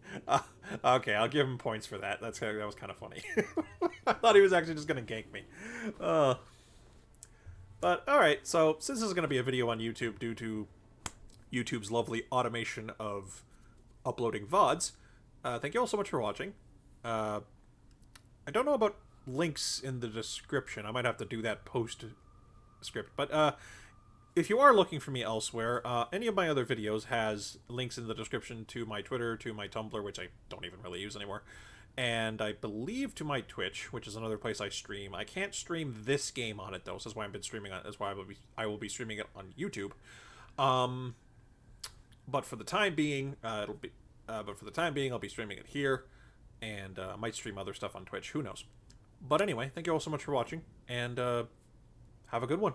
Okay, I'll give him points for that. That was kind of funny. I thought he was actually just going to gank me. But, alright, so since this is going to be a video on YouTube due to YouTube's lovely automation of uploading VODs, thank you all so much for watching. I don't know about links in the description. I might have to do that post-script. But if you are looking for me elsewhere, any of my other videos has links in the description to my Twitter, to my Tumblr, which I don't even really use anymore, and I believe to my Twitch, which is another place I stream. I can't stream this game on it though, so that's why I've been streaming on. That's why I will be streaming it on YouTube. But for the time being, I'll be streaming it here, and I might stream other stuff on Twitch. Who knows? But anyway, thank you all so much for watching, and have a good one.